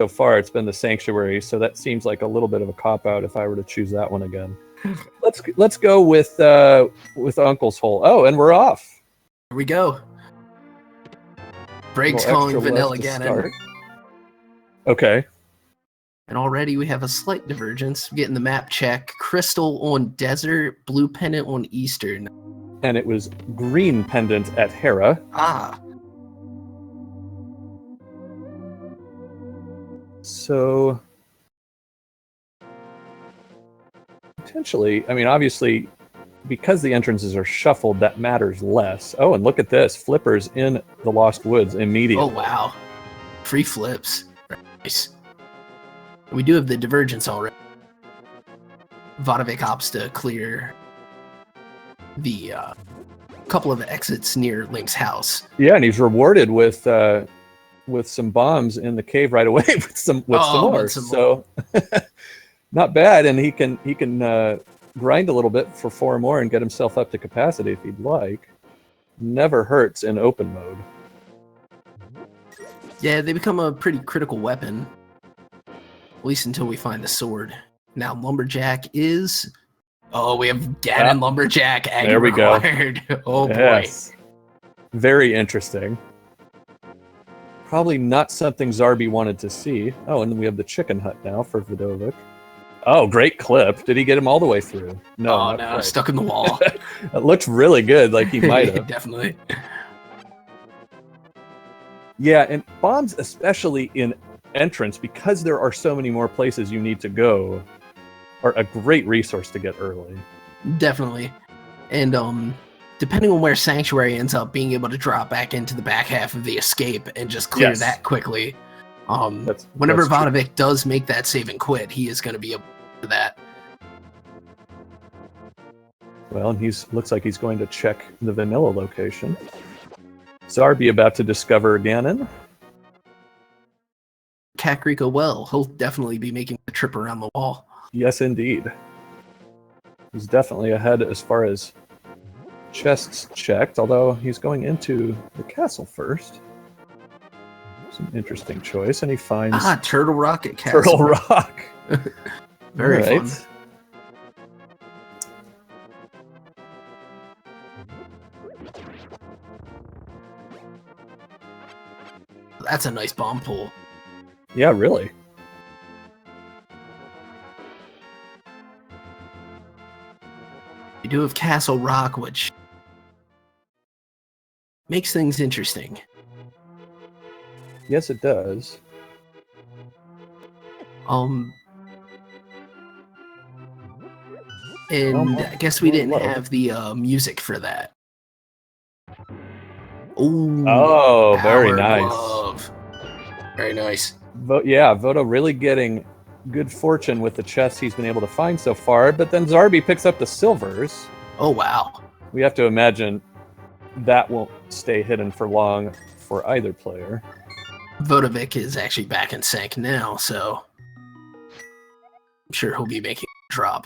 so far, it's been the Sanctuary, so that seems like a little bit of a cop-out if I were to choose that one again. Let's go with Uncle's Hole. Oh, and we're off. Here we go. Bragg's calling Vanilla Ganon. Okay. And already we have a slight divergence. We're getting the map check. Crystal on Desert, Blue Pendant on Eastern. And it was Green Pendant at Hera. Ah. So, potentially, I mean, obviously, because the entrances are shuffled, that matters less. Oh, and look at this. Flippers in the Lost Woods immediately. Oh, wow. Free flips. Nice. We do have the divergence already. Vodovik opts to clear the couple of exits near Link's house. Yeah, and he's rewarded with some bombs in the cave right away with some more. So not bad, and he can grind a little bit for 4 more and get himself up to capacity if he'd like. Never hurts in open mode. Yeah, they become a pretty critical weapon. At least until we find the sword. Now Lumberjack is... Oh, we have Ganon Lumberjack. There we required. Go. Oh, yes. Boy. Very interesting. Probably not something Zarby wanted to see. Oh, and then we have the chicken hut now for Vodovik. Oh, great clip. Did he get him all the way through? No, no, quite. Stuck in the wall. It looks really good, like he might have. Definitely. Yeah, and bombs, especially in entrance, because there are so many more places you need to go, are a great resource to get early. Definitely. And depending on where Sanctuary ends up, being able to drop back into the back half of the escape and just clear that quickly. Whenever Vodovik does make that save and quit, he is going to be able to do that. Well, and looks like he's going to check the vanilla location. Zarby about to discover Ganon. Kakariko well. He'll definitely be making the trip around the wall. Yes, indeed. He's definitely ahead as far as chests checked, although he's going into the castle first. It's an interesting choice, and he finds... Turtle Rock at Castle. Turtle Rock. Very fun. That's a nice bomb pull. Yeah, really. We do have Castle Rock, which makes things interesting. Yes, it does. And I guess we didn't have the music for that. Ooh, oh, very nice. Glove. Very nice. Vodo really getting good fortune with the chests he's been able to find so far, but then Zarby picks up the silvers. Oh, wow. We have to imagine that won't stay hidden for long for either player. Vodovik is actually back in sync now, so I'm sure he'll be making a drop.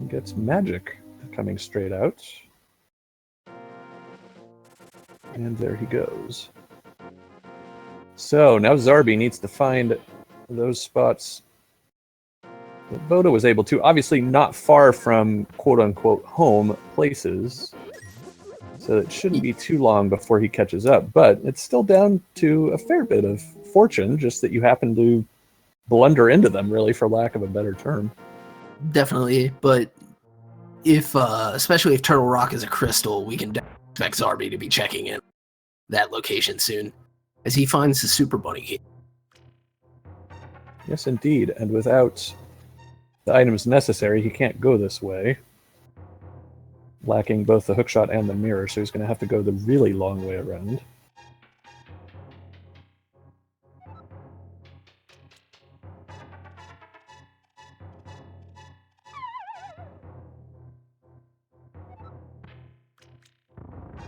He gets magic coming straight out. And there he goes. So now Zarby needs to find those spots that Vodo was able to. Obviously not far from quote-unquote home places. So it shouldn't be too long before he catches up. But it's still down to a fair bit of fortune, just that you happen to blunder into them, really, for lack of a better term. Definitely, but if especially if Turtle Rock is a crystal, we can expect Zarby to be checking in that location soon, as he finds the Super Bunny key. Yes, indeed, and without the items necessary, he can't go this way. Lacking both the hookshot and the mirror, so he's going to have to go the really long way around.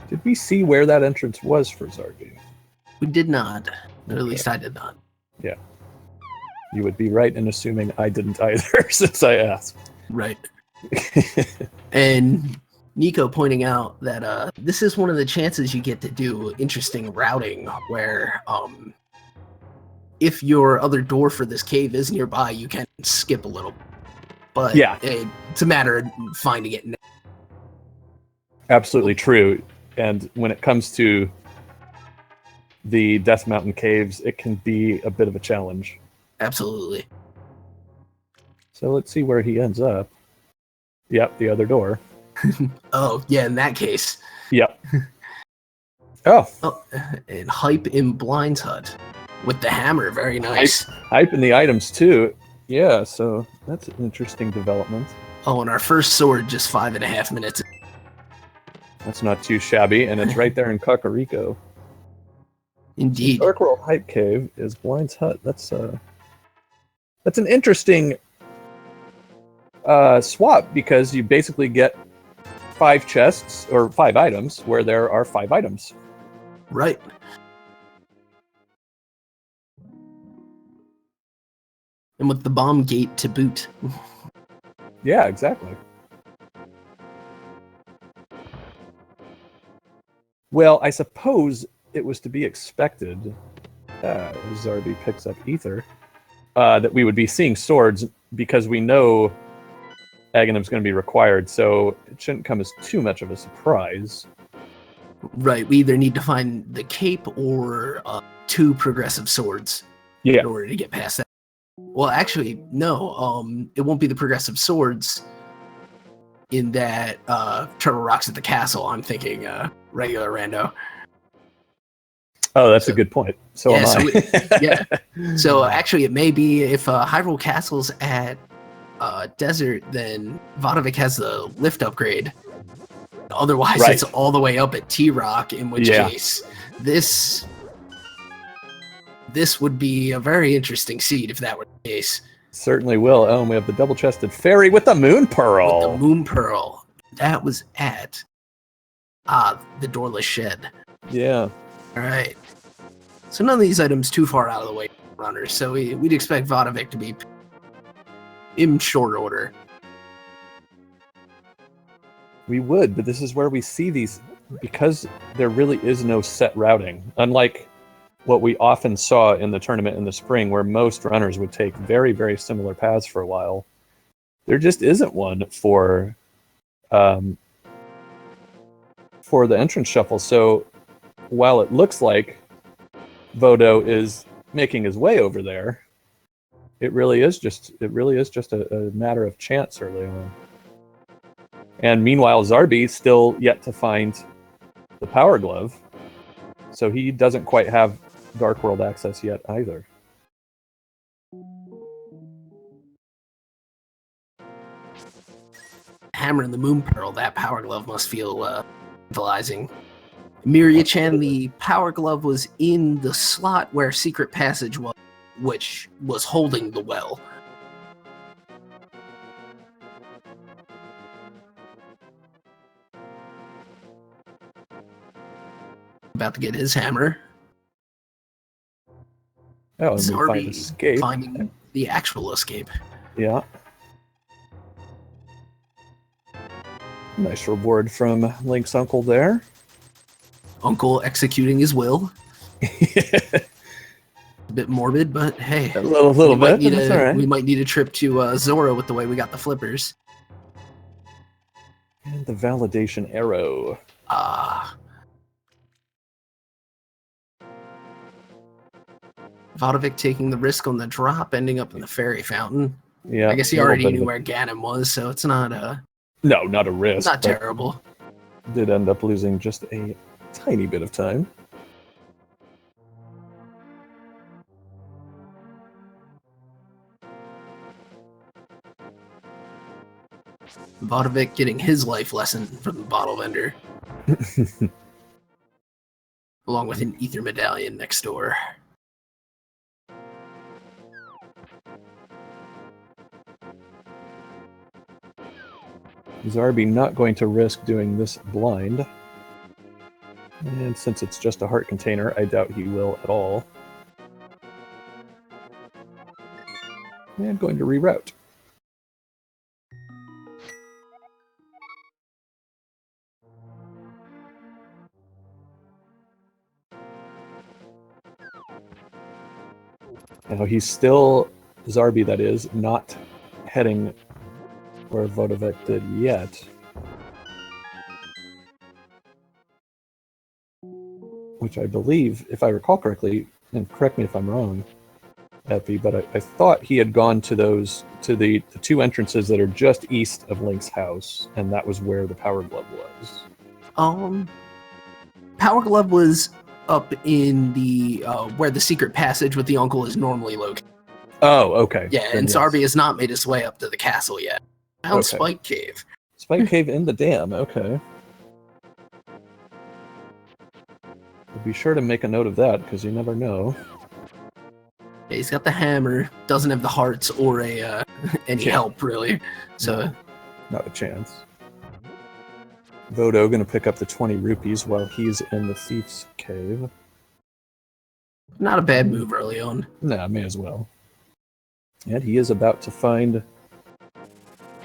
Did we see where that entrance was for Zarby? We did not. Or at least I did not. Yeah. You would be right in assuming I didn't either, since I asked. Right. And Nico pointing out that this is one of the chances you get to do interesting routing where if your other door for this cave is nearby, you can skip a little. But Yeah. it's a matter of finding it. Absolutely true. And when it comes to the Death Mountain caves, it can be a bit of a challenge. Absolutely. So let's see where he ends up. Yep, the other door. Oh, yeah, in that case. Yep. Oh. And Hype in Blind's Hut with the hammer. Very nice. Hype in the items, too. Yeah, so that's an interesting development. Oh, and our first sword, just 5.5 minutes. That's not too shabby, and it's right there in Kakariko. Indeed. Dark World Hype Cave is Blind's Hut. That's an interesting swap, because you basically get 5 chests, or 5 items, where there are 5 items. Right. And with the bomb gate to boot. Yeah, exactly. Well, I suppose it was to be expected, Zarby picks up Ether, that we would be seeing swords, because we know Aghanim's going to be required, so it shouldn't come as too much of a surprise. Right, we either need to find the cape or 2 progressive swords in order to get past that. Well, actually, no, it won't be the progressive swords in that Turtle Rocks at the castle. I'm thinking regular rando. Oh, that's a good point. So yeah, am I. So actually, it may be if Hyrule Castle's at Desert, then Vodovik has the lift upgrade. Otherwise, it's all the way up at T-Rock, in which case this would be a very interesting seed if that were the case. Certainly will. Oh, and we have the double-chested fairy with the Moon Pearl. With the Moon Pearl. That was at the Doorless Shed. Yeah. All right. So none of these items too far out of the way, runners. So we'd expect Vodovik to be in short order. We would, but this is where we see these, because there really is no set routing. Unlike what we often saw in the tournament in the spring, where most runners would take very, very similar paths for a while. There just isn't one for the entrance shuffle. So while it looks like Vodo is making his way over there, it really is just a matter of chance early on. And meanwhile, Zarby still yet to find the Power Glove, so he doesn't quite have Dark World access yet either. Hammer and the Moon Pearl, that Power Glove must feel vitalizing. Miria-chan, the Power Glove was in the slot where Secret Passage was, which was holding the well. About to get his hammer. Oh, and we find Zarby escape. finding the actual escape. Yeah. Nice reward from Link's uncle there. Uncle executing his will. A bit morbid, but hey, a little bit. We might need a trip to Zora with the way we got the flippers. And the validation arrow. Vodovik taking the risk on the drop, ending up in the fairy fountain. Yeah, I guess he already knew where Ganon was, so it's not no, not a risk. Not terrible. Did end up losing just a tiny bit of time. Vodovik getting his life lesson from the bottle vendor. Along with an ether medallion next door. Zarby not going to risk doing this blind. And since it's just a heart container, I doubt he will at all. And going to reroute. Now he's still, Zarby that is, not heading where Vodovik did yet. Which I believe, if I recall correctly, and correct me if I'm wrong, Epi, but I thought he had gone to the two entrances that are just east of Link's house, and that was where the Power Glove was. Power Glove was up in the where the secret passage with the uncle is normally located. Oh, okay. Yeah, then and yes. Zarby has not made his way up to the castle yet. Found Okay. Spike Cave. Spike Cave in the dam, okay. We'll be sure to make a note of that, because you never know. Yeah, he's got the hammer, doesn't have the hearts or any help, really. So, not a chance. Vodo going to pick up the 20 rupees while he's in the Thief's Cave. not a bad move early on. Nah, may as well. And he is about to find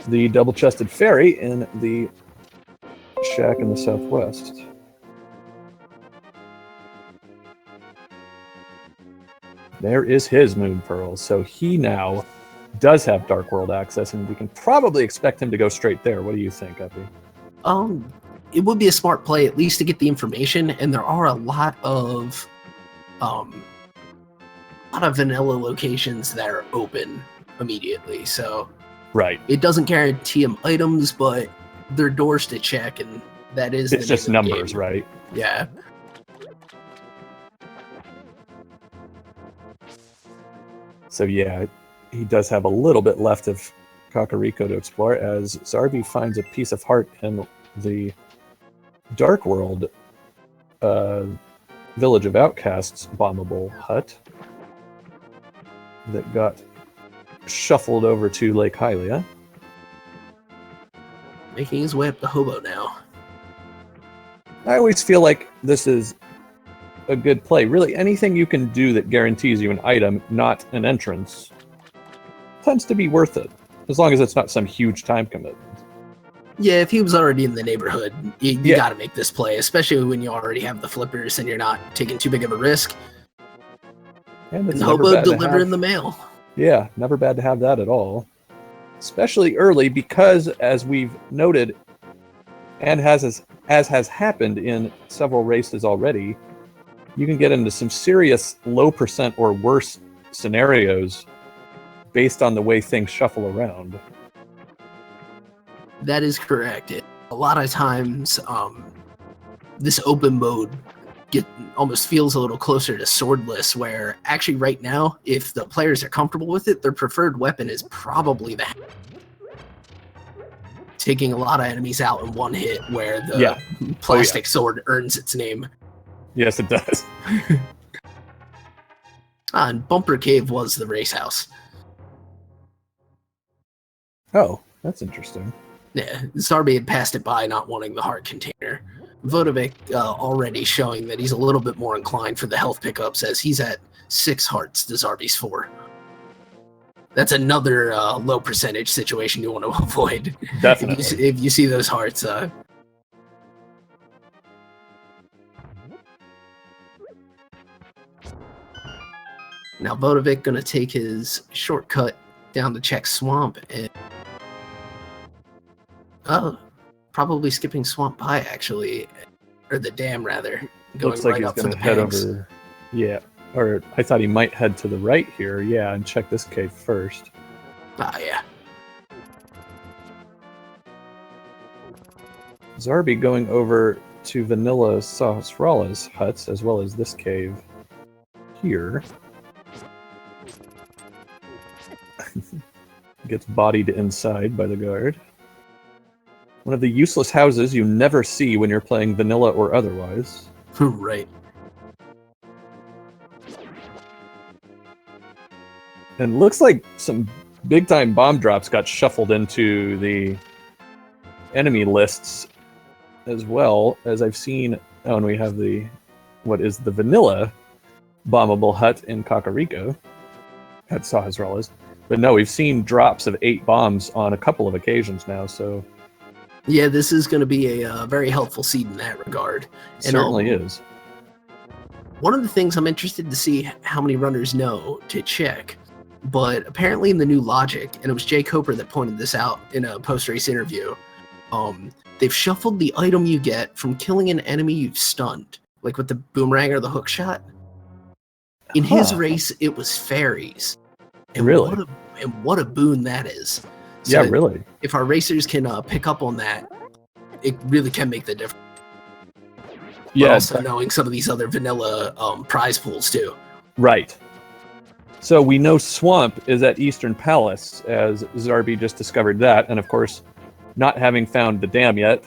the double-chested fairy in the shack in the southwest. There is his Moon Pearl, so he now does have Dark World access, and we can probably expect him to go straight there. What do you think, Epi? It would be a smart play at least to get the information, and there are a lot of vanilla locations that are open immediately. So right, it doesn't guarantee him items, but they're doors to check, and that is it's just numbers, right? Yeah. So yeah, he does have a little bit left of Kakariko to explore, as Zarby finds a piece of heart in the Dark World Village of Outcasts bombable hut that got shuffled over to Lake Hylia. Making his way up to Hobo now. I always feel like this is a good play. Really, anything you can do that guarantees you an item, not an entrance, tends to be worth it, as long as it's not some huge time commitment. Yeah, if he was already in the neighborhood, you got to make this play, especially when you already have the flippers and you're not taking too big of a risk. And Hobo delivering the mail. Yeah, never bad to have that at all. Especially early, because as we've noted, and as has happened in several races already, you can get into some serious low percent or worse scenarios based on the way things shuffle around. That is correct. A lot of times, this open mode almost feels a little closer to swordless, where actually right now, if the players are comfortable with it, their preferred weapon is probably the hammer. Taking a lot of enemies out in one hit, where the plastic sword earns its name. Yes, it does. And Bumper Cave was the race house. Oh, that's interesting. Yeah, Zarby had passed it by not wanting the heart container. Vodovik already showing that he's a little bit more inclined for the health pickups, as he's at 6 hearts to Zarby's 4. That's another low percentage situation you want to avoid. Definitely. If you see those hearts. Now Vodovik going to take his shortcut down to check Swamp and probably skipping Swamp Pie, actually, or the dam rather. Looks like he's going to head over. Yeah, or I thought he might head to the right here. Yeah, and check this cave first. Yeah. Zarby going over to Vanilla Sahasrala's huts, as well as this cave here. Gets bodied inside by the guard. One of the useless houses you never see when you're playing vanilla or otherwise. Right. And looks like some big-time bomb drops got shuffled into the enemy lists as well, as I've seen. Oh, and we have what is the vanilla bombable hut in Kakariko at Sahasrala's. But no, we've seen drops of 8 bombs on a couple of occasions now, so... Yeah, this is going to be a very helpful seed in that regard. It certainly is. one of the things I'm interested to see how many runners know to check, but apparently in the new logic, and it was Jay Coper that pointed this out in a post-race interview, they've shuffled the item you get from killing an enemy you've stunned, like with the boomerang or the hook shot. In his race, it was fairies. And Really? what a boon that is. So yeah, really. If our racers can pick up on that, it really can make the difference. Yeah. But also knowing some of these other vanilla prize pools too. Right. So we know Swamp is at Eastern Palace, as Zarby just discovered that, and of course, not having found the dam yet,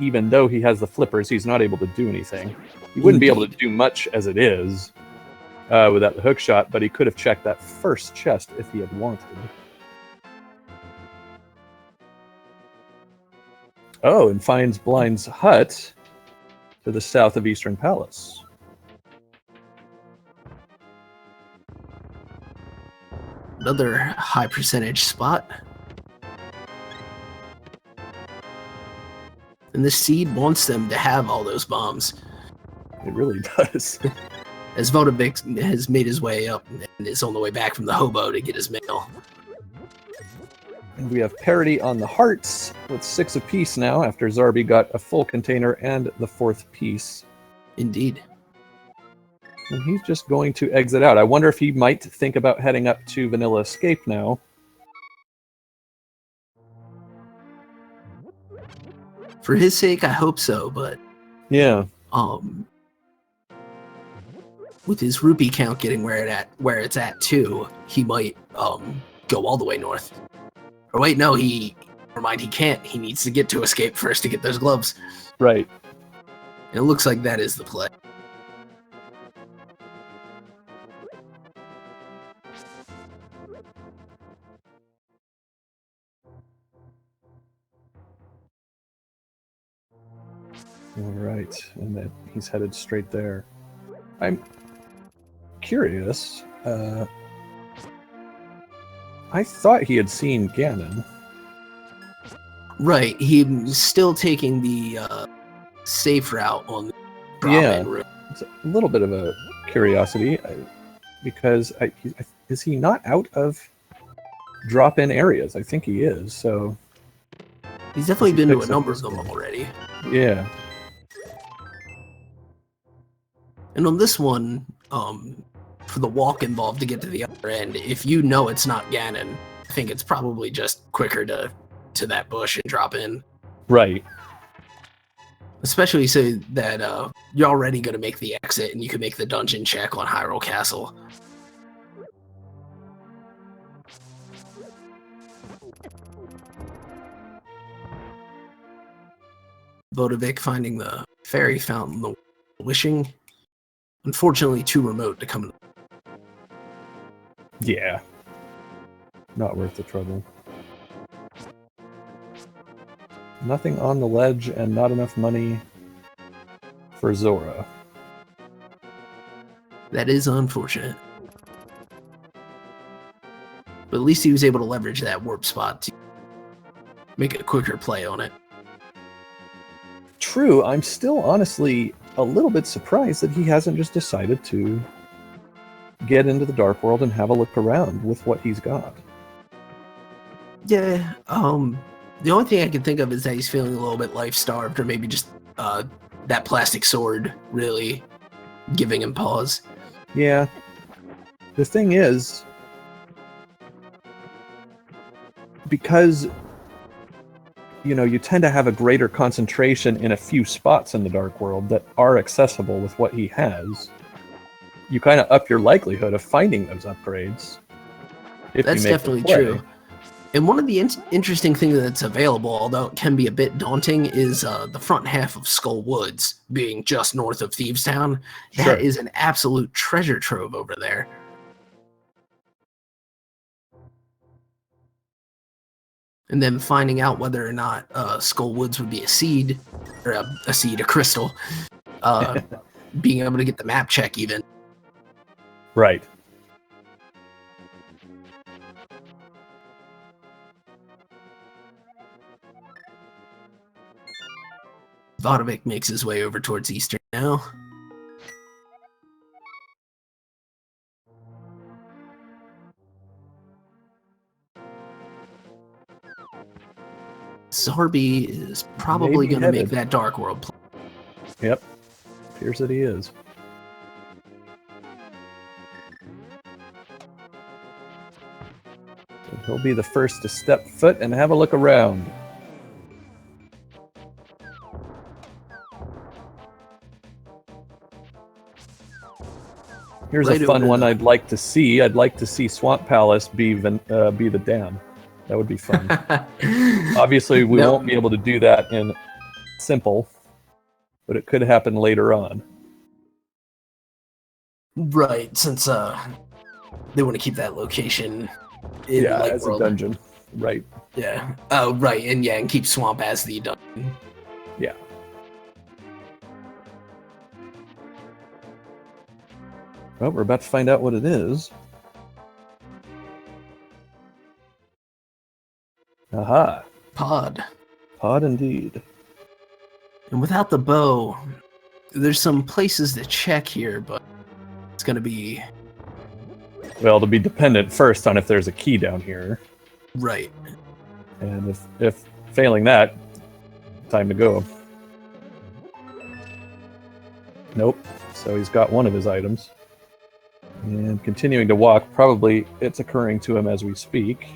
even though he has the flippers, he's not able to do anything. He wouldn't be able to do much as it is without the hook shot, but he could have checked that first chest if he had wanted. Oh, and finds Blind's hut to the south of Eastern Palace. Another high percentage spot. And this seed wants them to have all those bombs. It really does. As Vodovik has made his way up and is on the way back from the hobo to get his mail. And we have parity on the hearts with 6 apiece now after Zarby got a full container and the 4th piece. Indeed. And he's just going to exit out. I wonder if he might think about heading up to Vanilla Escape now. For his sake, I hope so, but yeah. With his rupee count getting where it's at too, he might go all the way north. Or wait, no, never mind, he can't. He needs to get to Escape first to get those gloves. Right. And it looks like that is the play. All right, and then he's headed straight there. I'm curious. I thought he had seen Ganon. Right, he's still taking the safe route on the drop-in route. It's a little bit of a curiosity, because is he not out of drop-in areas? I think he is, so... He's definitely been to a number of them already. Yeah. And on this one, for the walk involved to get to the other end, if you know it's not Ganon, I think it's probably just quicker to that bush and drop in. Right. Especially so that you're already going to make the exit and you can make the dungeon check on Hyrule Castle. Vodovik finding the fairy fountain, the wishing. Unfortunately, too remote to come. Yeah. Not worth the trouble. Nothing on the ledge and not enough money for Zora. That is unfortunate. But at least he was able to leverage that warp spot to make a quicker play on it. True, I'm still honestly a little bit surprised that he hasn't just decided to get into the Dark World and have a look around with what he's got. Yeah, the only thing I can think of is that he's feeling a little bit life-starved, or maybe just that plastic sword really giving him pause. Yeah. The thing is, because you tend to have a greater concentration in a few spots in the Dark World that are accessible with what he has, you kind of up your likelihood of finding those upgrades. That's definitely true. And one of the interesting things that's available, although it can be a bit daunting, is the front half of Skull Woods being just north of Thievestown. That is an absolute treasure trove over there. And then finding out whether or not Skull Woods would be a seed, or a crystal, being able to get the map check even. Right. Vodovik makes his way over towards Eastern now. Zarby is probably Maybe going to make headed. that Dark World play. Yep. Appears that he is. So he'll be the first to step foot and have a look around. Here's Right a fun over one the- I'd like to see. I'd like to see Swamp Palace be the dam. That would be fun. Obviously, we won't be able to do that in simple, but it could happen later on. Right, since they want to keep that location in Yeah, Light as World. a dungeon. Right. Yeah. Oh, right, and keep Swamp as the dungeon. Yeah. Well, we're about to find out what it is. Aha. Pod. Pod indeed. And without the bow, there's some places to check here, but it's going to be... Well, it'll be dependent first on if there's a key down here. Right. And if failing that, time to go. Nope. So he's got one of his items. And continuing to walk, probably it's occurring to him as we speak.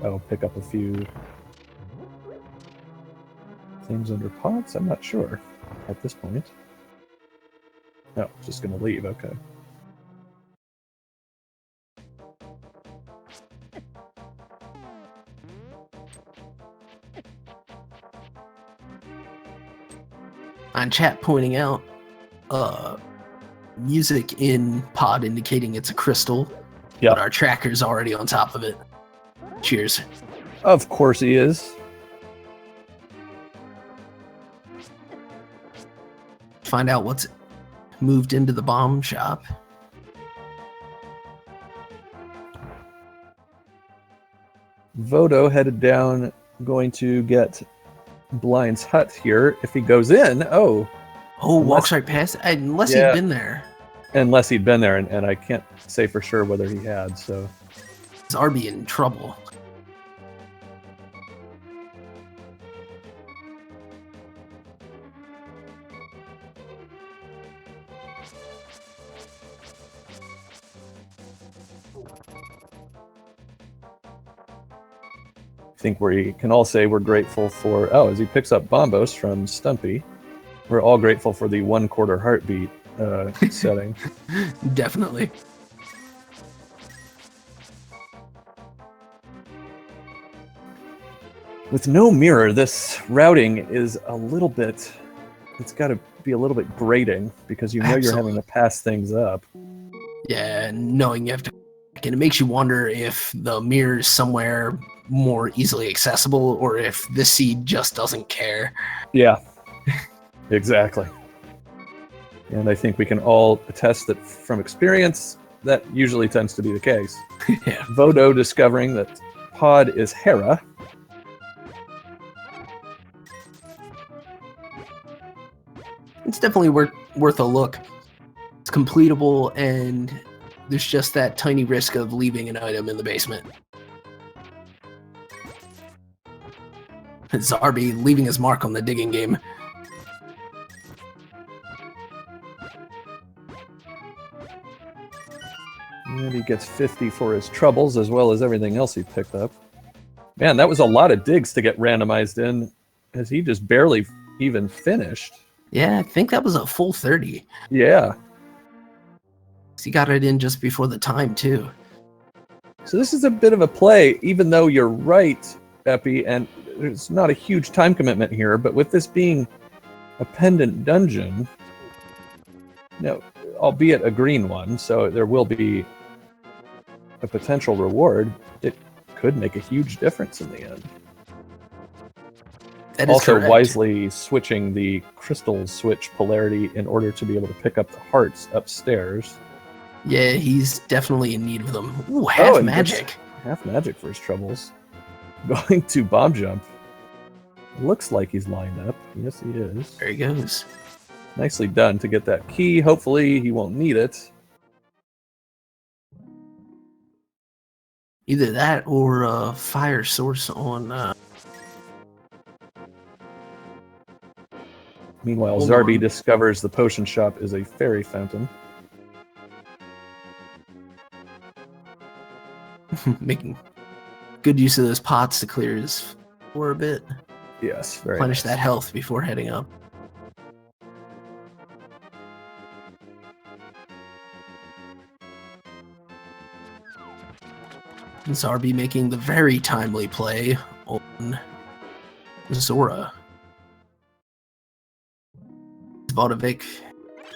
I'll pick up a few things under pots. I'm not sure at this point. No, just going to leave. Okay. On chat pointing out, music in pod indicating it's a crystal. Yeah. But our tracker's already on top of it. Cheers. Of course he is. Find out what's moved into the bomb shop. Vodo headed down, going to get Blind's hut here. If he goes in, Oh, walks right past it? Unless Yeah. he'd been there. unless he'd been there, and I can't say for sure whether he had, so... Is Arby in trouble? I think we can all say we're grateful for... Oh, as he picks up Bombos from Stumpy, we're all grateful for the 1/4 heartbeat setting. Definitely. With no mirror, this routing is a little bit... It's got to be a little bit grating, because you know you're having to pass things up. Yeah, knowing you have to... And it makes you wonder if the mirror's somewhere more easily accessible, or if the seed just doesn't care. Yeah, exactly. And I think we can all attest that from experience, that usually tends to be the case. Yeah. Vodo discovering that Pod is Hera. It's definitely worth a look. It's completable, and there's just that tiny risk of leaving an item in the basement. Zarby leaving his mark on the digging game. And he gets 50 for his troubles, as well as everything else he picked up. Man, that was a lot of digs to get randomized in, as he just barely even finished. Yeah, I think that was a full 30. Yeah. He got it in just before the time, too. So this is a bit of a play, even though you're right, Epi, and there's not a huge time commitment here, but with this being a pendant dungeon, no, albeit a green one, so there will be a potential reward, it could make a huge difference in the end. That is Also correct. wisely switching the crystal switch polarity in order to be able to pick up the hearts upstairs. Yeah, he's definitely in need of them. Ooh, half and magic. Half magic for his troubles. Going to bomb jump. Looks like he's lined up. Yes, he is. There he goes. Nicely done to get that key. Hopefully he won't need it. Either that or a fire source on Meanwhile, Hold Zarby on. discovers the potion shop is a fairy fountain. Making good use of those pots to clear his floor a bit. Yes, very Replenish nice. that health before heading up. Zarby making the very timely play on Zora. Vodovik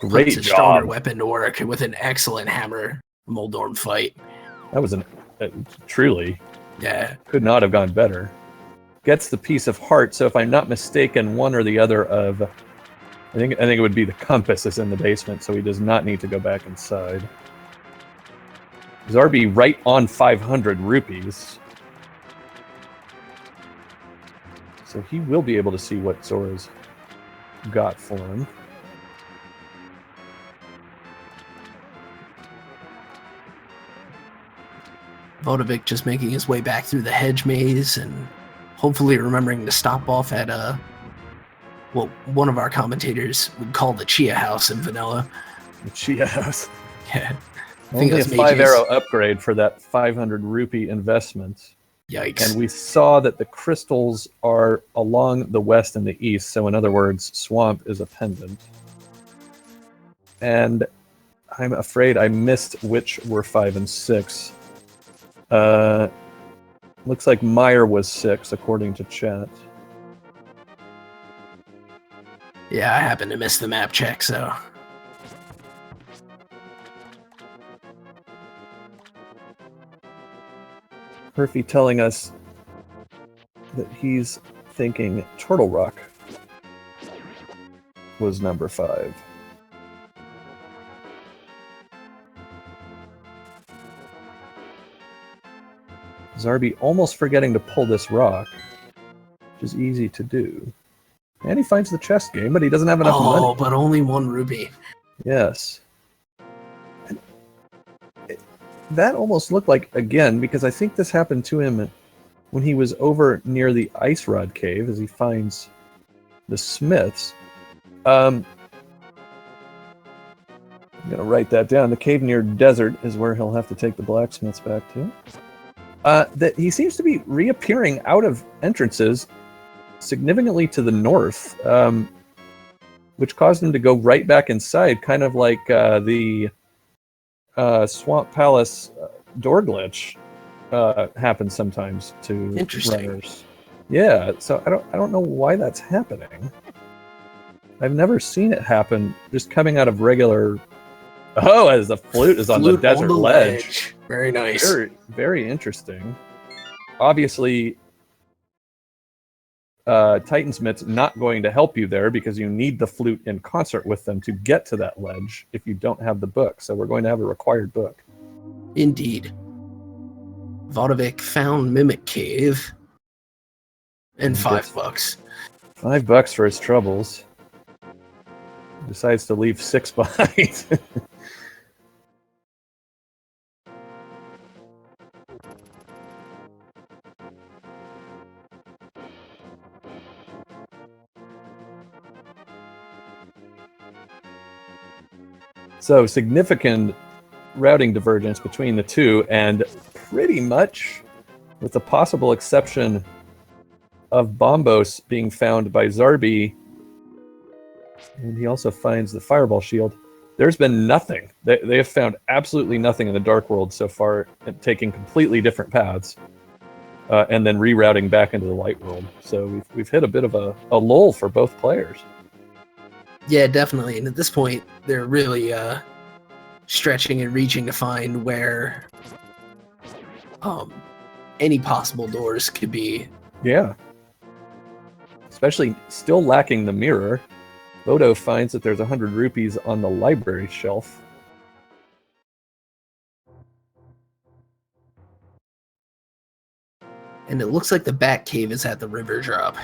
Great puts his stronger job. weapon to work with an excellent hammer Moldorm fight. That was truly Yeah. could not have gone better. Gets the piece of heart, so if I'm not mistaken, one or the other of... I think it would be the compass is in the basement, so he does not need to go back inside. Zarby right on 500 rupees. So he will be able to see what Zora's got for him. Vodovik just making his way back through the hedge maze and hopefully remembering to stop off at what one of our commentators would call the Chia House in Vanilla. The Chia House. Yeah. Only a 5-arrow upgrade for that 500 rupee investment. Yikes. And we saw that the crystals are along the west and the east, so in other words, Swamp is a pendant. And I'm afraid I missed which were 5 and 6. Looks like Meyer was 6, according to chat. Yeah, I happened to miss the map check, so... Herfy telling us that he's thinking Turtle Rock was number 5. Zarby almost forgetting to pull this rock, which is easy to do. And he finds the chest game, but he doesn't have enough money. Oh, but only 1 rupee. Yes. That almost looked like, again, because I think this happened to him when he was over near the Ice Rod Cave, as he finds the smiths. I'm going to write that down. The cave near Desert is where he'll have to take the blacksmiths back to. That he seems to be reappearing out of entrances significantly to the north, which caused him to go right back inside, kind of like the Swamp Palace door glitch happens sometimes to runners. Yeah, so I don't know why that's happening. I've never seen it happen just coming out of regular. Oh, as the flute is on the desert ledge. Very nice. Very, very interesting. Obviously, Titansmith's not going to help you there because you need the flute in concert with them to get to that ledge if you don't have the book. So we're going to have a required book. Indeed. Vodovik found Mimic Cave and $5. $5 for his troubles. Decides to leave 6 behind. So significant routing divergence between the two, and pretty much, with the possible exception of Bombos being found by Zarby, and he also finds the Fireball Shield, there's been nothing. They have found absolutely nothing in the Dark World so far, taking completely different paths, and then rerouting back into the Light World. So we've hit a bit of a lull for both players. Yeah, definitely. And at this point, they're really stretching and reaching to find where any possible doors could be. Yeah. Especially still lacking the mirror. Vodo finds that there's 100 rupees on the library shelf. And it looks like the Bat Cave is at the river drop.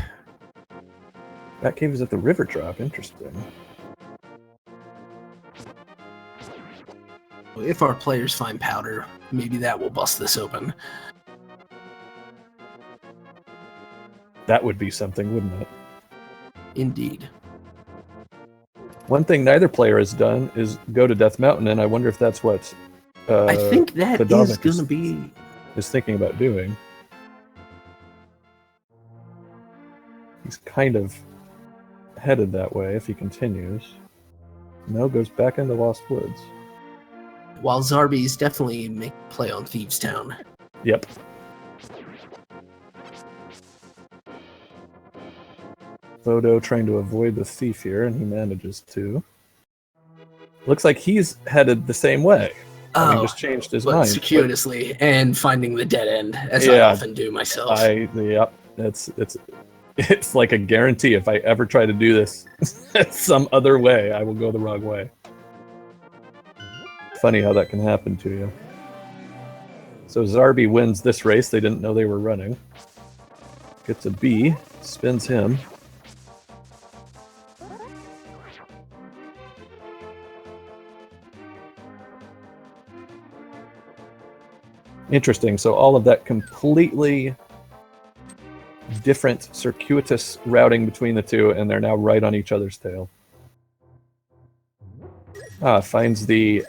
That cave is at the river drop. Interesting. If our players find powder, maybe that will bust this open. That would be something, wouldn't it? Indeed. One thing neither player has done is go to Death Mountain, and I wonder if that's what I think that is Vodovik going to be... is thinking about doing. He's kind of headed that way if he continues. No, goes back into Lost Woods. While Zarby's definitely making a play on Thieves Town. Yep. Vodo trying to avoid the thief here, and he manages to. Looks like he's headed the same way. He just changed his mind. Circuitously and finding the dead end, as I often do myself. Yep. It's like a guarantee. If I ever try to do this some other way, I will go the wrong way. Funny how that can happen to you. So Zarby wins this race. They didn't know they were running. Gets a B, spins him. Interesting. So all of that completely different circuitous routing between the two, and they're now right on each other's tail. Finds the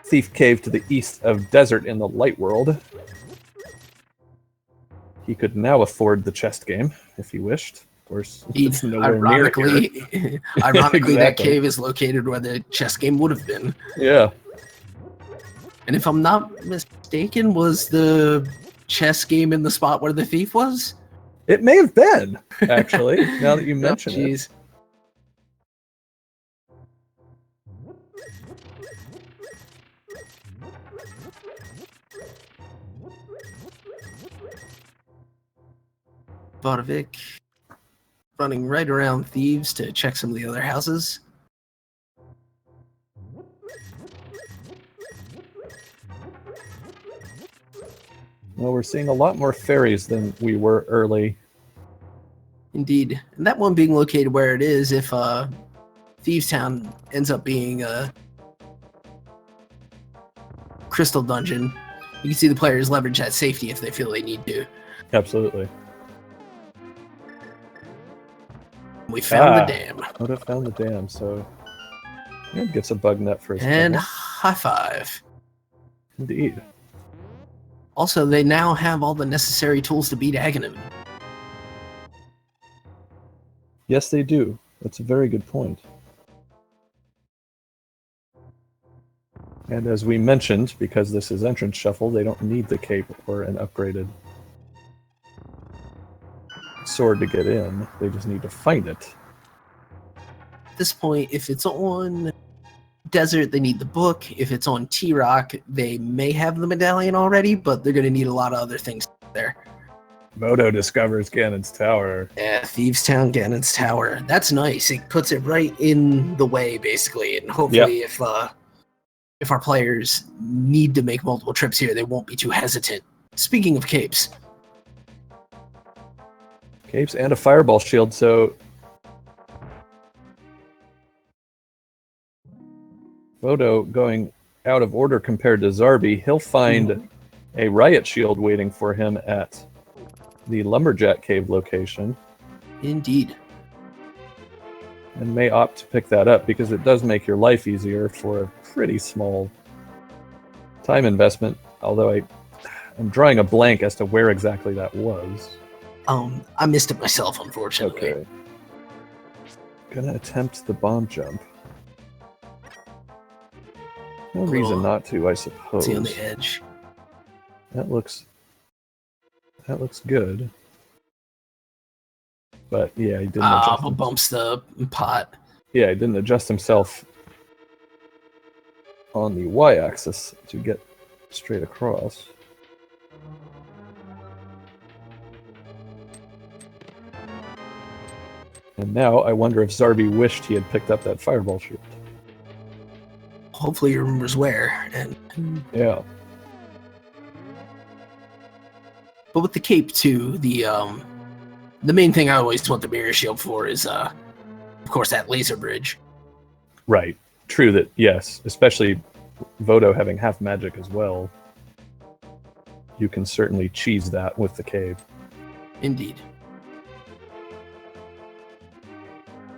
Thief Cave to the east of Desert in the Light World. He could now afford the chest game if he wished. Of course, it's nowhere ironically, near here. Ironically, that cave is located where the chess game would have been. Yeah. And if I'm not mistaken, was the chess game in the spot where the thief was? It may have been, actually, now that you mention it. Vodovik running right around Thieves to check some of the other houses. Well, we're seeing a lot more fairies than we were early. Indeed. And that one being located where it is, if Thieves Town ends up being a crystal dungeon, you can see the players leverage that safety if they feel they need to. Absolutely. We found the dam. Would have found the dam, so it gets a bug net for his And trouble. high five. Indeed. Also, they now have all the necessary tools to beat Ganon. Yes, they do. That's a very good point. And as we mentioned, because this is entrance shuffle, they don't need the cape or an upgraded sword to get in. They just need to find it. At this point, if it's on Desert, they need the book. If it's on T-Rock, they may have the medallion already, but they're going to need a lot of other things there. Vodo discovers Ganon's tower. Yeah, Thieves Town, Ganon's tower. That's nice. It puts it right in the way, basically, and hopefully if our players need to make multiple trips here, they won't be too hesitant. Speaking of capes. Capes and a fireball shield, so Vodo going out of order compared to Zarby. He'll find a riot shield waiting for him at the Lumberjack Cave location. Indeed. And may opt to pick that up because it does make your life easier for a pretty small time investment, although I'm drawing a blank as to where exactly that was. I missed it myself, unfortunately. Okay. Gonna attempt the bomb jump. No reason not to, I suppose. See on the edge. That looks good. But yeah, he didn't adjust bumps the pot. Yeah, he didn't adjust himself on the y-axis to get straight across. And now I wonder if Zarby wished he had picked up that fireball shield. Hopefully he remembers where. And yeah. But with the cape too, the main thing I always want the mirror shield for is of course that laser bridge. Right. True that, yes, especially Vodo having half magic as well. You can certainly cheese that with the cave. Indeed.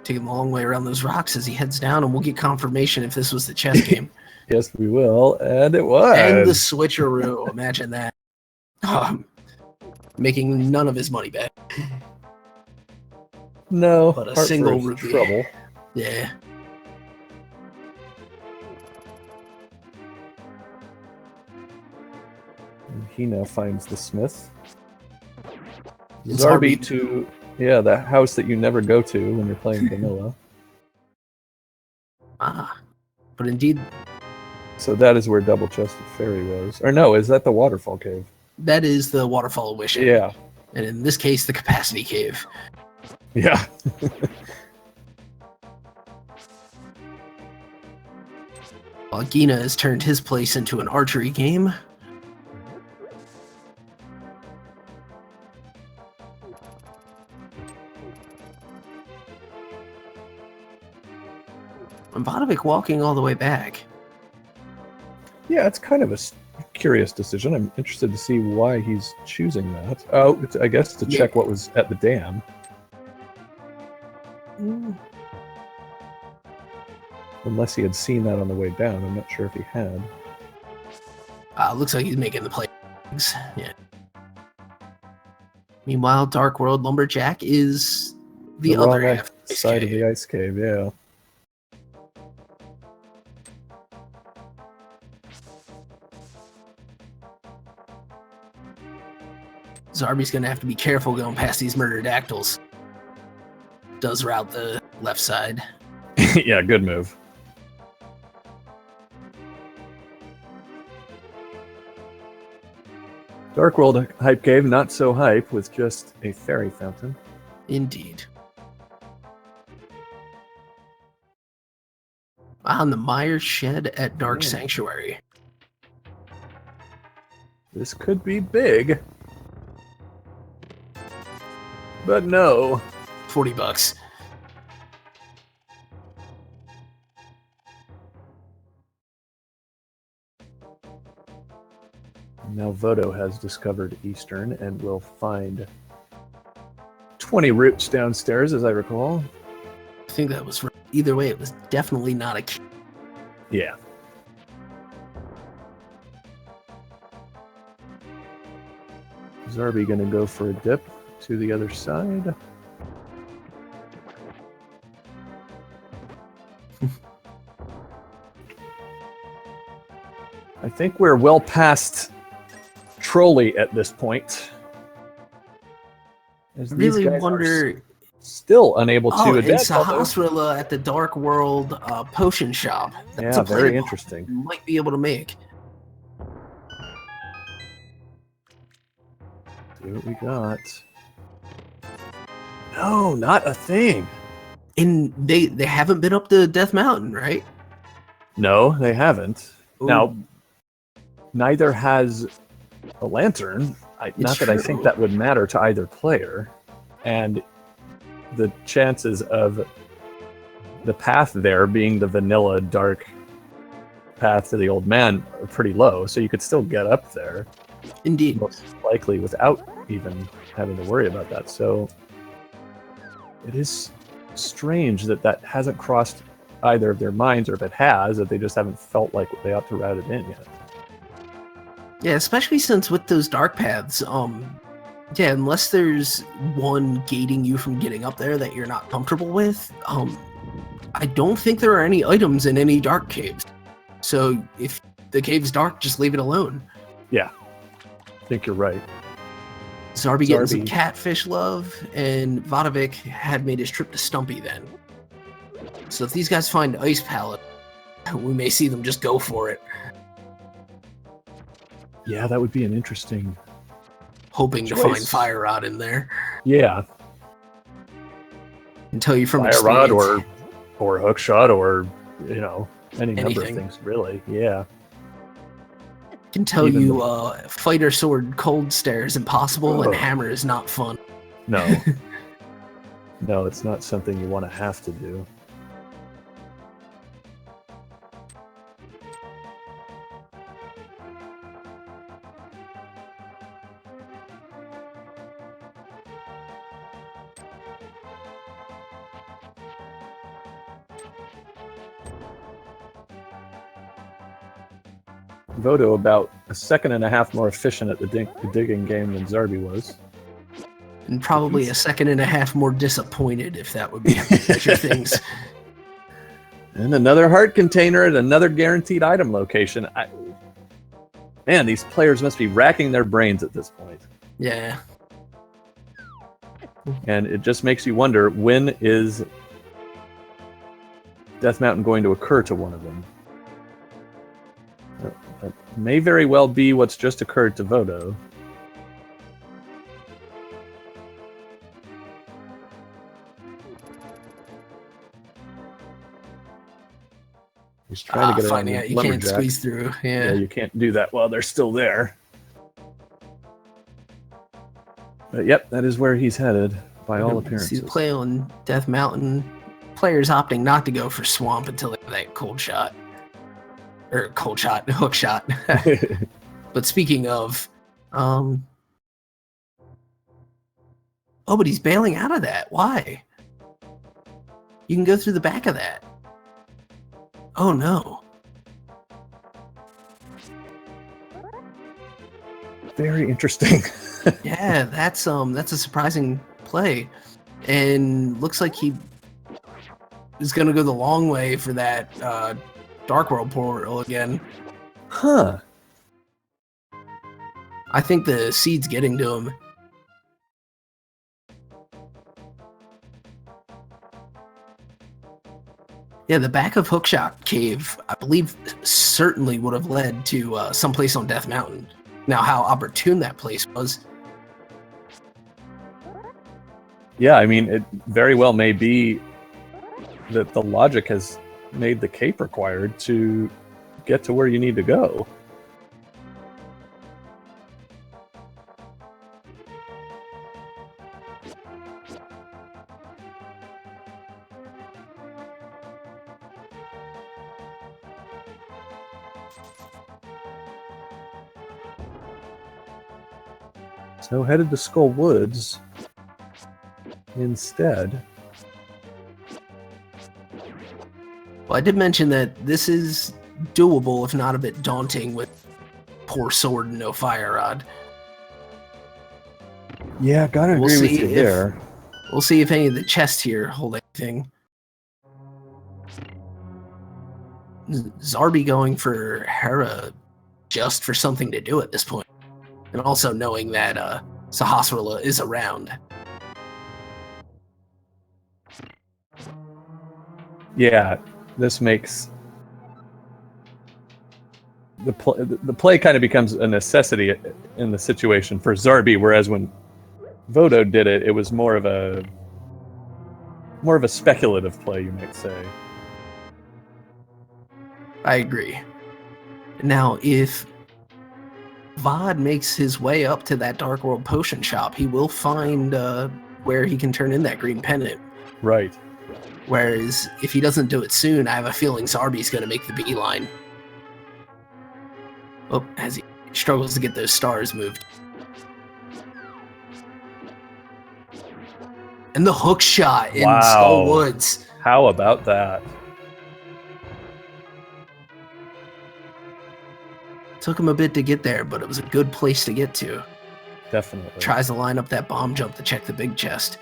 Take him a long way around those rocks as he heads down, and we'll get confirmation if this was the chess game. Yes, we will, and it was. And the switcheroo. Imagine that. Making none of his money back. No, But a heart single for rupee. trouble. Yeah. And he now finds the smith. Zarby to, yeah, the house that you never go to when you're playing vanilla. But indeed, So that is where Double Chested Fairy was. Or no, is that the Waterfall Cave? that is the Waterfall of Wishing. Yeah. And in this case, the Capacity Cave. Yeah. While Gina has turned his place into an archery game. And Vodovik walking all the way back. Yeah, it's kind of a curious decision. I'm interested to see why he's choosing that. Oh, I guess to check what was at the dam. Unless he had seen that on the way down. I'm not sure if he had. Looks like he's making the plays. Yeah. Meanwhile, Dark World Lumberjack is the other wrong half side of the ice cave, yeah. Zarby's gonna have to be careful going past these murder-dactyls. Does route the left side. Yeah, good move. Dark World Hype Cave, not so hype, with just a fairy fountain. Indeed. On the Myers Shed at Dark Sanctuary. This could be big. But no. $40. Now Vodo has discovered Eastern and will find 20 roots downstairs, as I recall. I think that was right. Either way, it was definitely not a key. Yeah. Zarby gonna go for a dip to the other side. I think we're well past Trolley at this point. I really wonder. Still unable to Oh, adapt. it's Sahasrara at the Dark World potion shop. That's Yeah, a play very that interesting. you might be able to make. See what we got. No, not a thing. And they haven't been up to Death Mountain, right? No, they haven't. Ooh. Now, neither has a lantern. Not that I think that would matter to either player. And the chances of the path there being the vanilla dark path to the old man are pretty low, so you could still get up there. Indeed. Most likely without even having to worry about that. So it is strange that that hasn't crossed either of their minds, or if it has, that they just haven't felt like they ought to route it in yet. Yeah, especially since with those dark paths, yeah, unless there's one gating you from getting up there that you're not comfortable with, I don't think there are any items in any dark caves. So if the cave's dark, just leave it alone. Yeah, I think you're right. Zarby getting some catfish love, and Vodovik had made his trip to Stumpy then. So if these guys find Ice Palette, we may see them just go for it. Yeah, that would be an interesting... Hoping to find Fire Rod in there. Yeah. And tell you from Fire experience. Rod or hook shot or, you know, any number of Anything. things, really. Yeah. Can tell you fighter sword cold stare is impossible and hammer is not fun. No. No, it's not something you want to have to do. Vodo about a second and a half more efficient at the digging game than Zarby was. And probably a second and a half more disappointed, if that would be how you measure things. And another heart container at another guaranteed item location. Man, these players must be racking their brains at this point. Yeah. And it just makes you wonder, when is Death Mountain going to occur to one of them? That may very well be what's just occurred to Vodo. He's trying to get finding out you can't squeeze through. Yeah, you can't do that while they're still there. But yep, that is where he's headed, by all appearances. See the play on Death Mountain. Players opting not to go for Swamp until they have that hook shot. But speaking of, oh, but he's bailing out of that. Why? You can go through the back of that. Oh no. Very interesting. Yeah, that's a surprising play. And looks like he is gonna go the long way for that Dark World portal again. Huh. I think the seed's getting to him. Yeah, the back of Hookshot Cave, I believe, certainly would have led to someplace on Death Mountain. Now, how opportune that place was. Yeah, I mean, it very well may be that the logic has made the cape required to get to where you need to go. So headed to Skull Woods instead. Well, I did mention that this is doable, if not a bit daunting, with poor sword and no fire rod. Yeah, gotta agree with you there. We'll see if any of the chests here hold anything. Zarby going for Hera just for something to do at this point. And also knowing that Sahasrara is around. Yeah, this makes the play kind of becomes a necessity in the situation for Zarby, whereas when Vodo did it, it was more of a speculative play, you might say. I agree. Now, if Vod makes his way up to that Dark World potion shop, he will find where he can turn in that green pendant. Right. Whereas if he doesn't do it soon, I have a feeling Zarby's going to make the beeline. Oh, as he struggles to get those stars moved. And the hook shot in Skull Woods. How about that? Took him a bit to get there, but it was a good place to get to. Definitely. Tries to line up that bomb jump to check the big chest.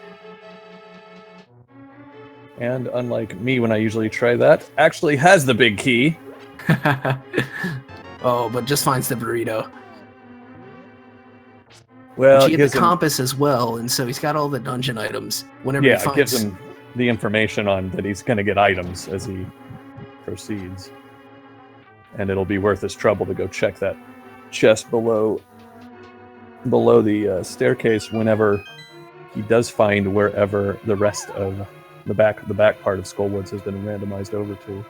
And unlike me when I usually try that, actually has the big key. Oh, but just finds the burrito. Well, he gets the compass as well, and so he's got all the dungeon items. Whenever he finds... it gives him the information on that he's going to get items as he proceeds. And it'll be worth his trouble to go check that chest below the staircase whenever he does find wherever the rest of the back part of Skull Woods has been randomized over to.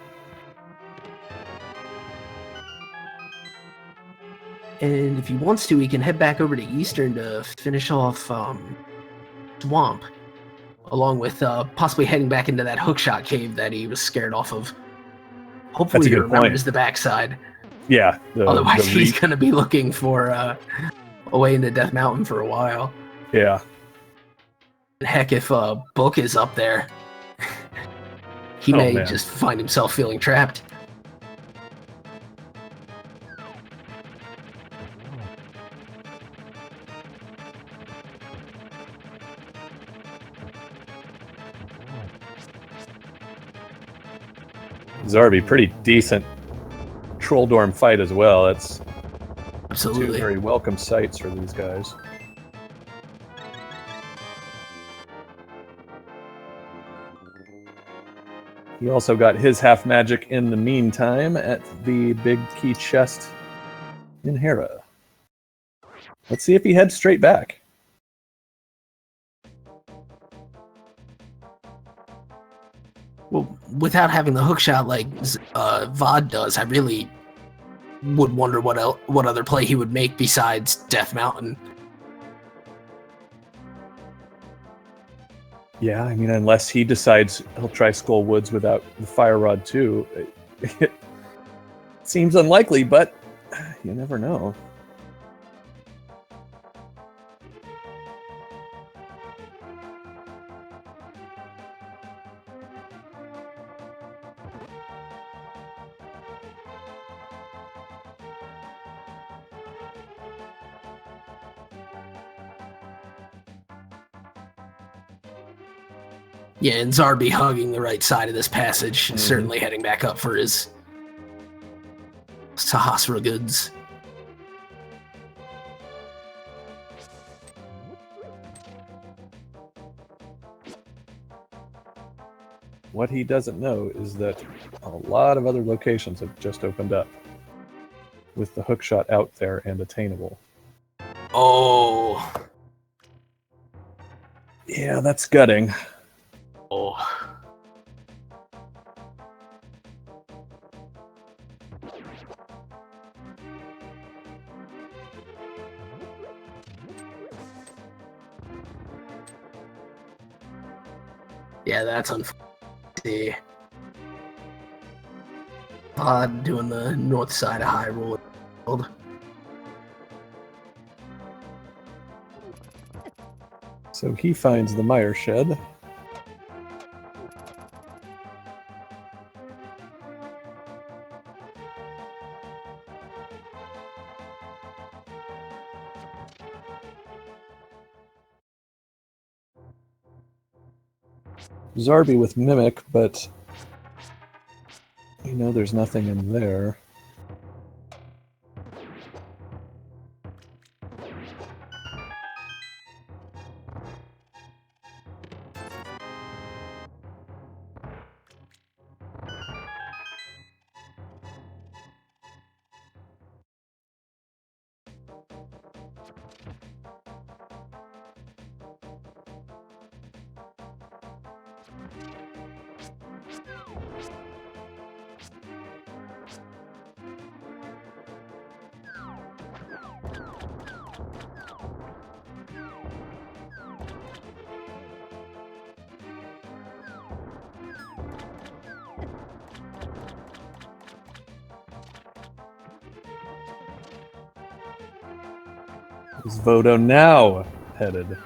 And if he wants to, he can head back over to Eastern to finish off Swamp, along with possibly heading back into that hookshot cave that he was scared off of. Hopefully he remembers the backside. Yeah. Otherwise he's going to be looking for a way into Death Mountain for a while. Yeah. And heck, if Book is up there, he may just find himself feeling trapped. Zarby, pretty decent Troll Dorm fight as well. That's two Absolutely. very welcome sights for these guys. He also got his half magic in the meantime at the big key chest in Hera. Let's see if he heads straight back. Well, without having the hook shot like Vod does, I really would wonder what other play he would make besides Death Mountain. Yeah, I mean, unless he decides he'll try Skull Woods without the Fire Rod too. It seems unlikely, but you never know. Yeah, and Zarby hugging the right side of this passage, certainly heading back up for his Sahasra goods. What he doesn't know is that a lot of other locations have just opened up with the hookshot out there and attainable. Oh. Yeah, that's gutting. Oh. Yeah, that's unfortunate. Doing the north side of Hyrule. So he finds the Mire Shed. Zarby with Mimic, but you know there's nothing in there. Is Vodo now headed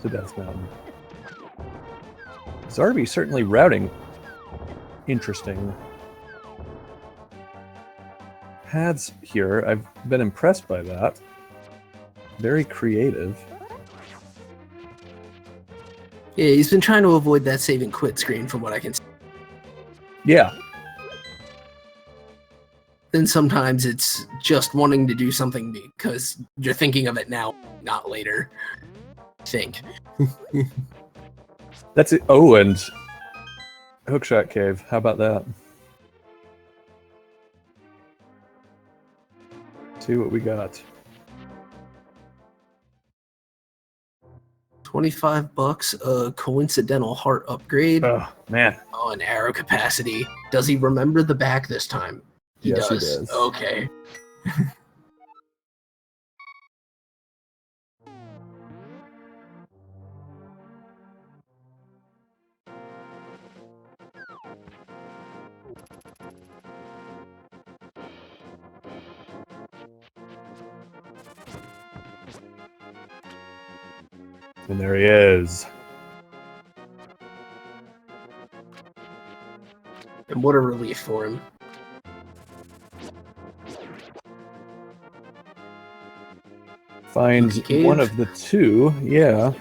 to Death Mountain? Zarby certainly routing interesting paths here. I've been impressed by that. Very creative. Yeah, he's been trying to avoid that save and quit screen from what I can see. Yeah. Then sometimes it's just wanting to do something because you're thinking of it now, not later. Think. That's it. Oh, and Hookshot Cave. How about that? See what we got. $25, a coincidental heart upgrade. Oh, man. Oh, an arrow capacity. Does he remember the back this time? Yes, he does. Okay. And there he is. And what a relief for him. Finds one of the two, yeah.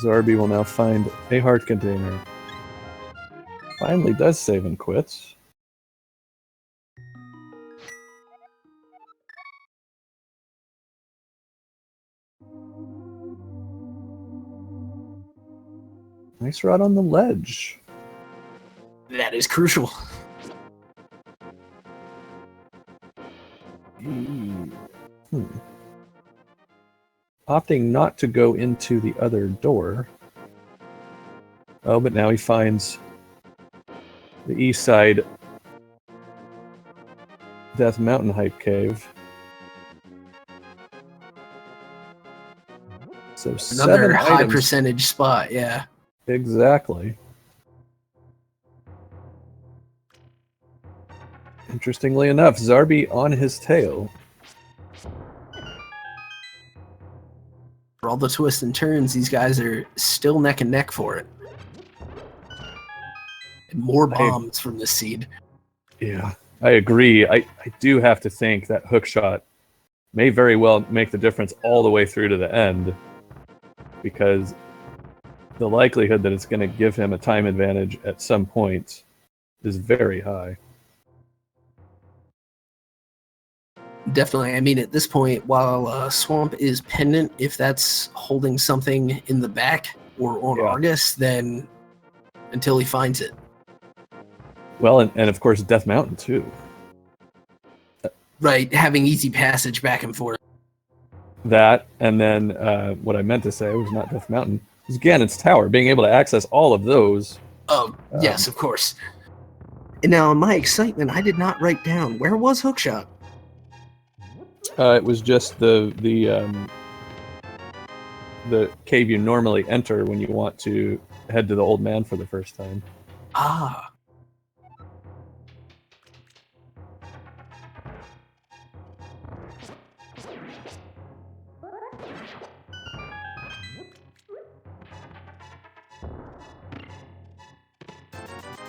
Zarby will now find a heart container. Finally does save and quits. Nice rod on the ledge. That is crucial. Opting not to go into the other door. Oh, but now he finds the east side Death Mountain Hype Cave. So Another 7 high items. percentage spot, yeah. Exactly. Interestingly enough, Zarby on his tail. For all the twists and turns, these guys are still neck and neck for it. And more bombs from this seed. Yeah, I agree. I do have to think that hook shot may very well make the difference all the way through to the end, because the likelihood that it's going to give him a time advantage at some point is very high. Definitely. I mean, at this point, while Swamp is pendant, if that's holding something in the back or on Argus, then until he finds it. Well, and of course, Death Mountain, too. Right, having easy passage back and forth. That, and then what I meant to say was not Death Mountain, was Ganon's Tower, being able to access all of those. Oh, yes, of course. And now, in my excitement, I did not write down, where was Hookshot? It was just the cave you normally enter when you want to head to the old man for the first time. Ah.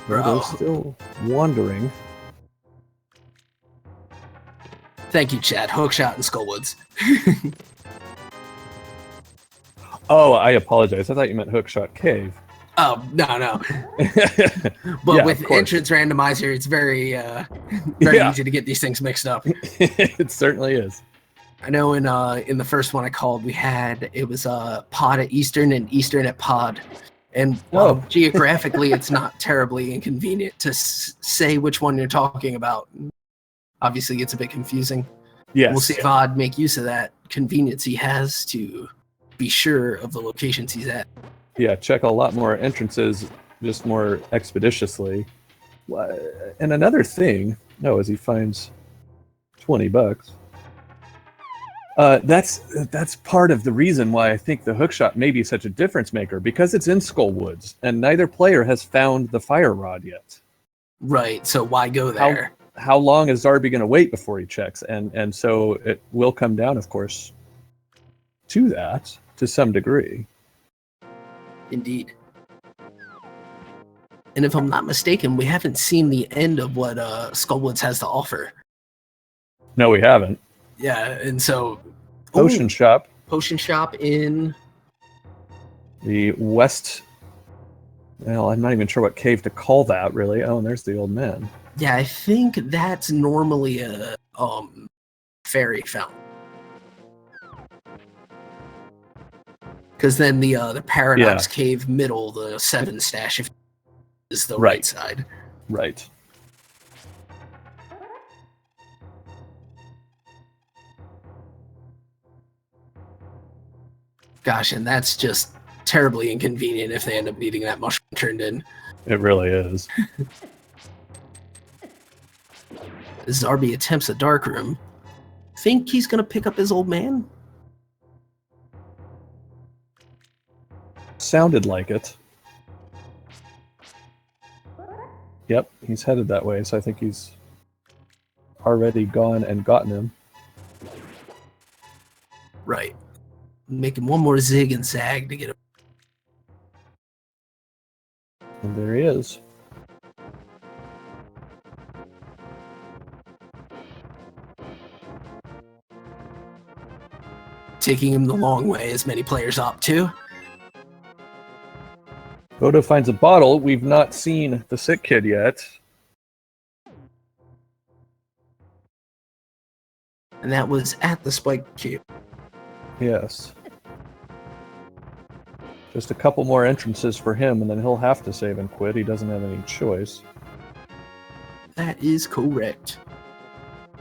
They're still wandering. Thank you, Chad. Hookshot and Skullwoods. Oh, I apologize. I thought you meant Hookshot Cave. Oh, no. But with entrance randomizer, it's very easy to get these things mixed up. It certainly is. I know in the first one I called, it was Pod at Eastern and Eastern at Pod. And geographically, it's not terribly inconvenient to say which one you're talking about. Obviously, it's a bit confusing. Yes. We'll see if Odd make use of that convenience he has to be sure of the locations he's at. Yeah, check a lot more entrances just more expeditiously. And another thing, as he finds $20. That's part of the reason why I think the hookshot may be such a difference maker, because it's in Skullwoods, and neither player has found the fire rod yet. Right, so why go there? How long is Zarby going to wait before he checks? And so it will come down, of course, to that to some degree. Indeed. And if I'm not mistaken, we haven't seen the end of what Skullwoods has to offer. No, we haven't. Yeah, and so... Potion shop. Potion shop in... the west... Well, I'm not even sure what cave to call that, really. Oh, and there's the old man. Yeah, I think that's normally a fairy fountain. Because then the Paradox Cave middle, the 7 stash, is the right side. Right. Gosh, and that's just terribly inconvenient if they end up needing that mushroom turned in. It really is. Zarby attempts a dark room. Think he's gonna pick up his old man? Sounded like it. Yep, he's headed that way, so I think he's already gone and gotten him. Right. Making one more zig and zag to get him. And there he is. Taking him the long way, as many players opt to. Vodo finds a bottle. We've not seen the sick kid yet. And that was at the spike cube. Yes. Just a couple more entrances for him, and then he'll have to save and quit. He doesn't have any choice. That is correct.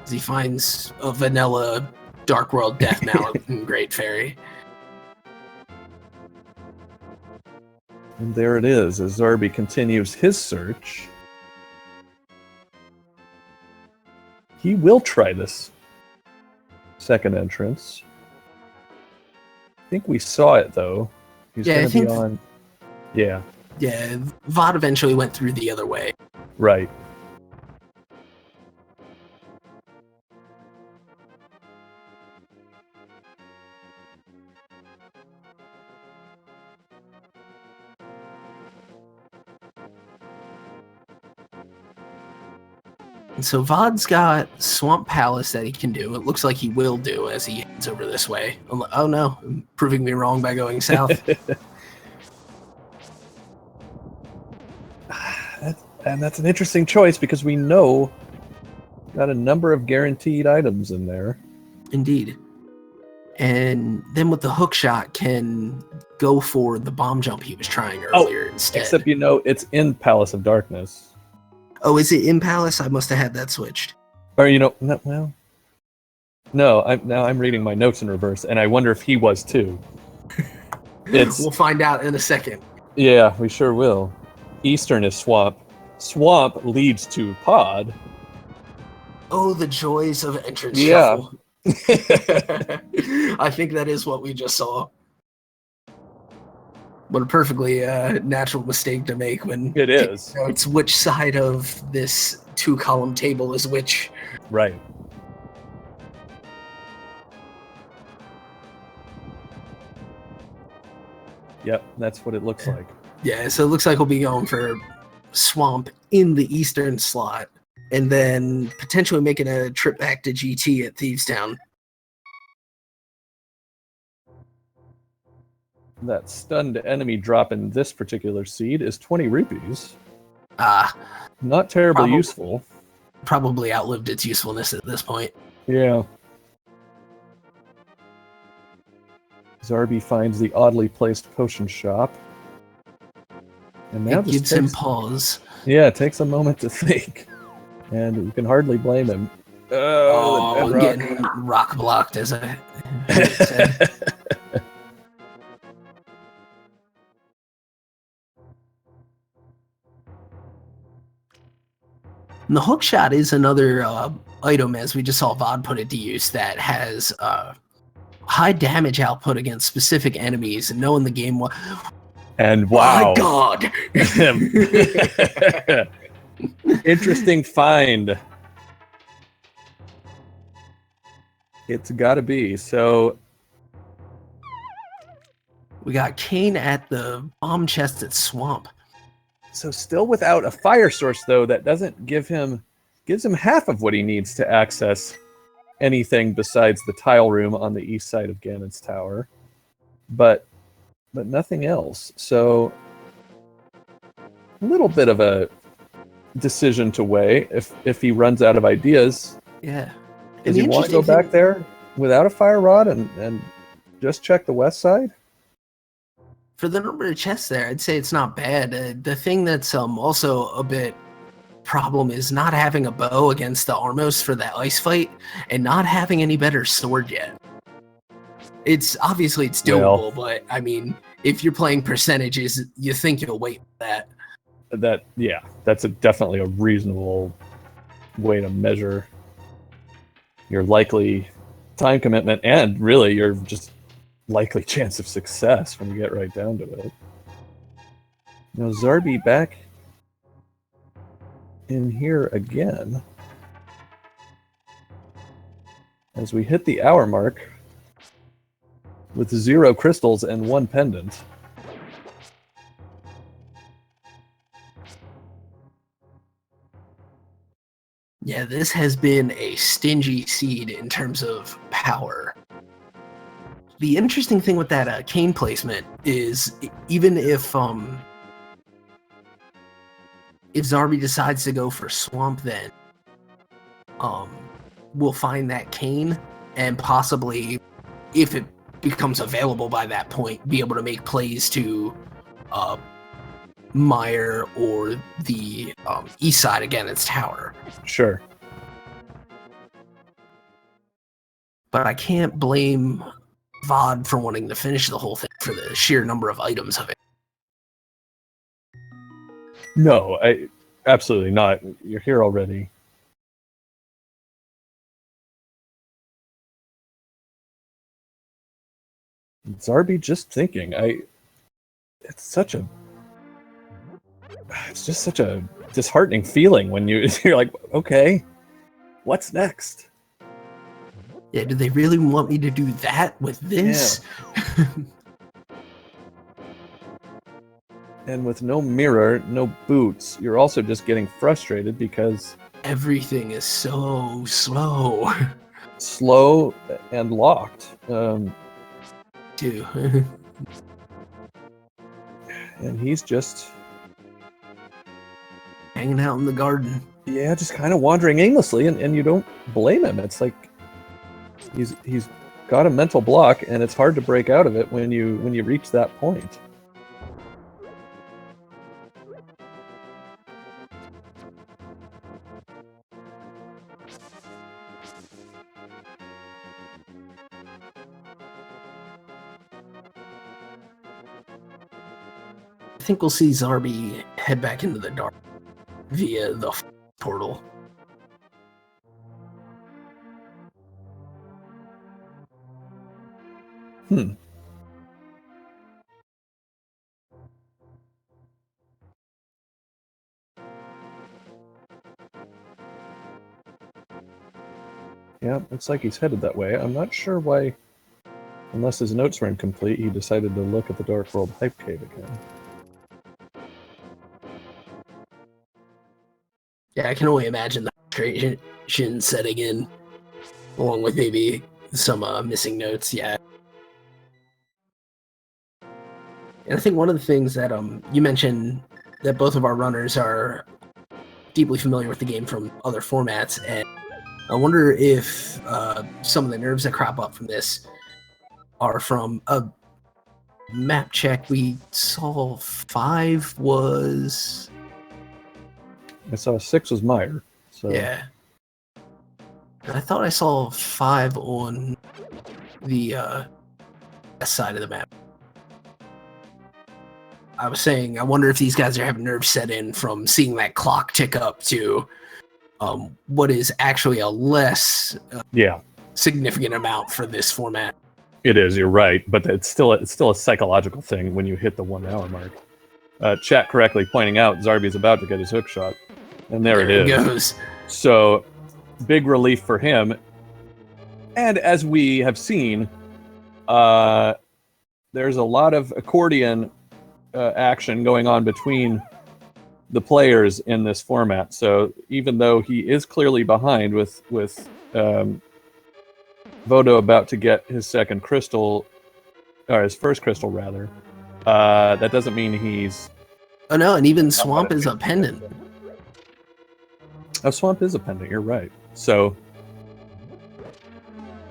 As he finds a vanilla Dark World Death Mallet in Great Fairy. And there it is, as Zarby continues his search. He will try this second entrance. I think we saw it, though. He's going to be on... Yeah. Yeah, Vod eventually went through the other way. Right. And so Vod's got Swamp Palace that he can do. It looks like he will do as he heads over this way. Oh no, I'm proving me wrong by going south. And that's an interesting choice because we know got a number of guaranteed items in there. Indeed. And then with the hook shot can go for the bomb jump he was trying earlier instead. Except it's in Palace of Darkness. Oh, is it in Palace? I must have had that switched. Or no, I'm reading my notes in reverse, and I wonder if he was too. We'll find out in a second. Yeah, we sure will. Eastern is Swamp. Swamp leads to Pod. Oh, the joys of entrance shuffle. I think that is what we just saw. What a perfectly natural mistake to make when it is. It's which side of this 2-column table is which. Right. Yep, that's what it looks like. Yeah, so it looks like we'll be going for Swamp in the eastern slot, and then potentially making a trip back to GT at Thieves Town. That stunned enemy drop in this particular seed is 20 rupees. Not terribly useful. Probably outlived its usefulness at this point. Yeah. Zarby finds the oddly placed potion shop. And now it gives him pause. Yeah, it takes a moment to think. And you can hardly blame him. Getting rock blocked, as I said. And the hook shot is another item, as we just saw Vod put it to use, that has high damage output against specific enemies, and knowing the game well. And wow. My God! Interesting find. It's got to be. So we got Kane at the bomb chest at Swamp. So still without a fire source, though, that doesn't gives him half of what he needs to access anything besides the tile room on the east side of Ganon's tower. But nothing else. So a little bit of a decision to weigh if he runs out of ideas. Yeah. Does he want to go back there without a fire rod and just check the west side? For the number of chests there, I'd say it's not bad. The thing that's also a bit problem is not having a bow against the Armos for that ice fight and not having any better sword yet. It's obviously it's doable, but I mean, if you're playing percentages, you think you'll wait for that. That's definitely a reasonable way to measure your likely time commitment and really your just likely chance of success when you get right down to it. Now Zarby back in here again as we hit the hour mark with 0 crystals and 1 pendant. Yeah, this has been a stingy seed in terms of power. The interesting thing with that cane placement is even if if Zarby decides to go for Swamp, then we'll find that cane and possibly, if it becomes available by that point, be able to make plays to Mire or the east side again, its tower. Sure. But I can't blame Vod for wanting to finish the whole thing for the sheer number of items of it. No, absolutely not. You're here already. Zarby just thinking. It's just such a disheartening feeling when you're like, okay, what's next? Yeah, do they really want me to do that with this? Yeah. And with no mirror, no boots, you're also just getting frustrated because Everything is so slow. slow and locked. Too. And he's just Hanging out in the garden. yeah, just kind of wandering aimlessly, and you don't blame him. It's like he's got a mental block, and it's hard to break out of it when you reach that point. I think we'll see Zarby head back into the dark via the portal. Yeah, looks like he's headed that way. I'm not sure why, unless his notes were incomplete, he decided to look at the Dark World Hype Cave again. Yeah, I can only imagine the frustration setting in, along with maybe some missing notes. Yeah. And I think one of the things that you mentioned, that both of our runners are deeply familiar with the game from other formats, and I wonder if some of the nerves that crop up from this are from a map check we saw 5 was... I saw 6 was Meyer. So Yeah. And I thought I saw 5 on the west side of the map. I was saying, I wonder if these guys are having nerves set in from seeing that clock tick up to what is actually a less significant amount for this format. It is, you're right, but it's still a psychological thing when you hit the 1 hour mark. Chat correctly pointing out Zarby's about to get his hook shot. And there it is. Goes. So, big relief for him. And as we have seen, there's a lot of accordion action going on between the players in this format. So even though he is clearly behind with Vodo about to get his second crystal, or his first crystal rather, that doesn't mean he's... Oh no, and even Swamp is a pendant. Oh, Swamp is a pendant, you're right. So,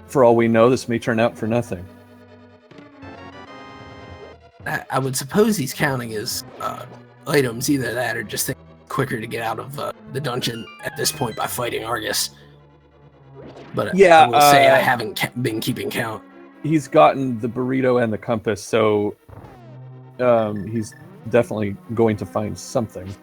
for all we know, this may turn out for nothing. I would suppose he's counting his items, either that or just quicker to get out of the dungeon at this point by fighting Argus. But yeah, I will say I haven't been keeping count. He's gotten the burrito and the compass, so he's definitely going to find something.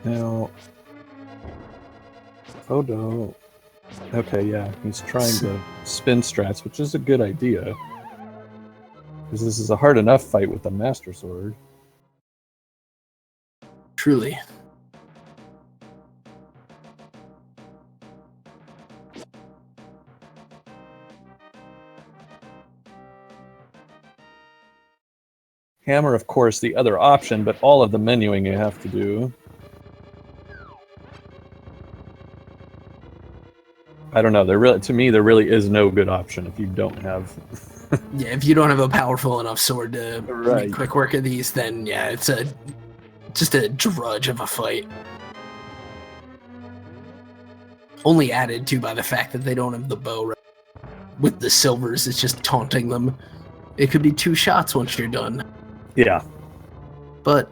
Now, Vodo. Okay, yeah, he's trying to spin strats, which is a good idea. Because this is a hard enough fight with the Master Sword. Truly. Hammer, of course, the other option, but all of the menuing you have to do. I don't know. To me, there really is no good option if you don't have. Yeah, if you don't have a powerful enough sword to Right. make quick work of these, then yeah, it's just a drudge of a fight. Only added to by the fact that they don't have the bow. With the silvers, it's just taunting them. It could be 2 shots once you're done. Yeah. But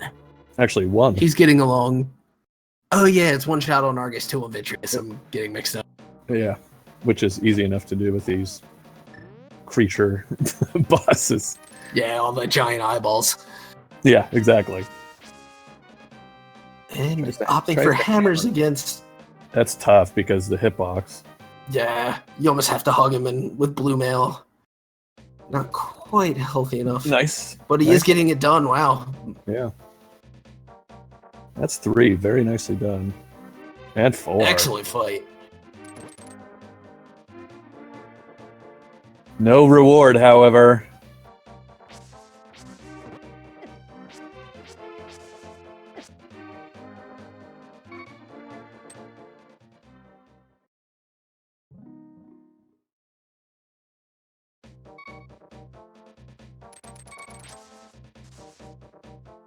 actually, 1. He's getting along. Oh yeah, it's 1 shot on Argus, 2 on Vitreous. I'm getting mixed up. Yeah, which is easy enough to do with these creature bosses. Yeah, all the giant eyeballs. Yeah, exactly. And opting for hammers against... That's tough because the hitbox. Yeah, you almost have to hug him and with blue mail. Not quite healthy enough. Nice. But he is getting it done, wow. Yeah. That's 3, very nicely done. And 4. Excellent fight. No reward, however.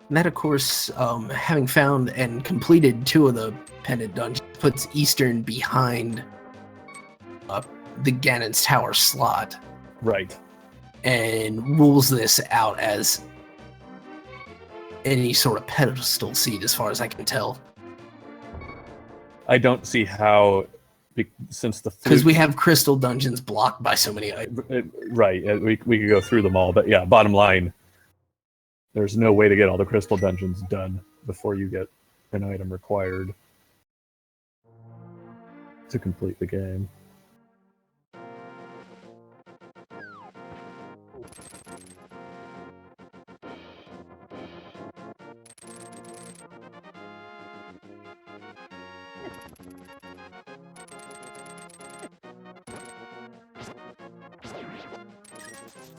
And that, of course, having found and completed 2 of the Pendant dungeons, puts Eastern behind the Ganon's Tower slot. Right. And rules this out as any sort of pedestal seat, as far as I can tell. I don't see how, since the... Because we have crystal dungeons blocked by so many items. Right, we could go through them all, but yeah, bottom line, there's no way to get all the crystal dungeons done before you get an item required to complete the game.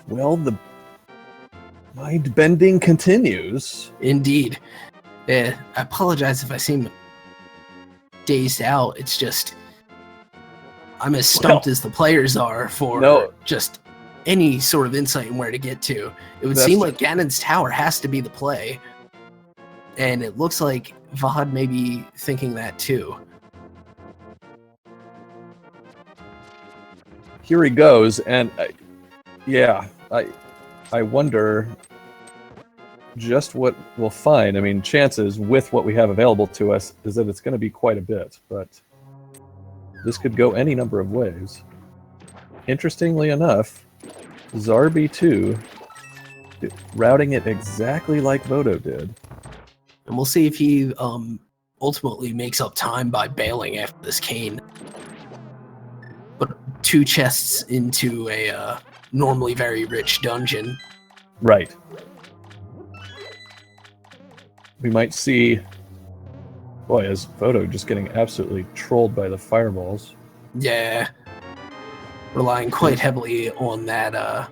Well, the mind bending continues. Indeed. I apologize if I seem dazed out. It's just I'm as stumped as the players are for just any sort of insight in where to get to. It would seem like Ganon's Tower has to be the play. And it looks like Vod may be thinking that too. Here he goes, and I wonder just what we'll find. I mean, chances with what we have available to us is that it's going to be quite a bit, but this could go any number of ways. Interestingly enough, Zarby9 routing it exactly like Vodo did. And we'll see if he ultimately makes up time by bailing after this cane. But 2 chests into a normally very rich dungeon. Right. We might see... Boy, is Vodo just getting absolutely trolled by the fireballs. Yeah. Relying quite heavily on that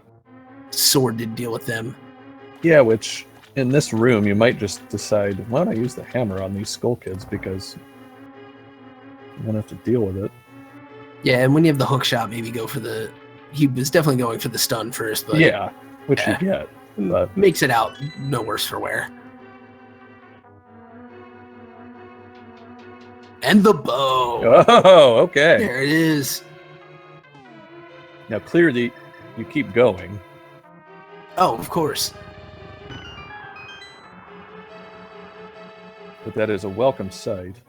sword to deal with them. Yeah, which... in this room, you might just decide, why don't I use the hammer on these skull kids, because you don't have to deal with it. Yeah, and when you have the hook shot, maybe go for the... He was definitely going for the stun first, but... Yeah, which you get. But makes it out no worse for wear. And the bow! Oh, okay. There it is. Now, clearly, you keep going. Oh, of course. But that is a welcome sight.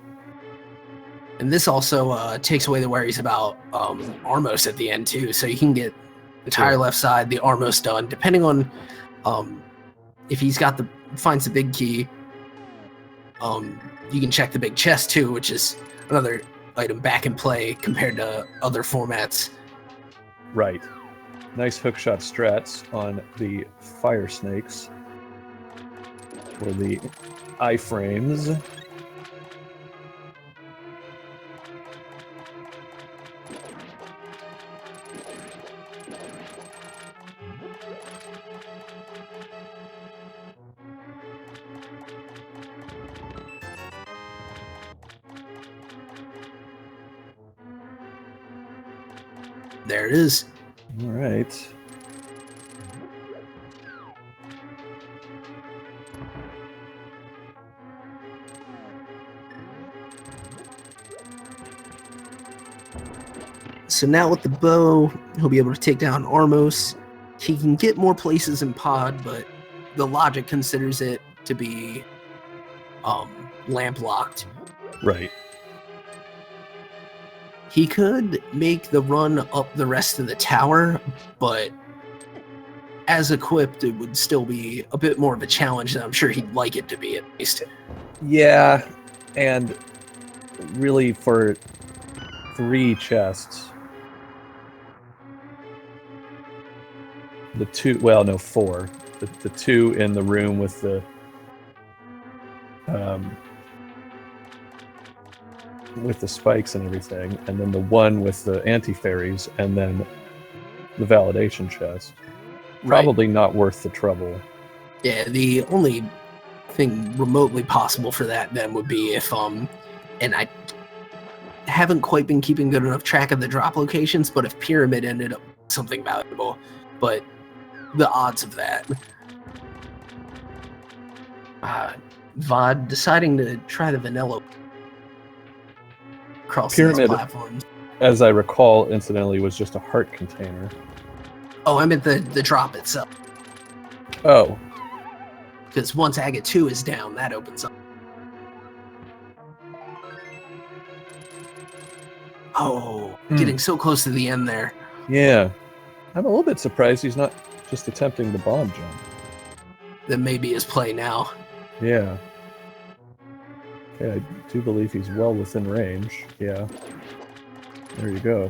And this also takes away the worries about Armos at the end, too. So you can get the entire left side, the Armos done, depending on if he's got finds the big key. You can check the big chest, too, which is another item back in play compared to other formats. Right. Nice hookshot strats on the fire snakes. Or the iframes. There it is. All right. So now with the bow, he'll be able to take down Armos. He can get more places in Pod, but the logic considers it to be lamp locked. Right. He could make the run up the rest of the tower, but as equipped, it would still be a bit more of a challenge than I'm sure he'd like it to be, at least. Yeah, and really for 3 chests. The 2, well, no, 4. The 2 in the room with the spikes and everything, and then the one with the anti-fairies, and then the validation chest. Probably not worth the trouble. Yeah, the only thing remotely possible for that then would be if and I haven't quite been keeping good enough track of the drop locations, but if Pyramid ended up something valuable, but the odds of that. Vod deciding to try the vanilla across these Pyramid, platforms. as I recall, incidentally, was just a heart container. Oh, I meant the drop itself. Oh. Because once Agate 2 is down, that opens up. Oh, getting so close to the end there. Yeah. I'm a little bit surprised he's not just attempting the bomb jump. That may be his play now. Yeah. Okay, I do believe he's well within range. Yeah. There you go.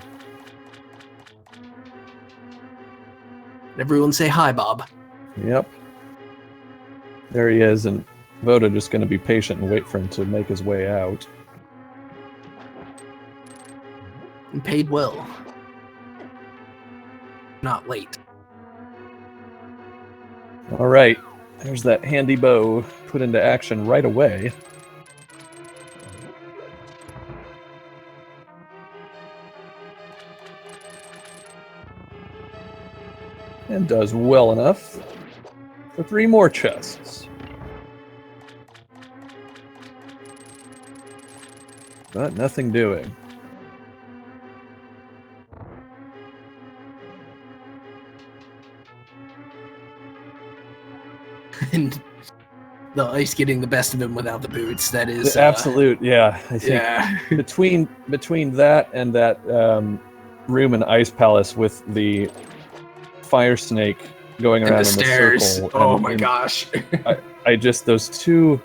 Everyone say hi, Bob. Yep. There he is, and Voda just going to be patient and wait for him to make his way out. And paid well. Not late. All right. There's that handy bow put into action right away. And does well enough for 3 more chests. But nothing doing. And the ice getting the best of him without the boots. That is The absolute, yeah. I think between that and that room in Ice Palace with the fire snake going around in the circle. Oh my gosh. I just, those two,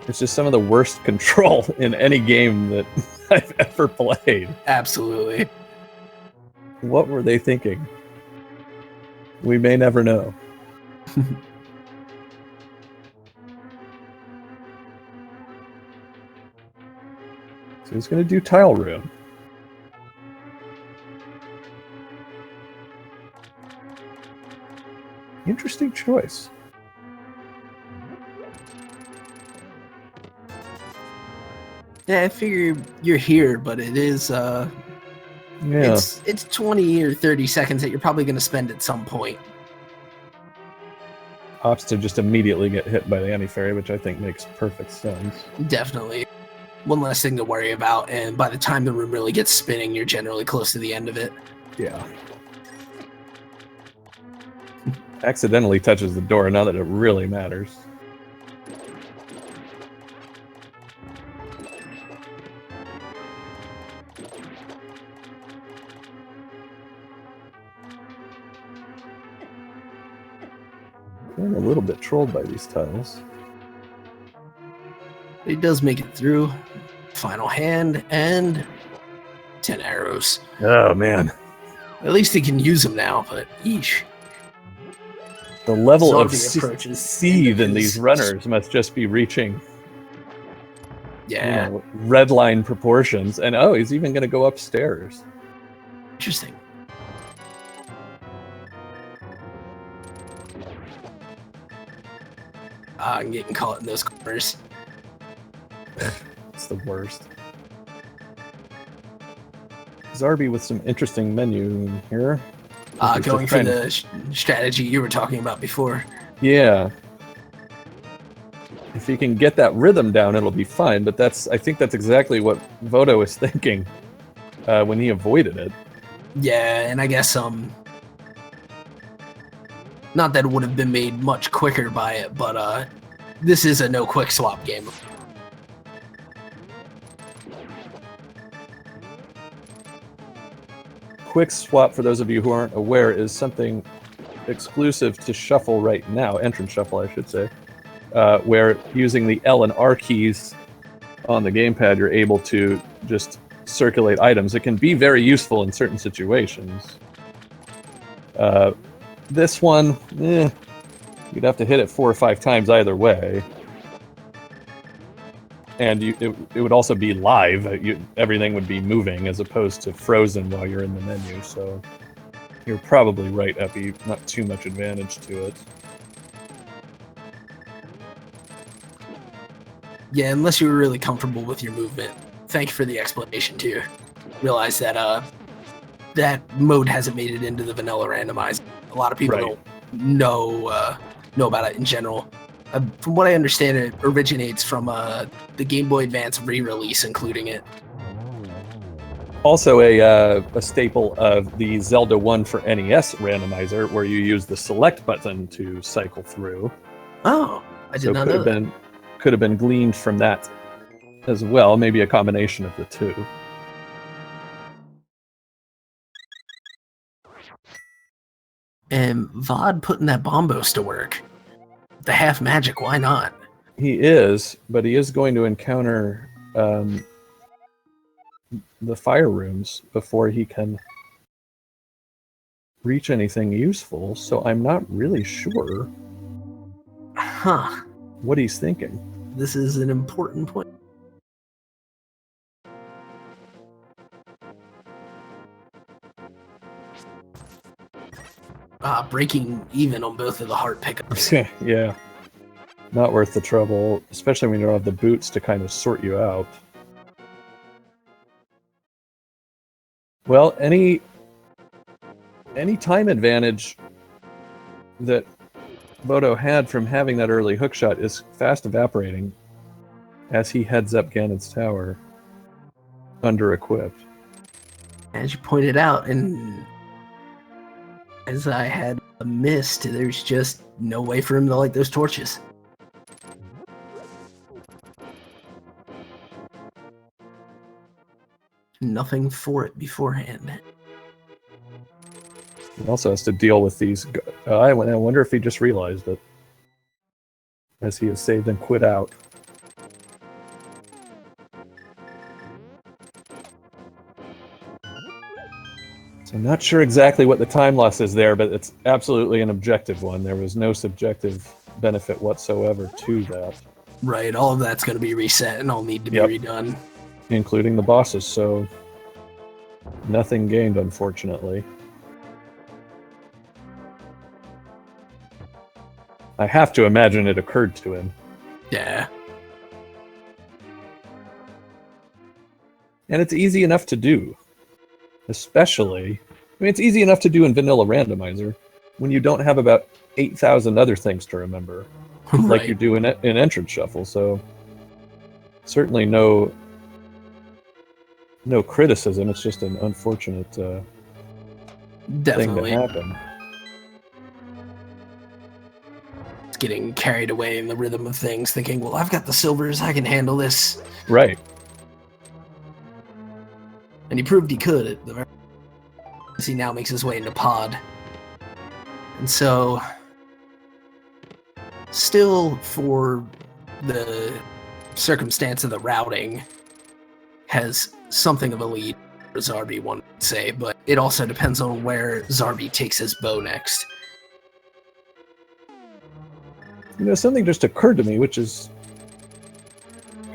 it's just some of the worst control in any game that I've ever played. Absolutely. What were they thinking? We may never know. So he's going to do Tile Room. Interesting choice. Yeah, I figure you're here, but it is it's 20 or 30 seconds that you're probably going to spend at some point. Opts to just immediately get hit by the anti-fairy, which I think makes perfect sense. Definitely. One less thing to worry about, and by the time the room really gets spinning, you're generally close to the end of it. Yeah. Accidentally touches the door now that it really matters. I'm a little bit trolled by these tiles. He does make it through. Final hand and 10 arrows. Oh, man. At least he can use them now, but yeesh. The level of approaches seethe in these runners must just be reaching yeah, red line proportions. And oh, he's even going to go upstairs. Interesting. I'm getting caught in those corners. It's the worst. Zarby with some interesting menu here. Going for the strategy you were talking about before. Yeah. If he can get that rhythm down, it'll be fine. But I think that's exactly what Vodo was thinking when he avoided it. Yeah, and I guess not that it would have been made much quicker by it, but this is a no quick swap game. Quick swap, for those of you who aren't aware, is something exclusive to Shuffle right now, Entrance Shuffle, I should say, where using the L and R keys on the gamepad, you're able to just circulate items. It can be very useful in certain situations. This one, you'd have to hit it 4 or 5 times either way. And it would also be live. Everything would be moving as opposed to frozen while you're in the menu. So you're probably right, Epi. Not too much advantage to it. Yeah, unless you were really comfortable with your movement. Thank you for the explanation, too. Realize that that mode hasn't made it into the vanilla randomizer. A lot of people don't know about it in general. From what I understand, it originates from the Game Boy Advance re-release, including it. Also a staple of the Zelda 1 for NES randomizer, where you use the select button to cycle through. Oh, I did not know that. Could have been gleaned from that as well, maybe a combination of the two. And Vod putting that bombos to work. The half magic, why not? He is, but he is going to encounter the fire rooms before he can reach anything useful, so I'm not really sure what he's thinking. This is an important point. Breaking even on both of the heart pickups. Yeah. Not worth the trouble, especially when you don't have the boots to kind of sort you out. Well, any time advantage that Vodo had from having that early hookshot is fast evaporating as he heads up Ganon's tower, under-equipped. As you pointed out, and as I had missed, there's just no way for him to light those torches. Nothing for it beforehand. He also has to deal with these. I wonder if he just realized it as he has saved and quit out. So I'm not sure exactly what the time loss is there, but it's absolutely an objective one. There was no subjective benefit whatsoever to that. Right, all of that's going to be reset and all need to be redone. Including the bosses, so nothing gained, unfortunately. I have to imagine it occurred to him. Yeah. And it's easy enough to do. Especially, it's easy enough to do in vanilla randomizer when you don't have about 8,000 other things to remember, like you do in Entrance Shuffle, so certainly no criticism, it's just an unfortunate thing to happen. It's getting carried away in the rhythm of things, thinking, well, I've got the silvers, I can handle this. Right. And he proved he could as he now makes his way into Pod. And so, still for the circumstance of the routing, has something of a lead for Zarby, one would say, but it also depends on where Zarby takes his bow next. Something just occurred to me, which is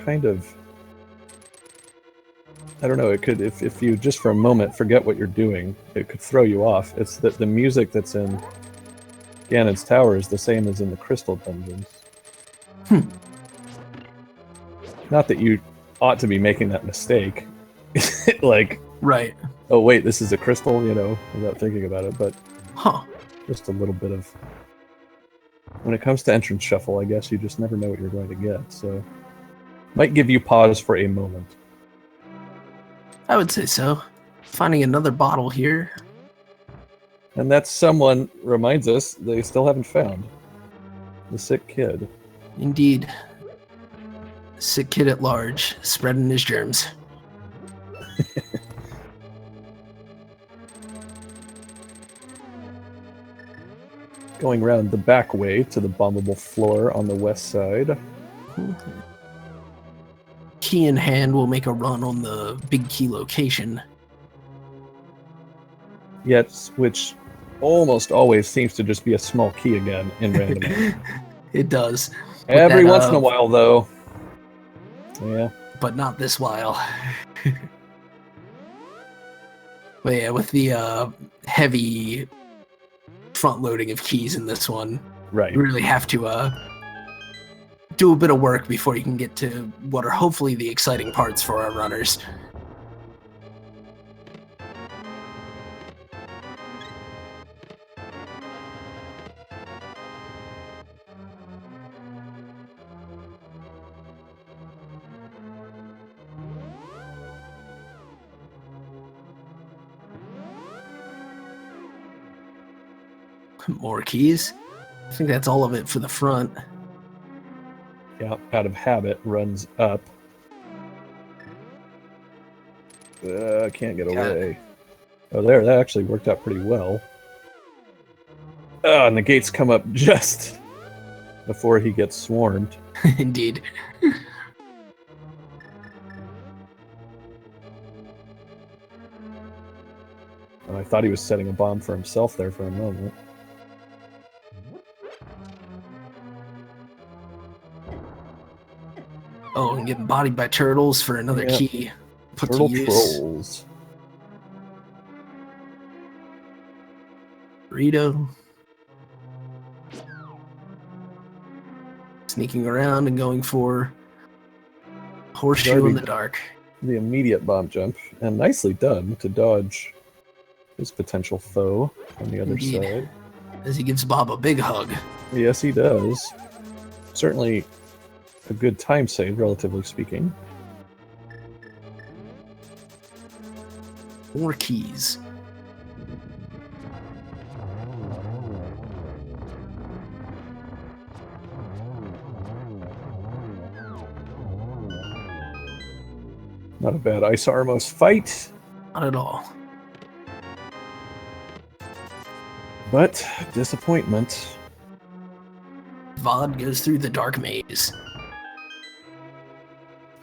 kind of, I don't know, it could, if you just for a moment forget what you're doing, it could throw you off. It's that the music that's in Ganon's tower is the same as in the Crystal Dungeons. Not that you ought to be making that mistake. Right. Oh wait, this is a crystal, without thinking about it, but Huh. just a little bit of... When it comes to entrance shuffle, I guess you just never know what you're going to get, so... Might give you pause for a moment. I would say so. Finding another bottle here. And that someone reminds us they still haven't found. The sick kid. Indeed. Sick kid at large, spreading his germs. Going around the back way to the bombable floor on the west side. Key in hand will make a run on the big key location. Yet, which almost always seems to just be a small key again in random. It does. Every once in a while, though. Yeah. But not this while. But yeah, with the heavy front loading of keys in this one, Right. you really have to do a bit of work before you can get to what are hopefully the exciting parts for our runners. More keys. I think that's all of it for the front. Yeah, out of habit, runs up. Can't get away. Oh, there, that actually worked out pretty well. Oh, and the gates come up just before he gets swarmed. Indeed. Oh, I thought he was setting a bomb for himself there for a moment. Oh, and getting bodied by turtles for another Yep. key. Put Turtle to use. trolls. Burrito. Sneaking around and going for horseshoe Zarby- in the dark. The immediate bomb jump, and nicely done to dodge his potential foe on the other Indeed. side. As he gives Bob a big hug. Yes, he does. Certainly a good time save, relatively speaking. More keys. Not a bad Ice Armos fight, Not at all. but disappointment. Vod goes through the dark maze.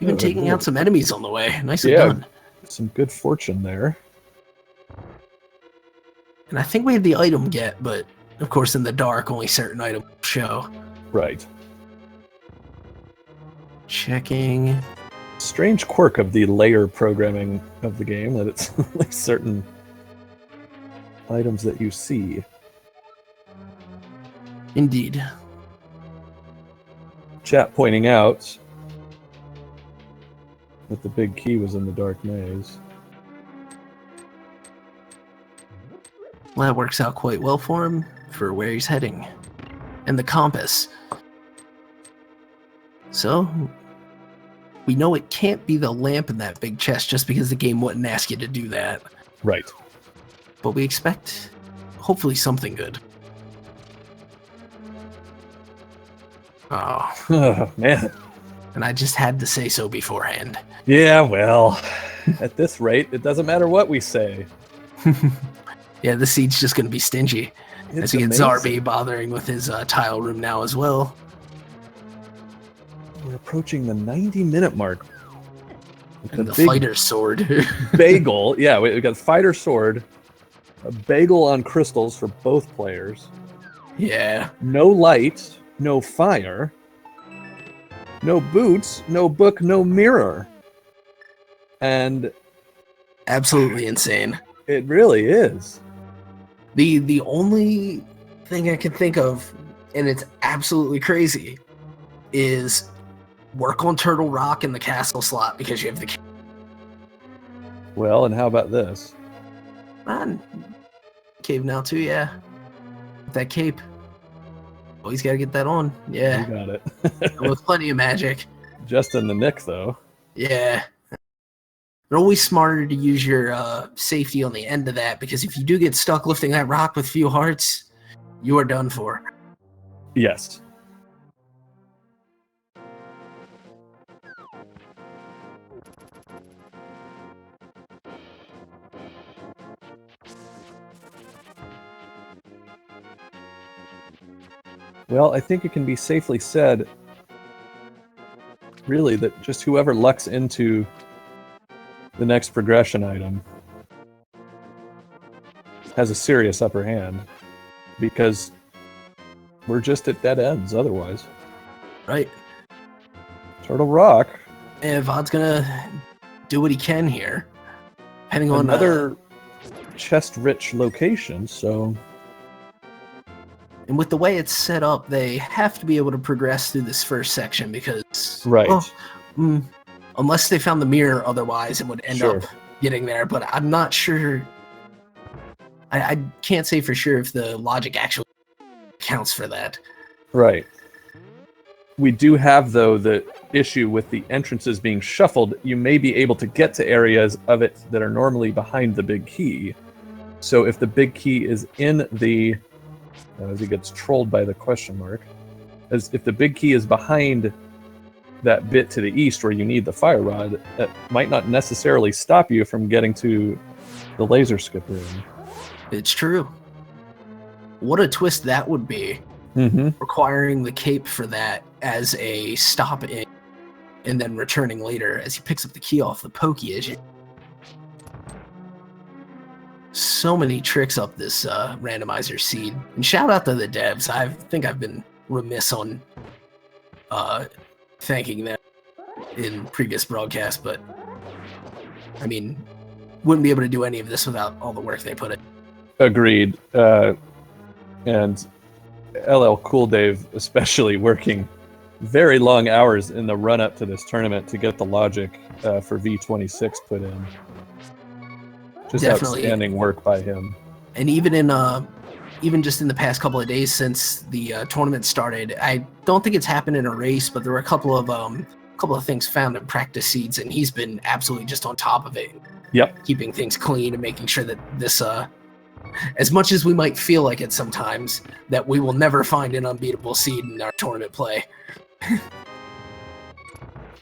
Even Oh, taking cool. out some enemies on the way. Nicely Yeah. done. Some good fortune there. And I think we have the item get, but of course in the dark only certain items show. Right. Checking. Strange quirk of the layer programming of the game that it's only certain items that you see. Indeed. Chat pointing out that the big key was in the dark maze. Well, that works out quite well for him, for where he's heading. And the compass. So, we know it can't be the lamp in that big chest just because the game wouldn't ask you to do that. Right. But we expect, hopefully, something good. Oh, Oh, man. and I just had to say so beforehand. Yeah, well, at this rate, it doesn't matter what we say. Yeah, the seat's just going to be stingy. It's As we get amazing. Zarby bothering with his tile room now as well. We're approaching the 90-minute mark. With And the big fighter's sword. bagel. Yeah, we got fighter sword, a bagel on crystals for both players. Yeah. No light, no fire, no boots, no book, no mirror. And Absolutely insane. it really is. The only thing I can think of, and it's absolutely crazy, is work on Turtle Rock in the castle slot because you have the... Well, and how about this? Man, cave now too, yeah. That cape. Always gotta get that on. You Yeah. got it. With plenty of magic. Just in the nick, though. Yeah. It's always smarter to use your safety on the end of that, because if you do get stuck lifting that rock with few hearts, you are done for. Yes. Well, I think it can be safely said, really, that just whoever lucks into the next progression item has a serious upper hand, because we're just at dead ends otherwise. Right. Turtle Rock. And Vod's gonna do what he can here. Depending on Another chest-rich location, so... And with the way it's set up, they have to be able to progress through this first section because... Right. Unless they found the mirror, otherwise it would end Sure. up getting there. But I'm not sure... I can't say for sure if the logic actually counts for that. Right. We do have, though, the issue with the entrances being shuffled. You may be able to get to areas of it that are normally behind the big key. So if the big key is in the... as he gets trolled by the question mark. As if the big key is behind that bit to the east where you need the fire rod, that might not necessarily stop you from getting to the laser skip room. It's true. What a twist that would be. Mm-hmm. Requiring the cape for that as a stop in and then returning later as he picks up the key off the pokey as you... So many tricks up this randomizer seed. And shout out to the devs. I think I've been remiss on thanking them in previous broadcasts, but I mean, wouldn't be able to do any of this without all the work they put in. Agreed. And LL Cool Dave especially working very long hours in the run-up to this tournament to get the logic for V26 put in. Just Definitely. Outstanding work by him. And even just in the past couple of days since the tournament started, I don't think it's happened in a race, but there were a couple of things found in practice seeds, and he's been absolutely just on top of it. Yep. Keeping things clean and making sure that this, as much as we might feel like it sometimes, that we will never find an unbeatable seed in our tournament play.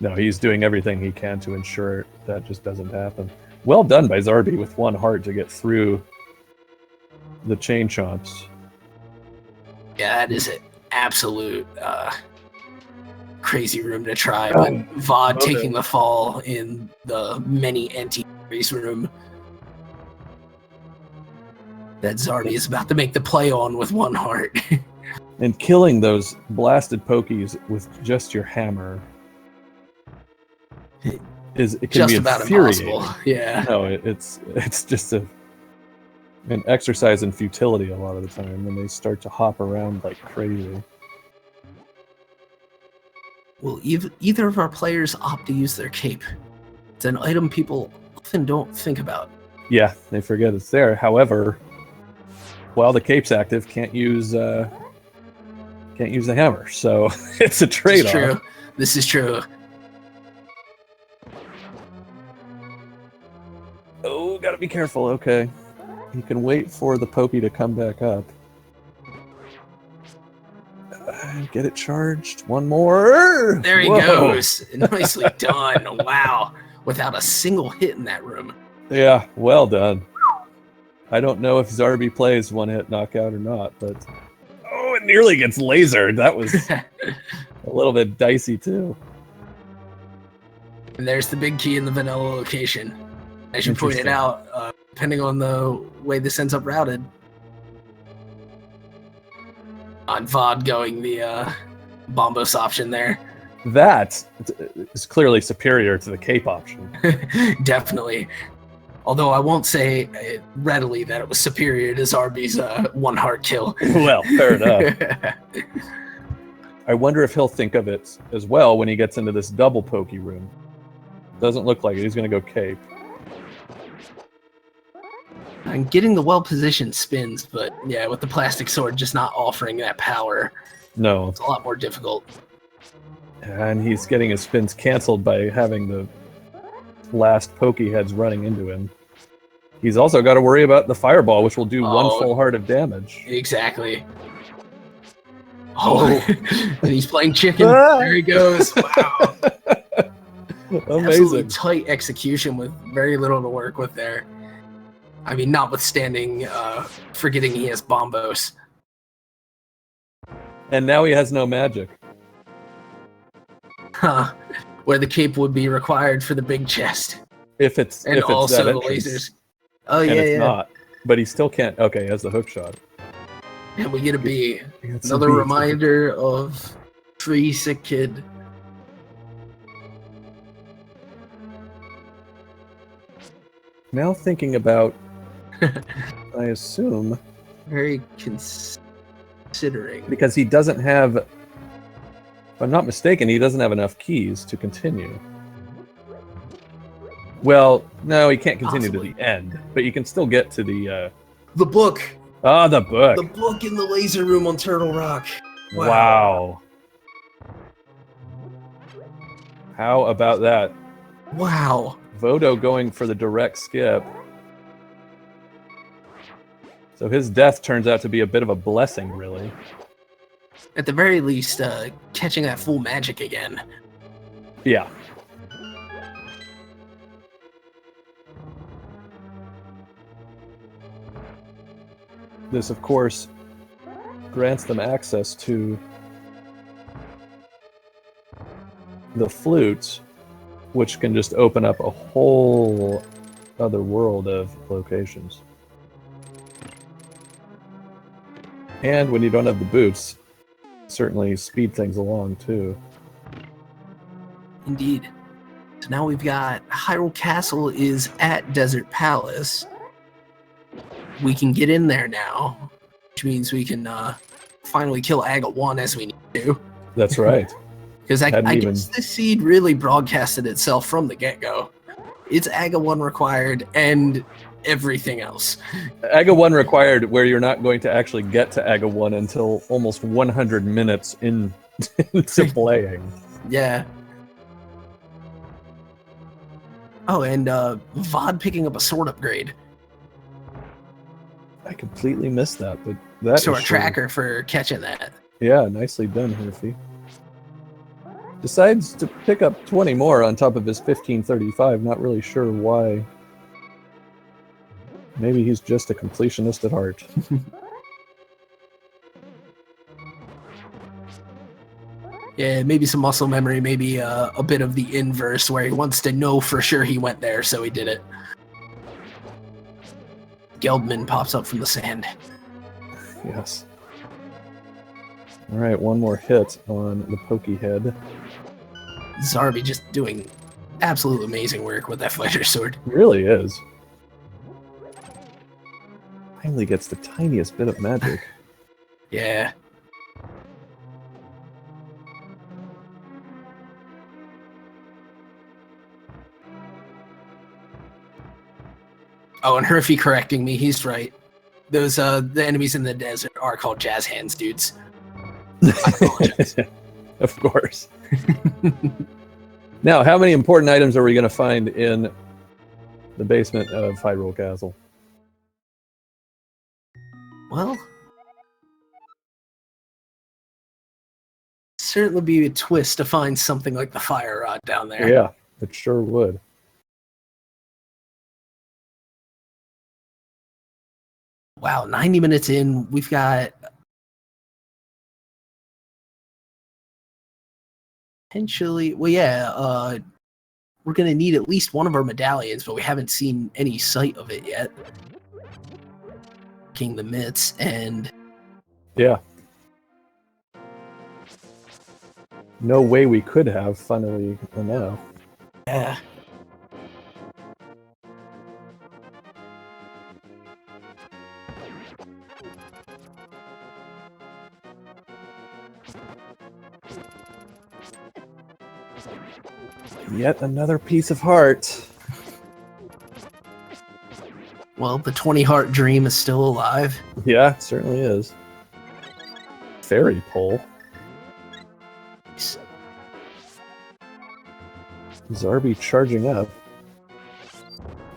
No, he's doing everything he can to ensure that just doesn't happen. Well done by Zarby with one heart to get through the chain chomps. Yeah, that is an absolute crazy room to try. But Vod taking the fall in the many anti-race room that Zarby is about to make the play on with one heart. And killing those blasted pokies with just your hammer it can just be about infuriating. impossible. Yeah. No, it's just an exercise in futility a lot of the time when they start to hop around like crazy. Will either of our players opt to use their cape? It's an item people often don't think about. Yeah, they forget it's there. However, while the cape's active, can't use the hammer. So it's a trade-off. This is true. Oh, gotta be careful. Okay. You can wait for the pokey to come back up. Get it charged. One more. There he Whoa. goes. Nicely done. Wow. Without a single hit in that room. Yeah, well done. I don't know if Zarby plays one-hit knockout or not, but... Oh, it nearly gets lasered. That was a little bit dicey, too. And there's the big key in the vanilla location. As you pointed out, depending on the way this ends up routed. On Vod going the Bombos option there. That is clearly superior to the cape option. Definitely. Although I won't say readily that it was superior to Zarby's one heart kill. Well, fair enough. I wonder if he'll think of it as well when he gets into this double pokey room. Doesn't look like it. He's going to go cape. I'm getting the well-positioned spins, but yeah, with the plastic sword just not offering that power, No. it's a lot more difficult. And he's getting his spins canceled by having the last pokey heads running into him. He's also got to worry about the fireball, which will do one full heart of damage. Exactly. Oh, and he's playing chicken. There he goes. Wow. Amazing. Absolutely tight execution with very little to work with there. I mean, notwithstanding forgetting he has bombos. And now he has no magic. Huh. Where the cape would be required for the big chest. If it's Also that the entrance. lasers. Oh, And yeah, it's yeah. not. But he still can't. Okay, he has the hook shot. And we get a B. It's a Another B. reminder of Free Sick Kid. Now thinking about, I assume, Very considering. because he doesn't have, if I'm not mistaken, he doesn't have enough keys to continue. Well, no, he can't continue Possibly. to the end, but you can still get to the... The book. Ah, the book. The book in the laser room on Turtle Rock. Wow. How about that? Wow. Vodo going for the direct skip. So his death turns out to be a bit of a blessing, really. At the very least, catching that full magic again. Yeah. This, of course, grants them access to the flutes, which can just open up a whole other world of locations. And when you don't have the boots, certainly speed things along, too. Indeed. So now we've got Hyrule Castle is at Desert Palace. We can get in there now, which means we can finally kill Aga 1 as we need to. That's right. Because I guess this seed really broadcasted itself from the get-go. It's Aga 1 required and everything else. Aga 1 required, where you're not going to actually get to Aga 1 until almost 100 minutes into playing. Yeah. Oh, and Vod picking up a sword upgrade. I completely missed that, but that So is our sure. tracker for catching that. Yeah, nicely done, Herfy. Decides to pick up 20 more on top of his 1535. Not really sure why. Maybe he's just a completionist at heart. Yeah, maybe some muscle memory, maybe a bit of the inverse where he wants to know for sure he went there, so he did it. Geldman pops up from the sand. Yes. Alright, one more hit on the pokey head. Zarby just doing absolute amazing work with that fighter sword. It really is. Finally gets the tiniest bit of magic. Yeah. Oh, and Herfy correcting me, he's right. Those the enemies in the desert are called jazz hands, dudes. I apologize. Of course. Now, how many important items are we going to find in the basement of Hyrule Castle? Well, certainly be a twist to find something like the fire rod down there. Yeah, it sure would. Wow, 90 minutes in, we've got potentially, well, yeah, we're going to need at least one of our medallions, but we haven't seen any sight of it yet. King the Mitts, and Yeah. No way we could have, funnily enough. yeah. Yet another piece of heart. Well, the 20 heart dream is still alive. Yeah, it certainly is. Fairy pole. Zarby charging up.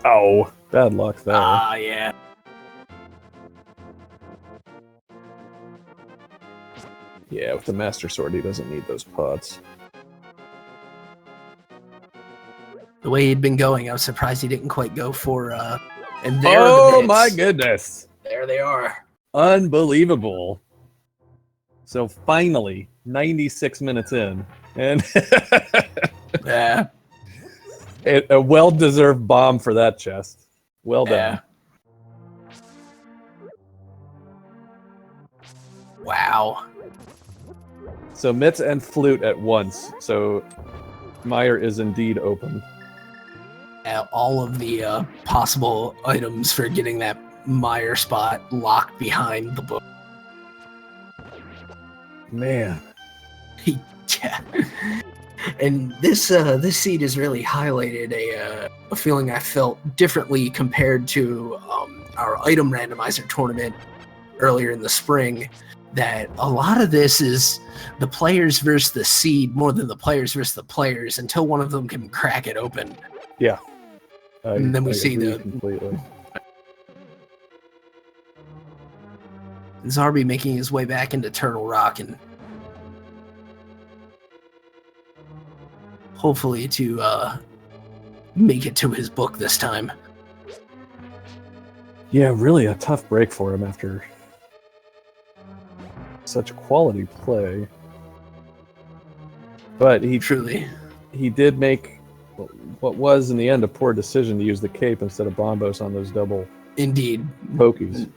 Oh, bad luck there. Ah, yeah. Yeah, with the Master Sword, he doesn't need those pots. The way he'd been going, I was surprised he didn't quite go for, and there are Oh the bits. my goodness! There they are. Unbelievable. So finally, 96 minutes in, and Yeah. a well-deserved bomb for that chest. Well done. Yeah. Wow. So mitts and flute at once. So Meyer is indeed open. All of the possible items for getting that Meyer spot locked behind the book. Man. Yeah. And this seed has really highlighted a feeling I felt differently compared to our item randomizer tournament earlier in the spring. That a lot of this is the players versus the seed more than the players versus the players until one of them can crack it open. Yeah. And then we see agree completely. Zarby making his way back into Turtle Rock and hopefully to make it to his book this time. Yeah, really a tough break for him after such quality play. But he did make what was in the end a poor decision to use the cape instead of Bombos on those double Indeed. pokies.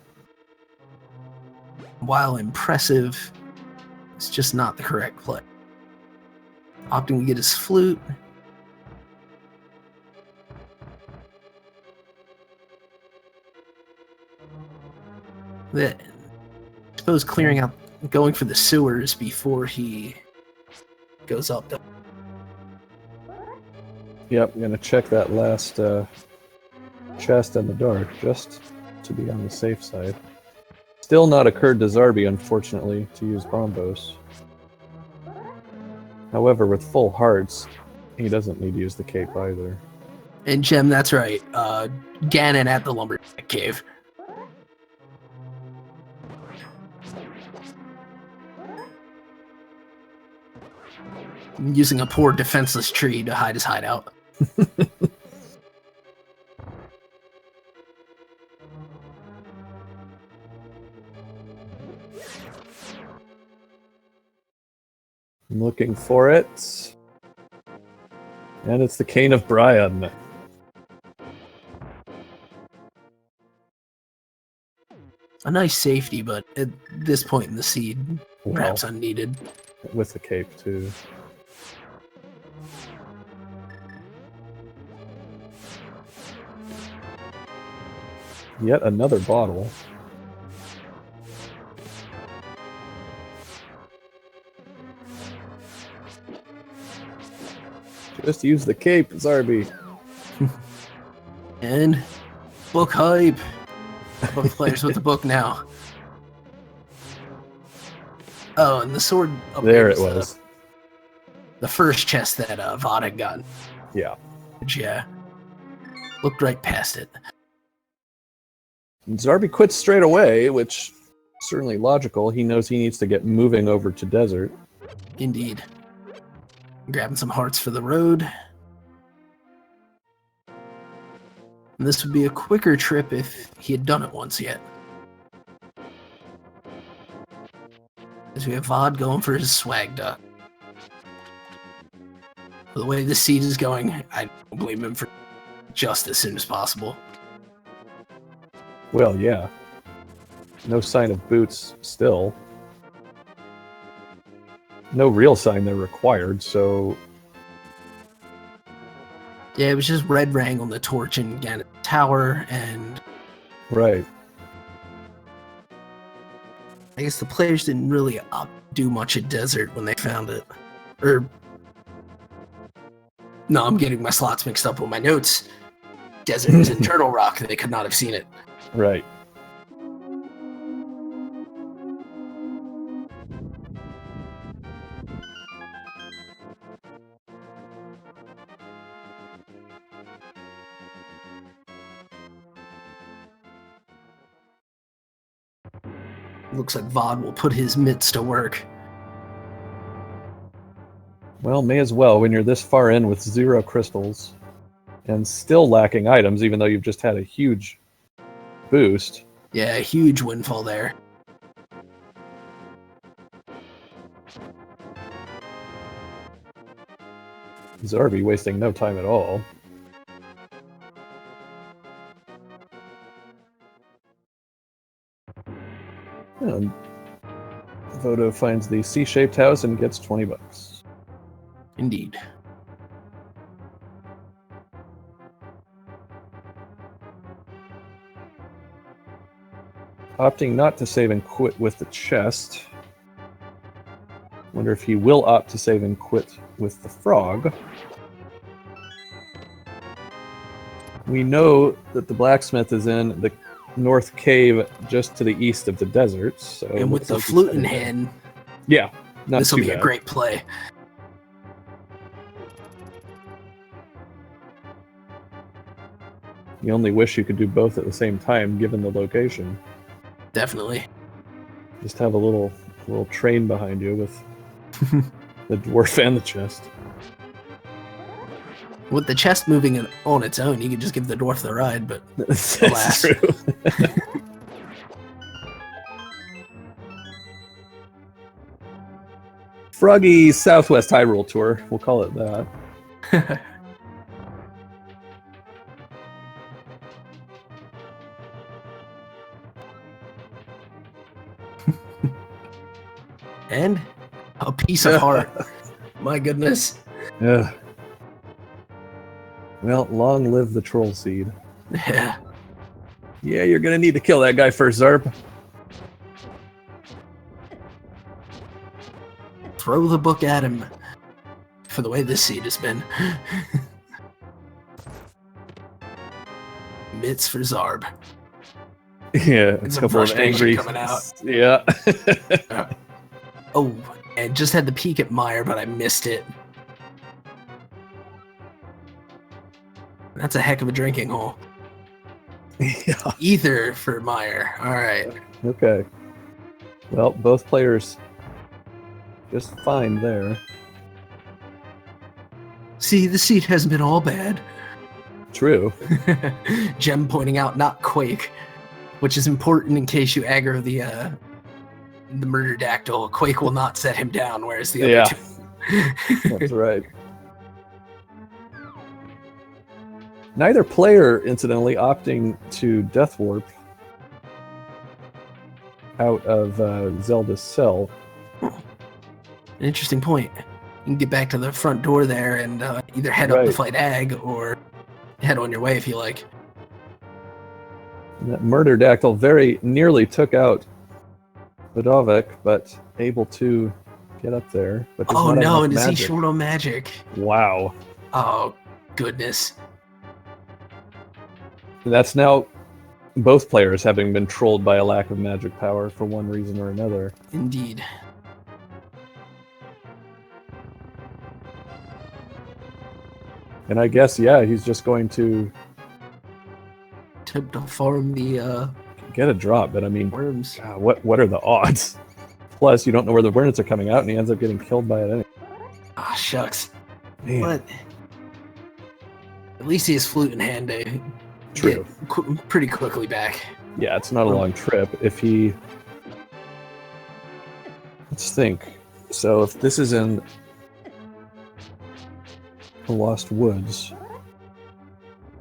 While impressive, it's just not the correct play. Opting to get his flute. I suppose clearing out, going for the sewers before he goes up. Yep, I'm gonna check that last chest in the dark just to be on the safe side. Still not occurred to Zarby, unfortunately, to use Bombos. However, with full hearts, he doesn't need to use the cape either. And Jem, that's right. Ganon at the Lumberjack Cave. Using a poor defenseless tree to hide his hideout. I'm looking for it. And it's the Cane of Brian. A nice safety, but at this point in the seed, perhaps Well, unneeded. with the cape, too. Yet another bottle. Just use the cape, Zarby. And book hype. Both players with the book now. Oh, and the sword up There it was. The first chest that Vodovik got. Yeah. Yeah. Looked right past it. And Zarby quits straight away, which certainly logical. He knows he needs to get moving over to desert. Indeed. Grabbing some hearts for the road. And this would be a quicker trip if he had done it once yet. As we have Vod going for his swag duck. The way this seed is going, I don't blame him for just as soon as possible. Well, yeah. No sign of boots still. No real sign they're required, so... Yeah, it was just Red Rang on the torch in Ganon Tower, and... Right. I guess the players didn't really do much at Desert when they found it. No, I'm getting my slots mixed up with my notes. Desert is in Turtle Rock, they could not have seen it. Right. Looks like Vod will put his mitts to work. Well, may as well when you're this far in with 0 crystals and still lacking items, even though you've just had a huge boost. Yeah, huge windfall there. Zarby wasting no time at all. And Vodo finds the C-shaped house and gets $20. Indeed. Opting not to save and quit with the chest. Wonder if he will opt to save and quit with the frog. We know that the blacksmith is in the north cave just to the east of the desert. So And with the flute in hand, yeah, this will be a great play. You only wish you could do both at the same time, given the location. Definitely. Just have a little train behind you with the dwarf and the chest. With the chest moving on its own, you could just give the dwarf the ride, but That's true. Froggy Southwest Hyrule Tour, we'll call it that. And a piece of heart. My goodness. Yeah. Well, long live the troll seed. Yeah. Yeah, you're gonna need to kill that guy first, Zarb. Throw the book at him. For the way this seed has been. Mitts for Zarb. Yeah, It's a couple of angry coming out. Yeah. Oh, I just had the peek at Meyer, but I missed it. That's a heck of a drinking hole. Yeah. Ether for Meyer. All right. Okay. Well, both players just fine there. See, the seed hasn't been all bad. True. Gem pointing out not Quake, which is important in case you aggro the murder dactyl. Quake will not set him down, whereas the other two. That's right. Neither player, incidentally, opting to Death Warp out of Zelda's cell. An interesting point. You can get back to the front door there and either head up to fight Ag or head on your way if you like. That murder dactyl very nearly took out Vodovik, but able to get up there. But oh no, and is he short on magic? Wow. Oh, goodness. That's now both players having been trolled by a lack of magic power for one reason or another. Indeed. And I guess, yeah, he's just going to attempt to farm the get a drop, but I mean, worms. God, what are the odds? Plus, you don't know where the worms are coming out, and he ends up getting killed by it anyway. Ah, shucks. Man. But at least he has flute in hand to True. get pretty quickly back. Yeah, it's not a long trip. If he... Let's think. So if this is in the Lost Woods,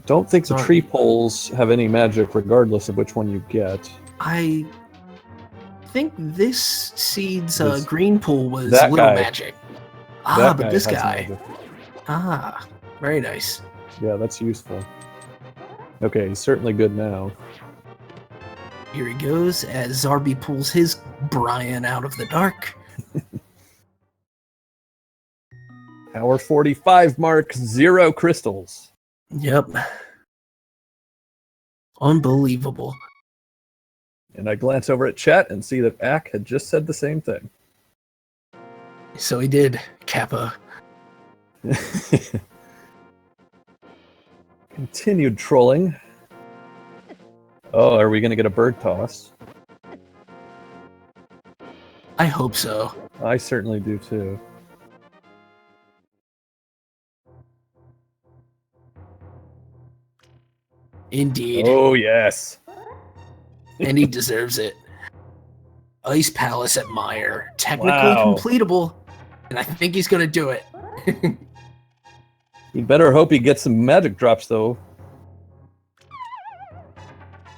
don't think the tree poles have any magic regardless of which one you get. I think this seed's green pool was that little guy, magic. But this guy. Magic. Ah, very nice. Yeah, that's useful. Okay, he's certainly good now. Here he goes as Zarby pulls his Brian out of the dark. Hour 45 mark, 0 crystals. Yep. Unbelievable. And I glance over at chat and see that Ack had just said the same thing. So he did, Kappa. Continued trolling. Oh, are we going to get a bird toss? I hope so. I certainly do too. Indeed. Oh, yes. And he deserves it. Ice Palace at Mire. Technically Wow. completable. And I think he's going to do it. You better hope he gets some magic drops, though.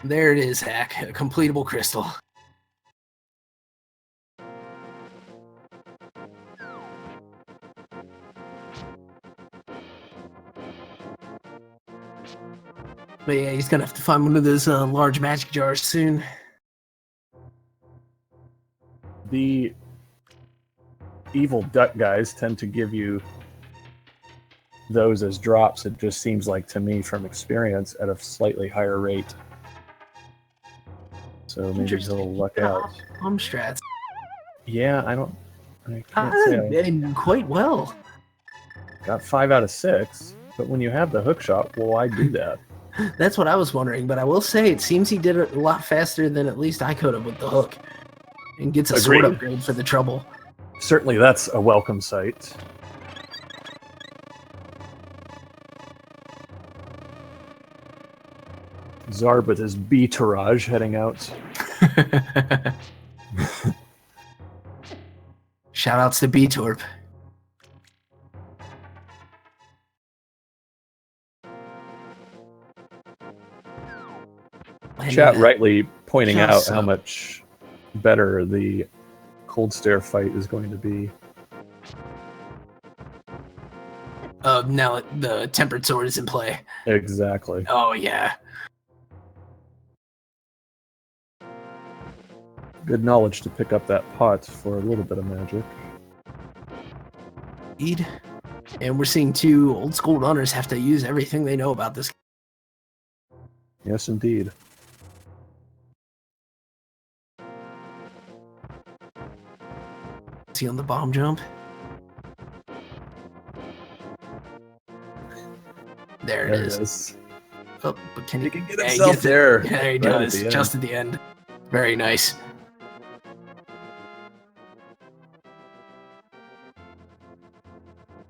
There it is, Hack. A completable crystal. But yeah, he's going to have to find one of those large magic jars soon. The evil duck guys tend to give you those as drops, it just seems like to me from experience, at a slightly higher rate. So maybe he'll luck out. Strats. Yeah, I can't say And quite well. I got 5 out of 6, but when you have the hook shot, why do that? That's what I was wondering, but I will say it seems he did it a lot faster than at least I could have with the hook. And gets a sword upgrade for the trouble. Certainly that's a welcome sight. Zarb with his B-Tourage heading out. Shoutouts to B-Torp. Chat rightly pointing out how much better the Cold Stare fight is going to be. Now the Tempered Sword is in play. Exactly. Oh, yeah. Good knowledge to pick up that pot for a little bit of magic. Indeed. And we're seeing 2 old school runners have to use everything they know about this. Yes, indeed. Is he on the bomb jump? There it is. Oh, but can he can get himself there? Yeah, he does. Just at the end. Very nice.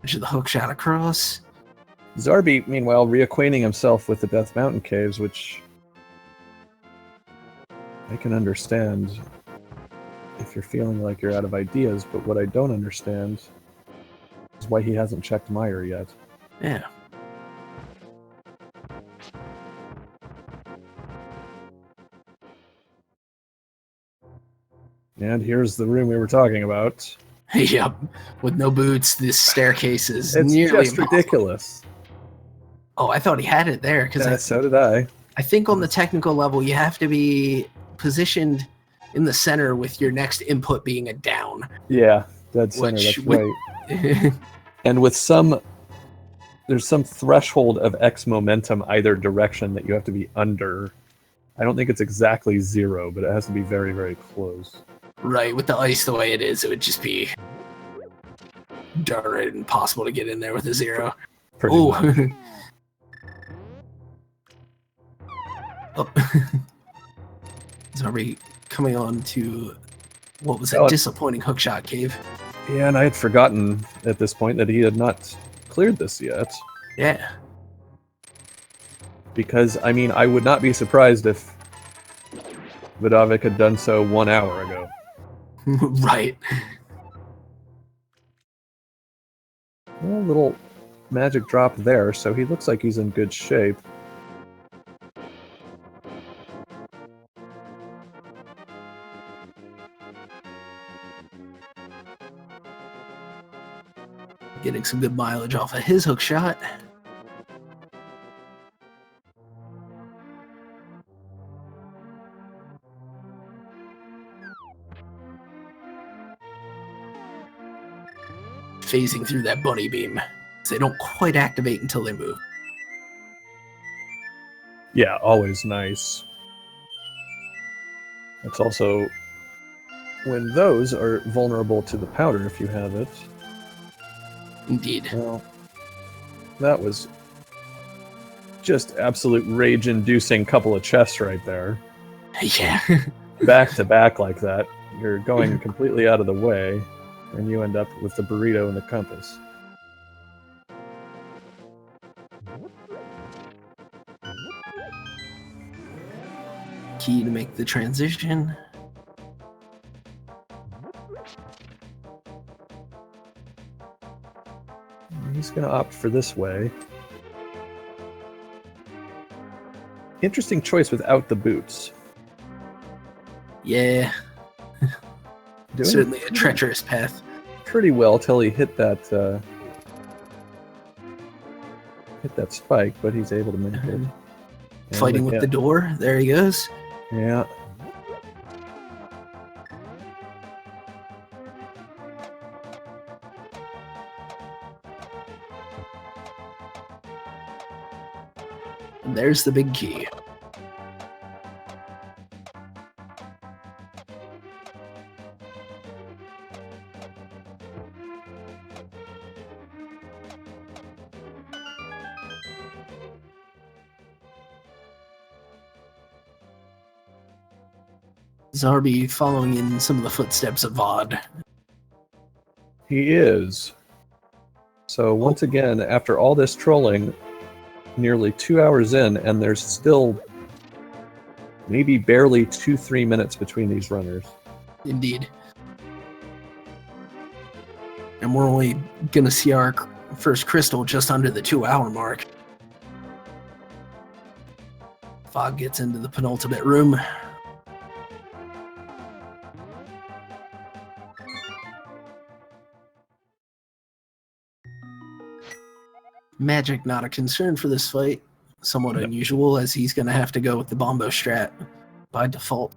The hook shot across. Zarby, meanwhile, reacquainting himself with the Death Mountain caves, which I can understand if you're feeling like you're out of ideas, but what I don't understand is why he hasn't checked Mire yet. Yeah. And here's the room we were talking about. Yep. With no boots, this staircase is it's nearly just ridiculous. Oh, I thought he had it there. So did I. I think on the technical level, you have to be positioned in the center with your next input being a down. Yeah, dead center, that's right. And with there's some threshold of X momentum either direction that you have to be under. I don't think it's exactly 0, but it has to be very, very close. Right, with the ice the way it is, it would just be darn it impossible to get in there with a 0. Oh. Oh. Zarby coming on to what was that disappointing hookshot cave. Yeah, and I had forgotten at this point that he had not cleared this yet. Yeah. Because, I mean, I would not be surprised if Vodovik had done so 1 hour ago. Right. A little magic drop there, so he looks like he's in good shape. Getting some good mileage off of his hook shot. Phasing through that bunny beam. They don't quite activate until they move. Yeah, always nice. It's also when those are vulnerable to the powder if you have it. Indeed. Well, that was just absolute rage-inducing couple of chests right there. Yeah. Back to back like that. You're going completely out of the way, and you end up with the burrito and the compass. Key to make the transition. He's going to opt for this way. Interesting choice without the boots. Yeah. Doing Certainly a treacherous path. pretty well till he hit that spike, but he's able to make it. Fighting with the door. There he goes. Yeah. And there's the big key. Zarby following in some of the footsteps of Vod. He is. So once again, after all this trolling, nearly 2 hours in, and there's still maybe barely 2-3 minutes between these runners. Indeed. And we're only gonna see our first crystal just under the 2-hour mark. Fog gets into the penultimate room. Magic not a concern for this fight. Somewhat unusual, as he's going to have to go with the Bombo strat by default.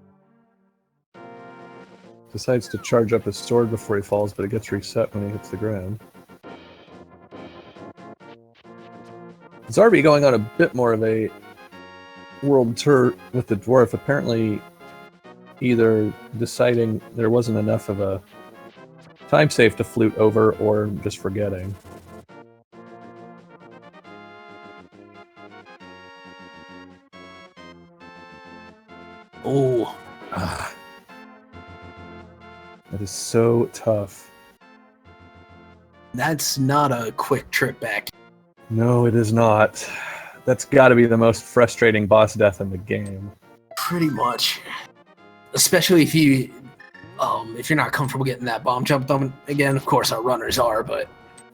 Decides to charge up his sword before he falls, but it gets reset when he hits the ground. Zarby going on a bit more of a world tour with the dwarf, apparently either deciding there wasn't enough of a time save to flute over, or just forgetting. Oh. That is so tough. That's not a quick trip back. No, it is not. That's got to be the most frustrating boss death in the game. Pretty much. Especially if you're not comfortable getting that bomb jumped on again. Of course, our runners are, but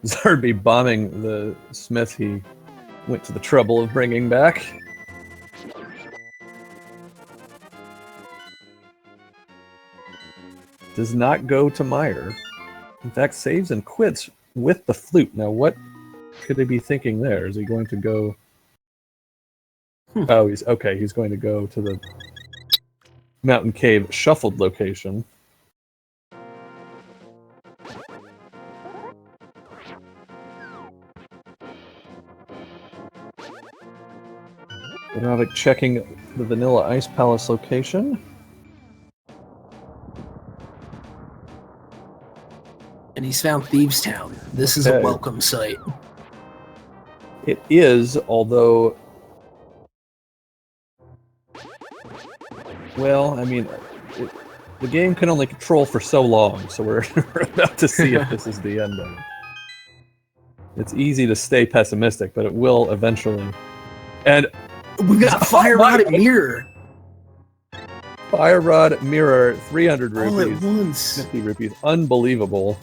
Zarby bombing the smith he went to the trouble of bringing back. Does not go to Meyer. In fact, saves and quits with the flute. Now, what could he be thinking there? Is he going to go... Oh, he's okay. He's going to go to the Mountain Cave shuffled location. Vodovik checking the Vanilla Ice Palace location. and he's found Thieves Town. This is a welcome sight. It is, although... Well, I mean, the game can only control for so long, so we're about to see if this is the ending. It's easy to stay pessimistic, but it will eventually. And we've got Fire Rod Mirror. Fire Rod Mirror, 300 rupees. All at once. 50 rupees. Unbelievable.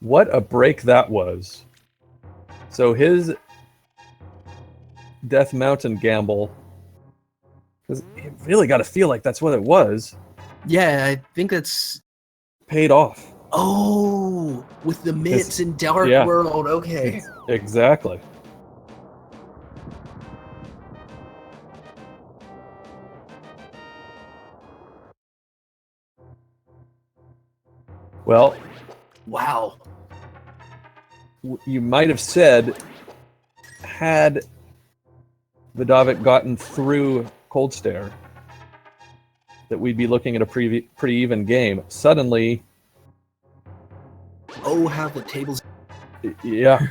What a break that was. So his Death Mountain gamble, because you really got to feel like that's what it was. Yeah, I think that's paid off. Oh, with the mitts in Dark World. Okay. Exactly. Well, wow. You might have said, had Vodovik gotten through Cold Stare, that we'd be looking at a pretty even game. Suddenly, Oh, how the tables. yeah,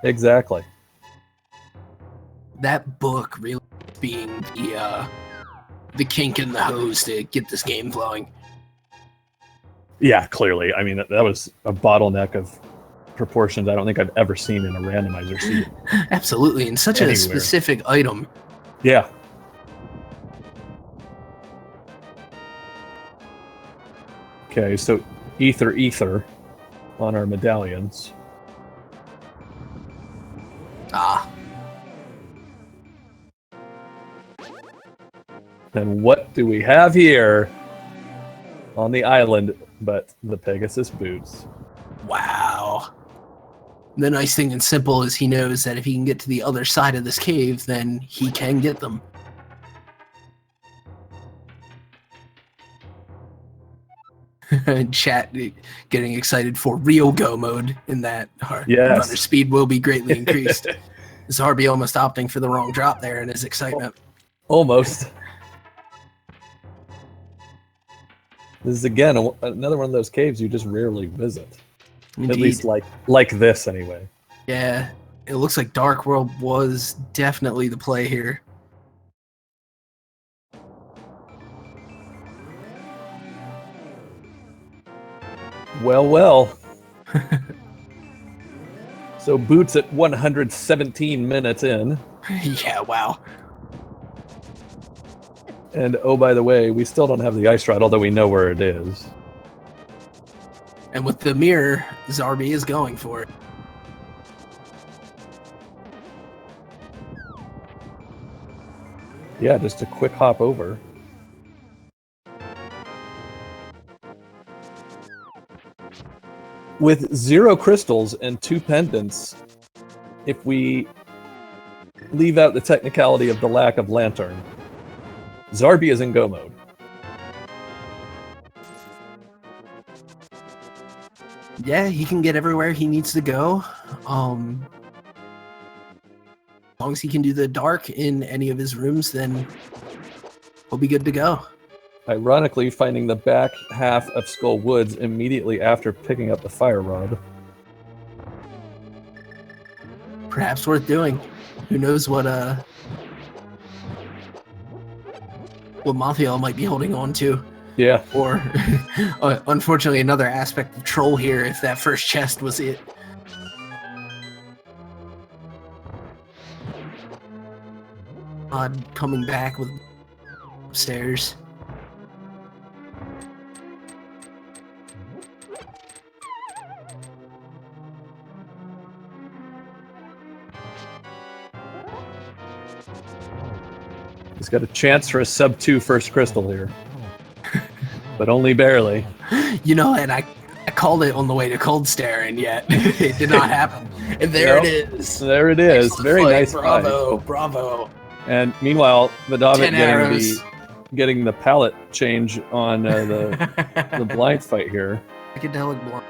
exactly. That book really being the kink in the hose to get this game flowing. Yeah, clearly. I mean, that was a bottleneck of proportions I don't think I've ever seen in a randomizer seed. Absolutely, and such a specific item. Yeah. Okay, so ether on our medallions. Ah. And what do we have here on the island but the Pegasus boots? Wow. The nice thing and simple is he knows that if he can get to the other side of this cave, then he can get them. Chat getting excited for real go mode in that runner speed will be greatly increased. Zarby almost opting for the wrong drop there in his excitement. Almost. This is again another one of those caves you just rarely visit. Indeed. At least like this anyway. Yeah, it looks like Dark World was definitely the play here. Well. So boots at 117 minutes in. Yeah, wow. And oh, by the way, we still don't have the ice rod, although we know where it is. And with the mirror, Zarby is going for it. Yeah, just a quick hop over. With 0 crystals and 2 pendants, if we leave out the technicality of the lack of lantern, Zarby is in go mode. Yeah, he can get everywhere he needs to go. As long as he can do the dark in any of his rooms, then we'll be good to go. Ironically, finding the back half of Skull Woods immediately after picking up the fire rod. Perhaps worth doing. Who knows what Mathiel might be holding on to. Yeah. Or, unfortunately, another aspect of Troll here, if that first chest was it. Odd coming back with upstairs. He's got a chance for a sub-2 first crystal here. But only barely. You know, and I called it on the way to Cold Stare, and yet it did not happen. And there it is. There it is. Excellent Very fight. nice Bravo, fight. bravo. And meanwhile, Vodovik 10 getting the palette change on the blind fight here. Psychedelic blind.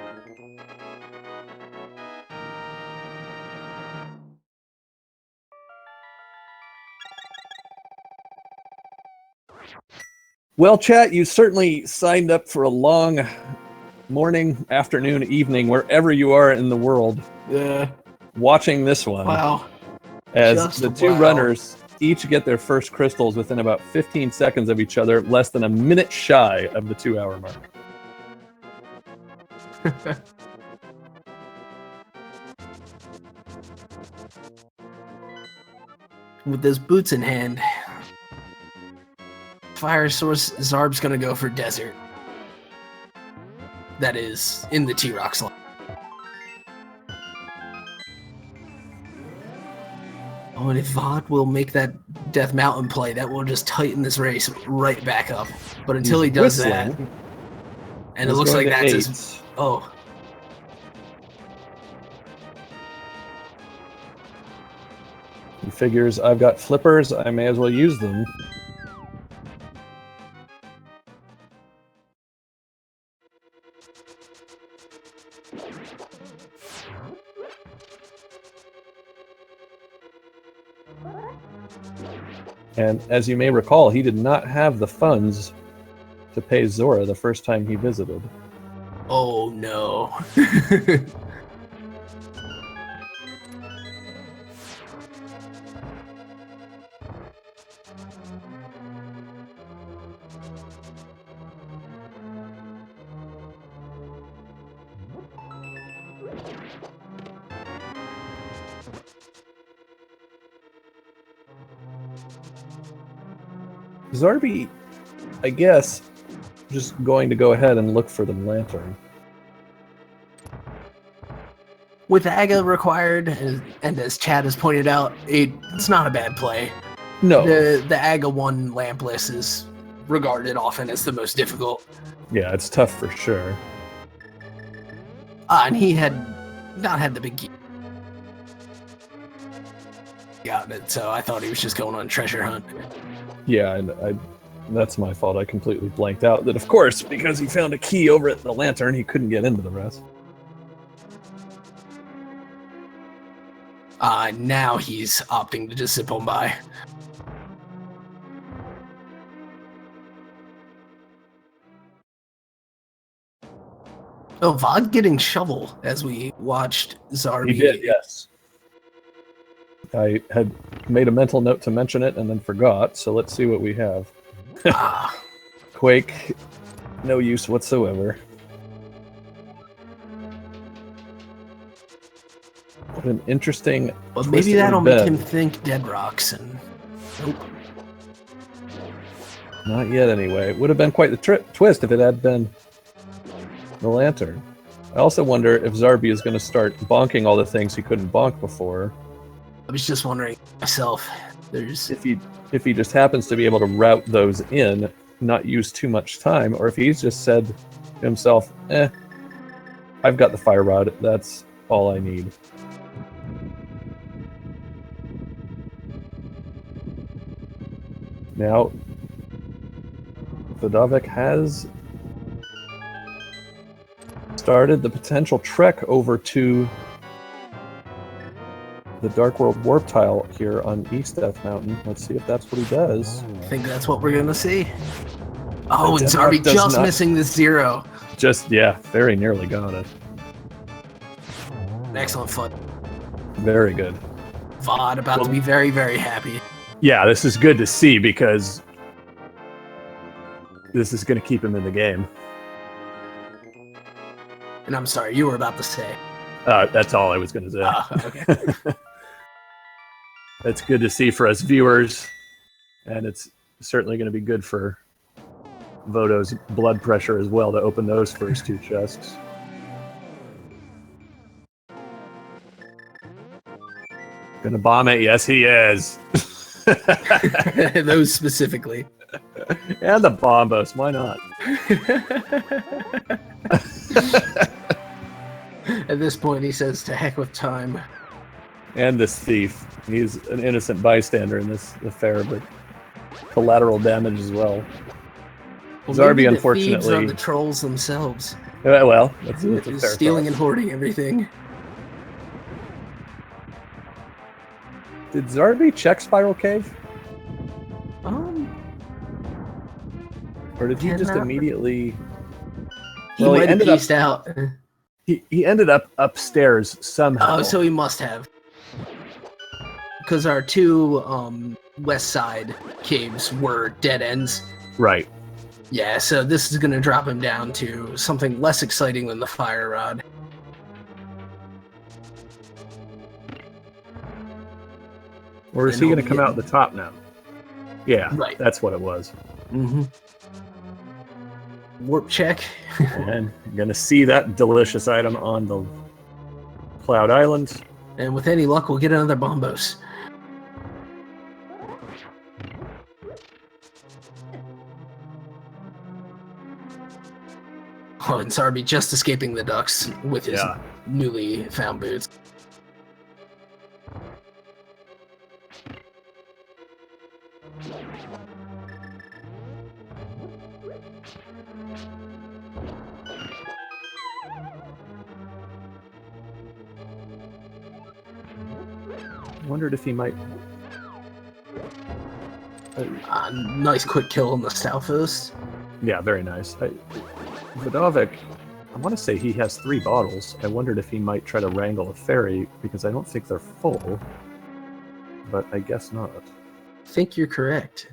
Well, chat, you certainly signed up for a long morning, afternoon, evening, wherever you are in the world, watching this one. Wow. As Just the two wow. runners each get their first crystals within about 15 seconds of each other, less than a minute shy of the 2-hour mark. With those boots in hand, Fire Source Zarb's gonna go for Desert. That is in the T-Rock slot. Oh, and if Vod will make that Death Mountain play, that will just tighten this race right back up. But until he does that, and it looks like that's his... Oh. He figures, I've got flippers, I may as well use them. And as you may recall, he did not have the funds to pay Zora the first time he visited. Oh no. Zarby, I guess, just going to go ahead and look for the lantern. With Aga required, and as Chad has pointed out, it's not a bad play. No. The Aga 1 lampless is regarded often as the most difficult. Yeah, it's tough for sure. And he had not had the big key. Got it, so I thought he was just going on a treasure hunt. Yeah, and that's my fault. I completely blanked out that, of course, because he found a key over at the lantern, he couldn't get into the rest. Now he's opting to just zip on by. Oh, Vod getting shovel as we watched Zarby. He did, yes. I had made a mental note to mention it and then forgot, so let's see what we have. Quake, no use whatsoever. What an interesting. Well, maybe that'll make him think Dead Rocks, and nope. Not yet, anyway. It would have been quite the twist if it had been the lantern. I also wonder if Zarby is going to start bonking all the things he couldn't bonk before. I was just wondering myself. There's if he just happens to be able to route those in, not use too much time, or if he's just said to himself, I've got the fire rod, that's all I need. Now, Vodovik has started the potential trek over to the Dark World Warp Tile here on East Death Mountain. Let's see if that's what he does. I think that's what we're going to see. Oh, and Zarby just missing the 0. Just, yeah, very nearly got it. An excellent foot. Very good. Vod about to be very, very happy. Yeah, this is good to see because this is going to keep him in the game. And I'm sorry, you were about to say. That's all I was going to say. Okay. That's good to see for us viewers, and it's certainly going to be good for Vodo's blood pressure as well to open those first 2 chests. Gonna bomb it? Yes, he is. Those specifically. And the bombos, why not? At this point, he says, to heck with time. And this thief. He's an innocent bystander in this affair, but collateral damage as well. Zarby, unfortunately... Thieves are the trolls themselves. Well, that's a fair stealing thought. and hoarding everything. Did Zarby check Spiral Cave? Or did he just immediately... He might have pieced out. He ended up upstairs somehow. Oh, so he must have. Because our 2 west side caves were dead ends. Right. Yeah, so this is going to drop him down to something less exciting than the fire rod. Or is he going to come out the top now? Yeah, right. That's what it was. Mm-hmm. Warp check. And you're going to see that delicious item on the Cloud Island. And with any luck, we'll get another Bombos. Oh, and Zarby just escaping the ducks with his newly found boots. Wondered if he might Nice quick kill on the Stalfos. Yeah, very nice. Vodovik, I want to say he has 3 bottles. I wondered if he might try to wrangle a fairy, because I don't think they're full. But I guess not. I think you're correct.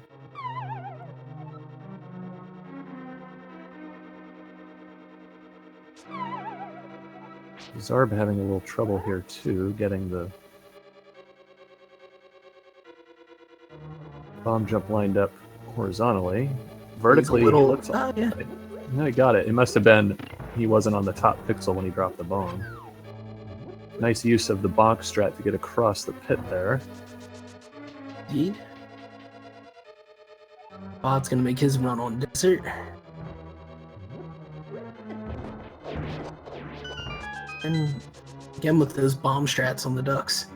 Zarb having a little trouble here too, getting the bomb jump lined up horizontally. Vertically, looks like... yeah. No, he got it. It must have been he wasn't on the top pixel when he dropped the bomb. Nice use of the bonk strat to get across the pit there. Indeed. Bot's gonna make his run on desert. And again with those bomb strats on the ducks.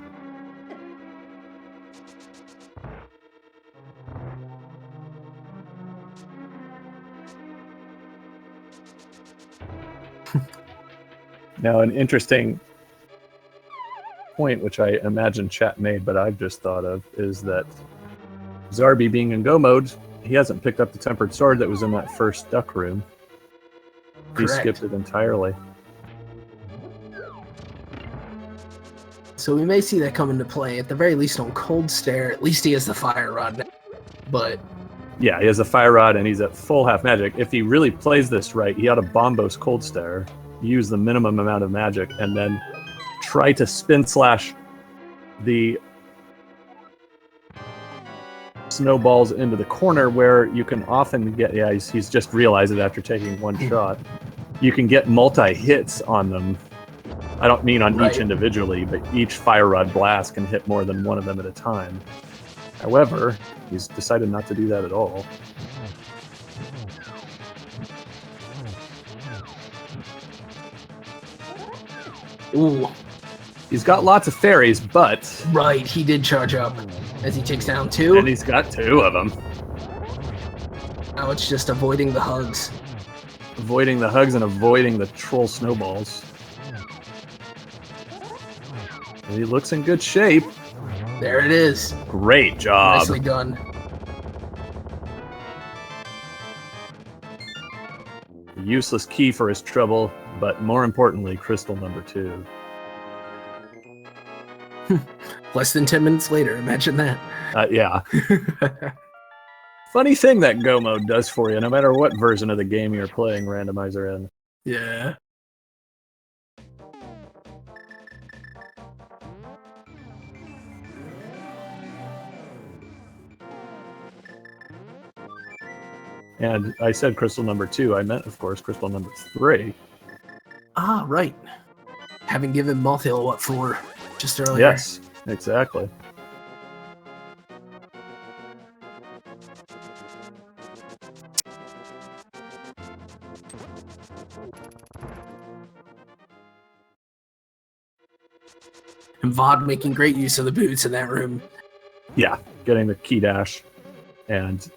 Now, an interesting point, which I imagine chat made, but I've just thought of, is that Zarby being in go mode, he hasn't picked up the tempered sword that was in that first duck room. He skipped it entirely. So we may see that come into play, at the very least on Cold Stare. At least he has the Fire Rod now. But yeah, he has a Fire Rod and he's at full half magic. If he really plays this right, he ought to Bombos Cold Stare, use the minimum amount of magic, and then try to spin slash the snowballs into the corner, where you can often get... Yeah, he's just realized it after taking one shot. You can get multi-hits on them. I don't mean on each individually, but each Fire Rod blast can hit more than one of them at a time. However, he's decided not to do that at all. Ooh. He's got lots of fairies, but... Right, he did charge up as he takes down 2. And he's got 2 of them. Now it's just avoiding the hugs. Avoiding the hugs and avoiding the troll snowballs. He looks in good shape. There it is. Great job. Nicely done. A useless key for his trouble, but more importantly, crystal number 2. Less than 10 minutes later, imagine that. Yeah. Funny thing that Go mode does for you, no matter what version of the game you're playing randomizer in. Yeah. And I said crystal number 2. I meant, of course, crystal number 3. Ah, right. Having given Mothhill what for just earlier. Yes, exactly. And Vod making great use of the boots in that room. Yeah, getting the key dash and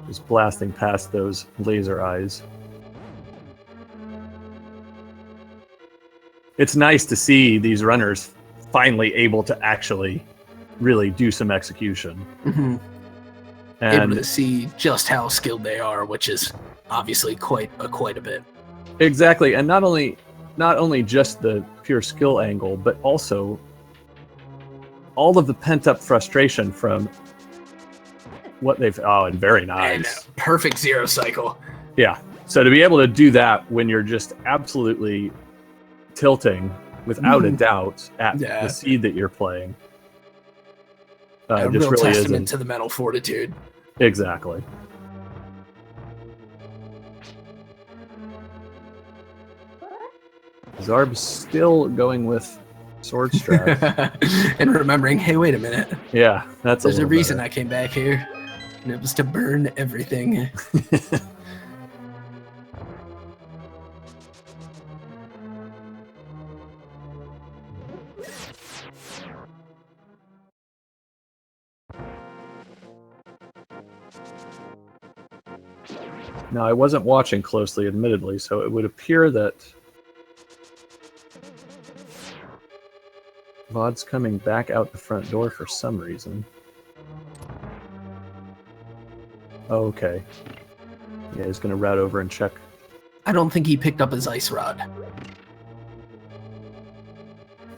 just blasting past those laser eyes. It's nice to see these runners finally able to actually really do some execution. Mm-hmm. And able to see just how skilled they are, which is obviously quite a bit. Exactly, and not only just the pure skill angle, but also all of the pent-up frustration from what they've... Oh, and very nice. And perfect zero cycle. Yeah, so to be able to do that when you're just absolutely tilting, without a doubt, at the seed that you're playing. A just real really testament to the mental fortitude. Exactly. Zarb's still going with sword strap. And remembering, hey, wait a minute. Yeah, there's a reason I came back here, and it was to burn everything. Now, I wasn't watching closely, admittedly, so it would appear that Vod's coming back out the front door for some reason. Oh, okay. Yeah, he's gonna route over and check. I don't think he picked up his ice rod.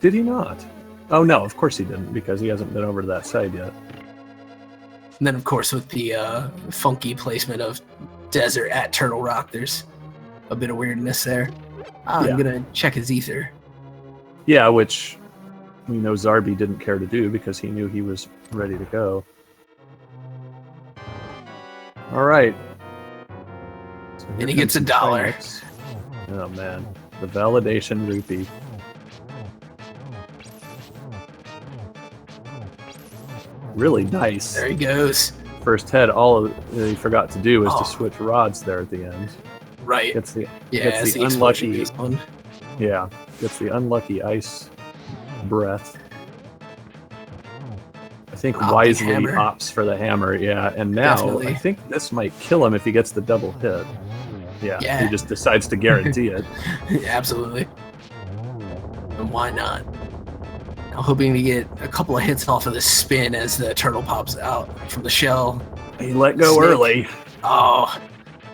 Did he not? Oh no, of course he didn't, because he hasn't been over to that side yet. And then, of course, with the funky placement of desert at Turtle Rock, there's a bit of weirdness there. I'm gonna check his ether. Yeah, which we know Zarby didn't care to do because he knew he was ready to go. All right. So here And he comes gets $1. Trinix. Oh man, the validation rupee. Really nice. There he goes. First head, all he forgot to do was to switch rods there at the end. Right. Gets the unlucky one. Yeah, gets the unlucky ice breath. I think wisely opts for the hammer, yeah. And now Definitely. I think this might kill him if he gets the double hit. Yeah. He just decides to guarantee it. Absolutely. And why not? I'm hoping to get a couple of hits off of the spin as the turtle pops out from the shell. He let go early. Oh,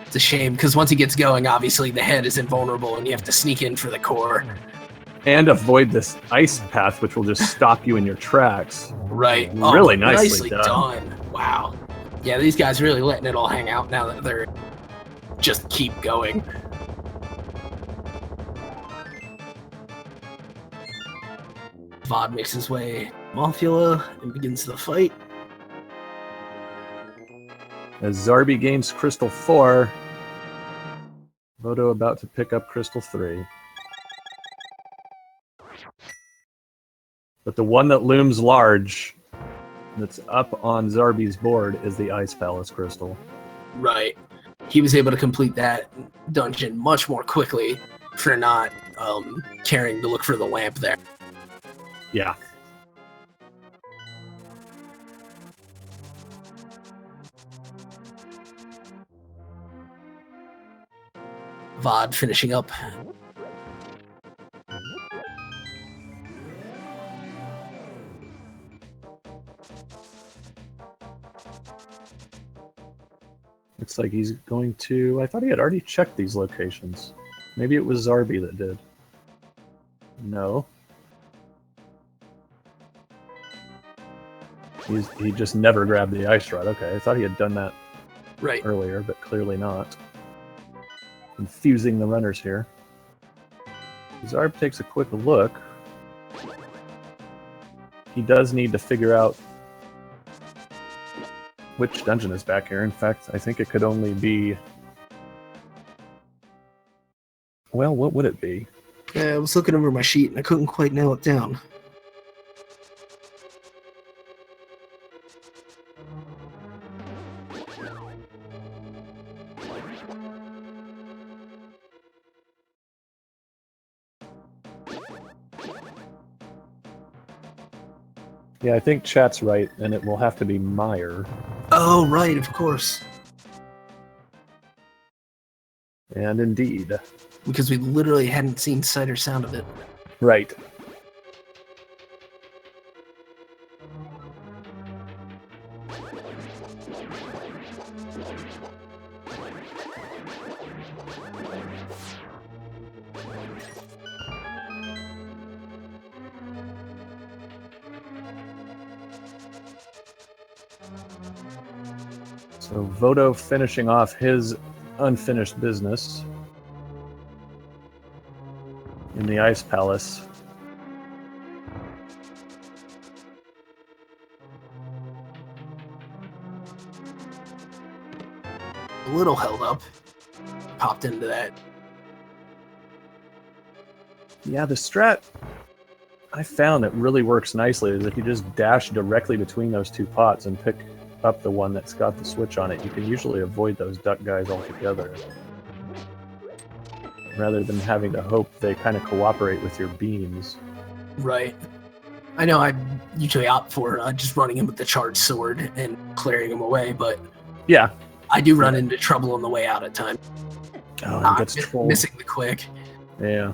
it's a shame, because once he gets going, obviously the head is invulnerable and you have to sneak in for the core. And avoid this ice path, which will just stop you in your tracks. Right. Really nicely done. Wow. Yeah, these guys really letting it all hang out now that they're just keep going. Vod makes his way Mothula and begins the fight. As Zarby gains Crystal 4, Vodo about to pick up Crystal 3. But the one that looms large, that's up on Zarby's board, is the Ice Palace Crystal. Right. He was able to complete that dungeon much more quickly for not caring to look for the lamp there. Yeah. Vod finishing up. Looks like he's going to... I thought he had already checked these locations. Maybe it was Zarby that did. No. He just never grabbed the ice rod. Okay, I thought he had done that earlier, but clearly not. Confusing the runners here. Zarb takes a quick look. He does need to figure out which dungeon is back here. In fact, I think it could only be... Well, what would it be? Yeah, I was looking over my sheet and I couldn't quite nail it down. Yeah, I think chat's right, and it will have to be Meyer. Oh, right, of course. And indeed. Because we literally hadn't seen sight or sound of it. Right. So Vodo finishing off his unfinished business in the Ice Palace. A little held up. Popped into that. Yeah, the strat I found that really works nicely is if you just dash directly between those two pots and pick up the one that's got the switch on it, you can usually avoid those duck guys altogether. Rather than having to hope they kind of cooperate with your beams. Right. I know I usually opt for just running him with the charged sword and clearing him away, but yeah, I do run into trouble on the way out at times. Oh, he gets trolled. Missing the quick. Yeah.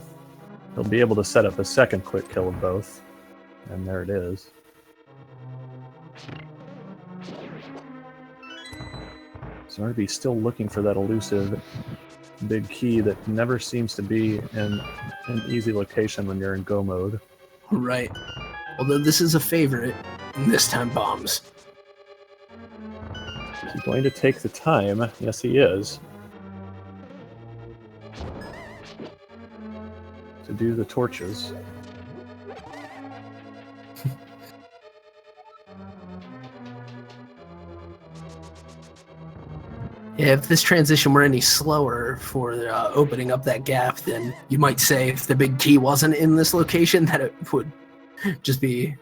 He'll be able to set up a second quick kill of both. And there it is. Zarby's still looking for that elusive big key that never seems to be in an easy location when you're in go mode. Right. Although this is a favorite, and this time bombs. Is he going to take the time? Yes, he is. To do the torches. Yeah, if this transition were any slower for opening up that gap, then you might say if the big key wasn't in this location, that it would just be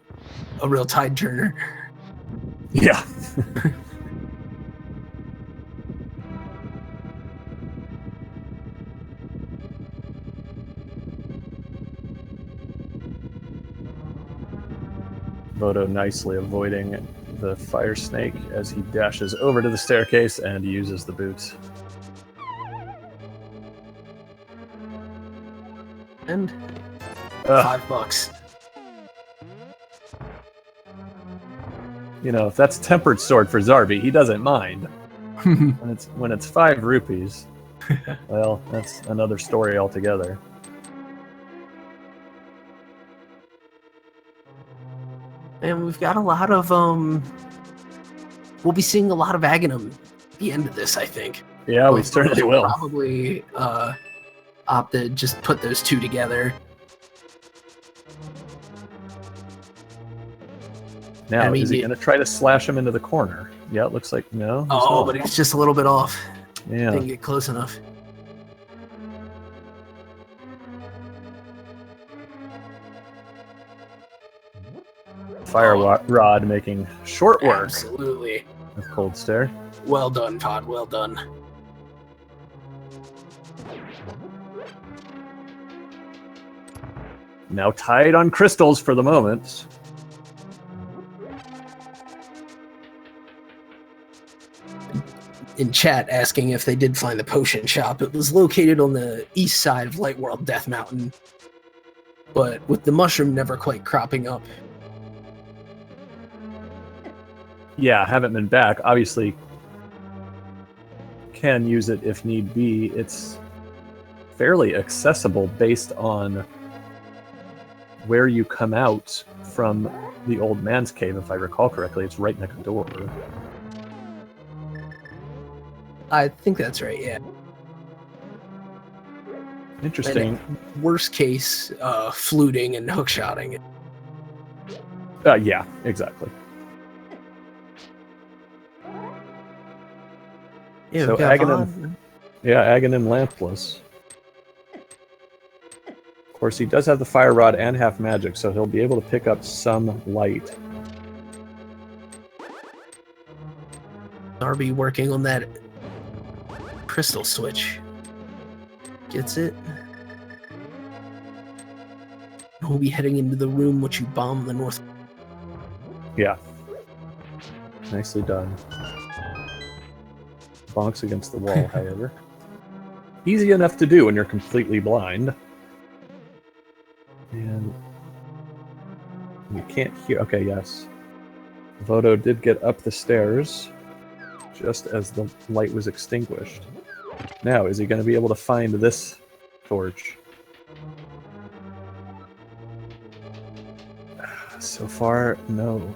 a real tide turner. Yeah. Vodo nicely avoiding the fire snake as he dashes over to the staircase and uses the boots. And $5. You know, if that's tempered sword for Zarby, he doesn't mind. when it's 5 rupees, well, that's another story altogether. And we've got a lot of we'll be seeing a lot of Ganon at the end of this, I think. Yeah, we certainly will. Probably opt to just put those two together. Now, is he going to try to slash him into the corner? Yeah, it looks like no. Oh, but it's just a little bit off. Yeah. Didn't get close enough. Fire rod making short work. Absolutely. Of Cold Stare. Well done, Pod. Well done. Now tied on crystals for the moment. In chat asking if they did find the potion shop. It was located on the east side of Light World Death Mountain, but with the mushroom never quite cropping up. Yeah, haven't been back. Obviously, can use it if need be. It's fairly accessible based on where you come out from the old man's cave, if I recall correctly. It's right next door. I think that's right, yeah. Interesting. Worst case, fluting and hookshotting. Yeah, exactly. Yeah, so Ganon lampless. Of course, he does have the fire rod and half magic, so he'll be able to pick up some light. Zarby working on that crystal switch. Gets it. We'll be heading into the room which you bombed the north. Yeah. Nicely done. Bonks against the wall, however. Easy enough to do when you're completely blind. And you can't hear. Okay, yes. Vodo did get up the stairs just as the light was extinguished. Now, is he going to be able to find this torch? So far, no.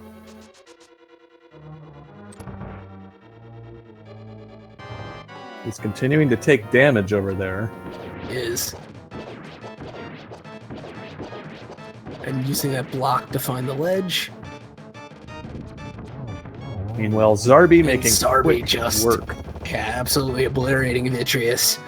He's continuing to take damage over there. Is. And using that block to find the ledge. Meanwhile, Zarby making Zarby quick just work. Yeah, absolutely obliterating Vitreous.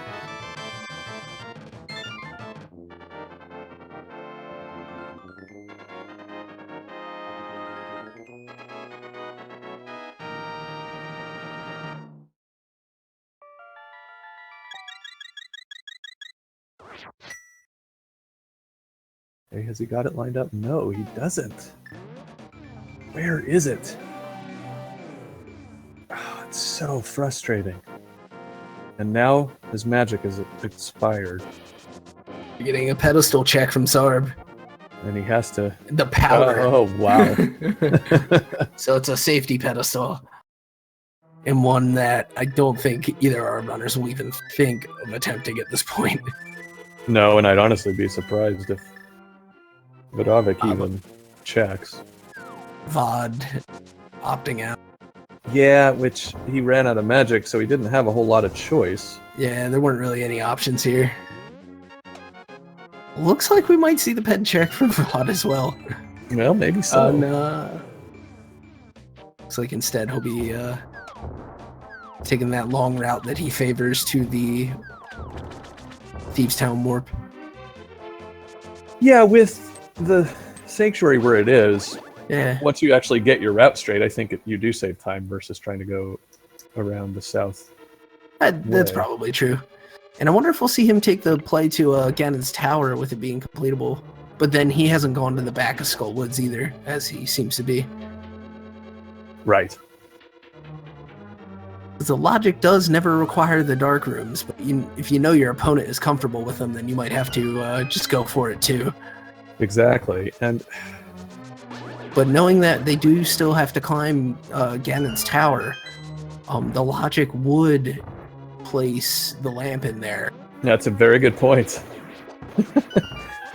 Hey, has he got it lined up? No, he doesn't. Where is it? Oh, it's so frustrating. And now his magic is expired. You're getting a pedestal check from Zarb. And he has to... The powder. Oh, wow. So it's a safety pedestal. and one that I don't think either our runners will even think of attempting at this point. No, and I'd honestly be surprised if Vodovik even checks. Vod opting out. Yeah, which he ran out of magic, so he didn't have a whole lot of choice. Yeah, there weren't really any options here. Looks like we might see the pen check from Vod as well. Well, maybe so. No. Looks like instead he'll be taking that long route that he favors to the Thieves' Town Warp. Yeah, with the Sanctuary where it is, Yeah. once you actually get your route straight, I think you do save time versus trying to go around the south. That's probably true. And I wonder if we'll see him take the play to Ganon's Tower with it being completable. But then he hasn't gone to the back of Skull Woods either, as he seems to be. Right. The logic does never require the dark rooms, but if you know your opponent is comfortable with them, then you might have to just go for it too. Exactly. But knowing that they do still have to climb Ganon's Tower, the logic would place the lamp in there. That's a very good point.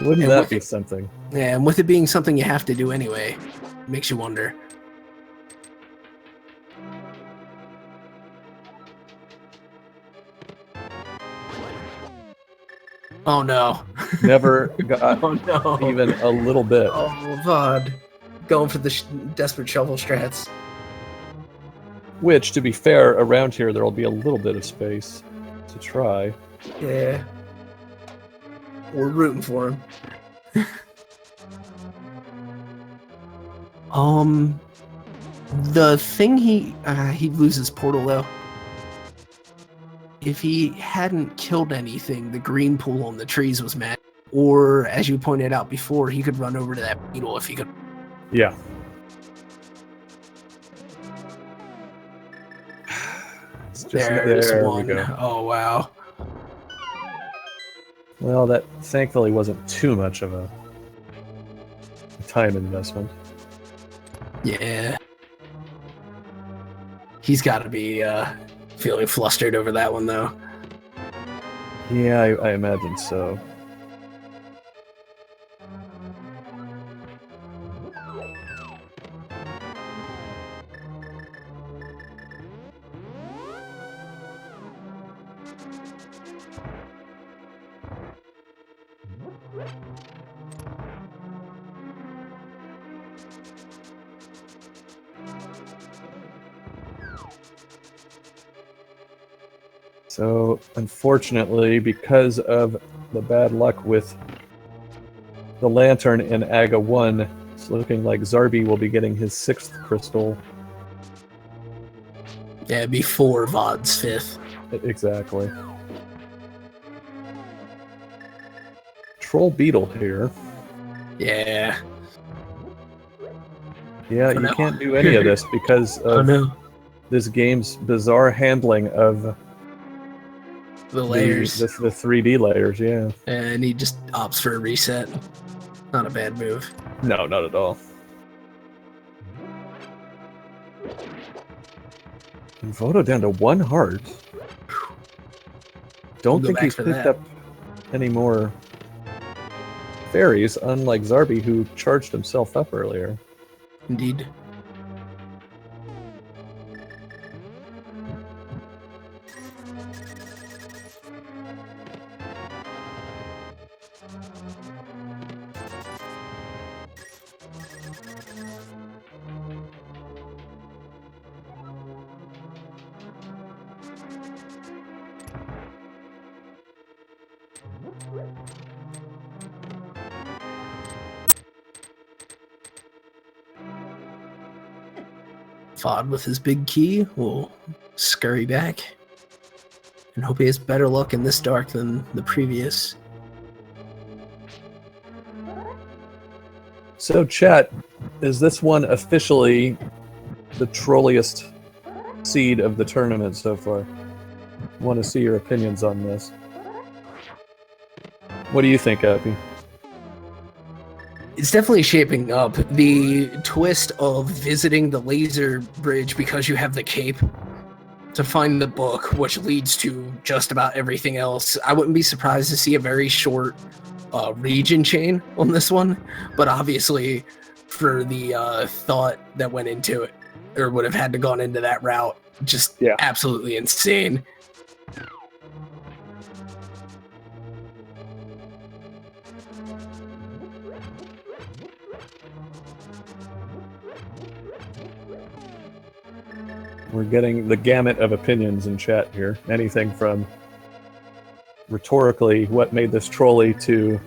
Wouldn't that be something? Yeah, and with it being something you have to do anyway, it makes you wonder. Oh no. Never got Oh no. even a little bit. Oh, Vod. Going for the desperate shovel strats. Which, to be fair, around here there'll be a little bit of space to try. Yeah. We're rooting for him. The thing he loses portal though. If he hadn't killed anything, the green pool on the trees was mad. Or, as you pointed out before, he could run over to that beetle if he could. Yeah. There's one. We go. Oh, wow. Well, that thankfully wasn't too much of a time investment. Yeah. He's got to be feeling flustered over that one, though. Yeah, I imagine so. So, unfortunately, because of the bad luck with the lantern in Aga 1, it's looking like Zarby will be getting his 6th crystal. Yeah, before Vod's 5th. Exactly. Troll Beetle here. Yeah. Yeah, you can't do any of this because of this game's bizarre handling of the layers. The 3D layers, yeah. And he just opts for a reset. Not a bad move. No, not at all. And Vodo down to 1 heart. Don't think he's picked up any more fairies, unlike Zarby, who charged himself up earlier. Indeed. Vod with his big key will scurry back and hope he has better luck in this dark than the previous. So, chat, is this one officially the trolliest seed of the tournament so far? I want to see your opinions on this. What do you think, Appy? It's definitely shaping up. The twist of visiting the laser bridge because you have the cape to find the book, which leads to just about everything else. I wouldn't be surprised to see a very short region chain on this one, but obviously for the thought that went into it, or would have had to gone into that route, just absolutely insane. We're getting the gamut of opinions in chat here. Anything from rhetorically, what made this trolley, to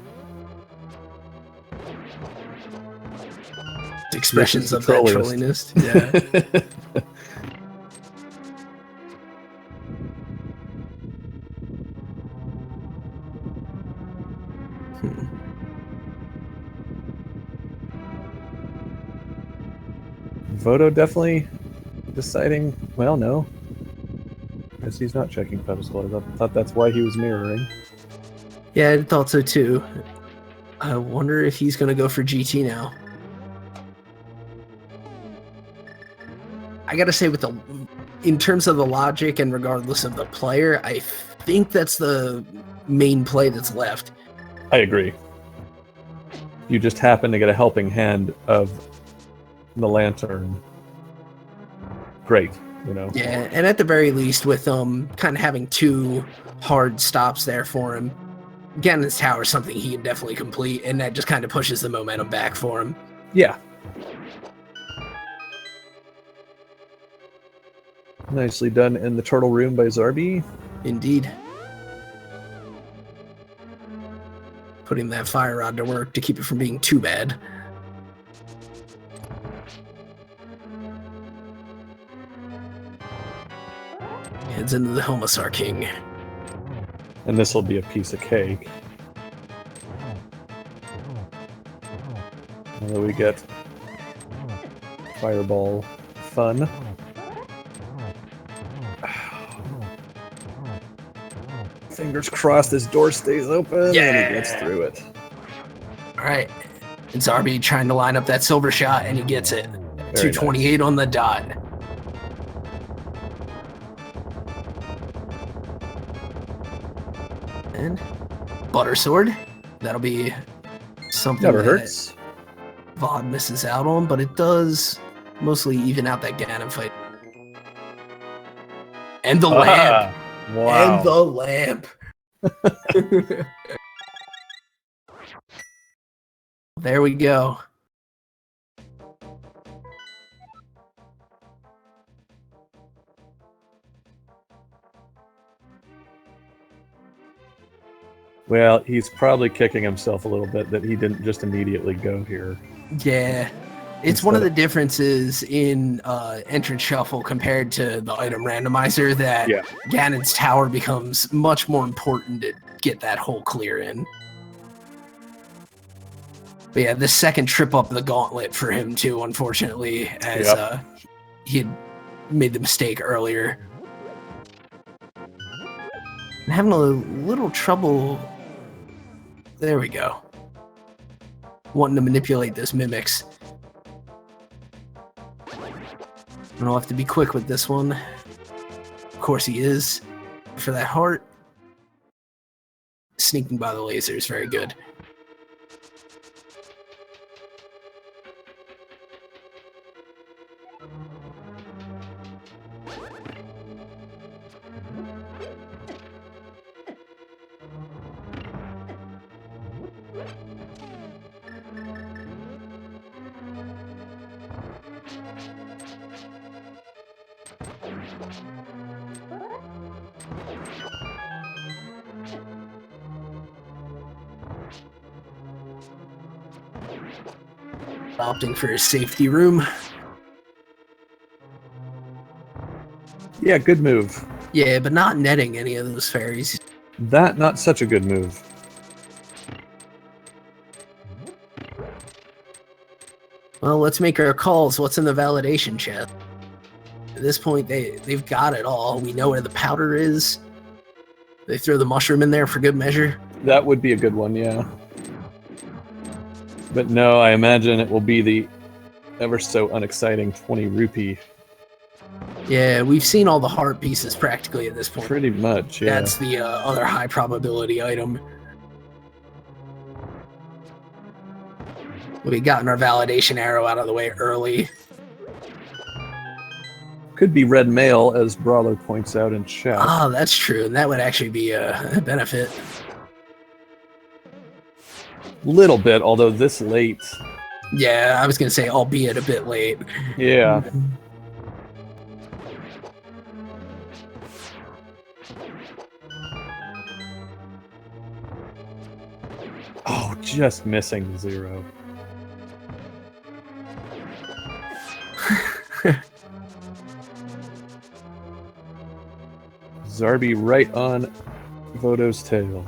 expressions of that trolliness. Yeah. Vodo definitely deciding, well, no. Guess he's not checking pedestal. I thought that's why he was mirroring. Yeah, I thought so too. I wonder if he's going to go for GT now. I gotta say, in terms of the logic and regardless of the player, I think that's the main play that's left. I agree. You just happen to get a helping hand of the lantern. Great, you know. Yeah, and at the very least, with kind of having two hard stops there for him, Ganon's Tower is something he can definitely complete, and that just kind of pushes the momentum back for him. Yeah. Nicely done in the turtle room by Zarby. Indeed. Putting that fire rod to work to keep it from being too bad. Heads into the Helmassar King. And this will be a piece of cake. And then we get fireball fun. Fingers crossed this door stays open and he gets through it. Alright. It's Zarby trying to line up that silver shot, and he gets it. Very 228 nice. On the dot. And Butter Sword. That'll be something never hurts. Vod misses out on, but it does mostly even out that Ganon fight. And the lamp. Wow. And the lamp. There we go. Well, he's probably kicking himself a little bit that he didn't just immediately go here. Yeah. It's one of the differences in entrance shuffle compared to the item randomizer that Ganon's Tower becomes much more important to get that whole clear in. But yeah, the second trip up the gauntlet for him too, unfortunately, as he had made the mistake earlier. I'm having a little trouble. There we go. Wanting to manipulate this Mimics. I'm gonna have to be quick with this one. Of course he is. For that heart. Sneaking by the lasers, very good. Opting for his safety room. Yeah, good move. Yeah, but not netting any of those fairies. That, not such a good move. Well, let's make our calls. What's in the validation chest? At this point, they've got it all. We know where the powder is. They throw the mushroom in there for good measure. That would be a good one, yeah. But no, I imagine it will be the ever so unexciting 20 rupee Yeah, we've seen all the heart pieces practically at this point. Pretty much, yeah. That's the other high probability item. We gotten our validation arrow out of the way early. Could be red mail, as Brawler points out in chat. Oh, that's true. And that would actually be a benefit. Little bit, although this late. Yeah, I was going to say, albeit a bit late. Yeah. Oh, just missing the 0. Zarby right on Vodo's tail.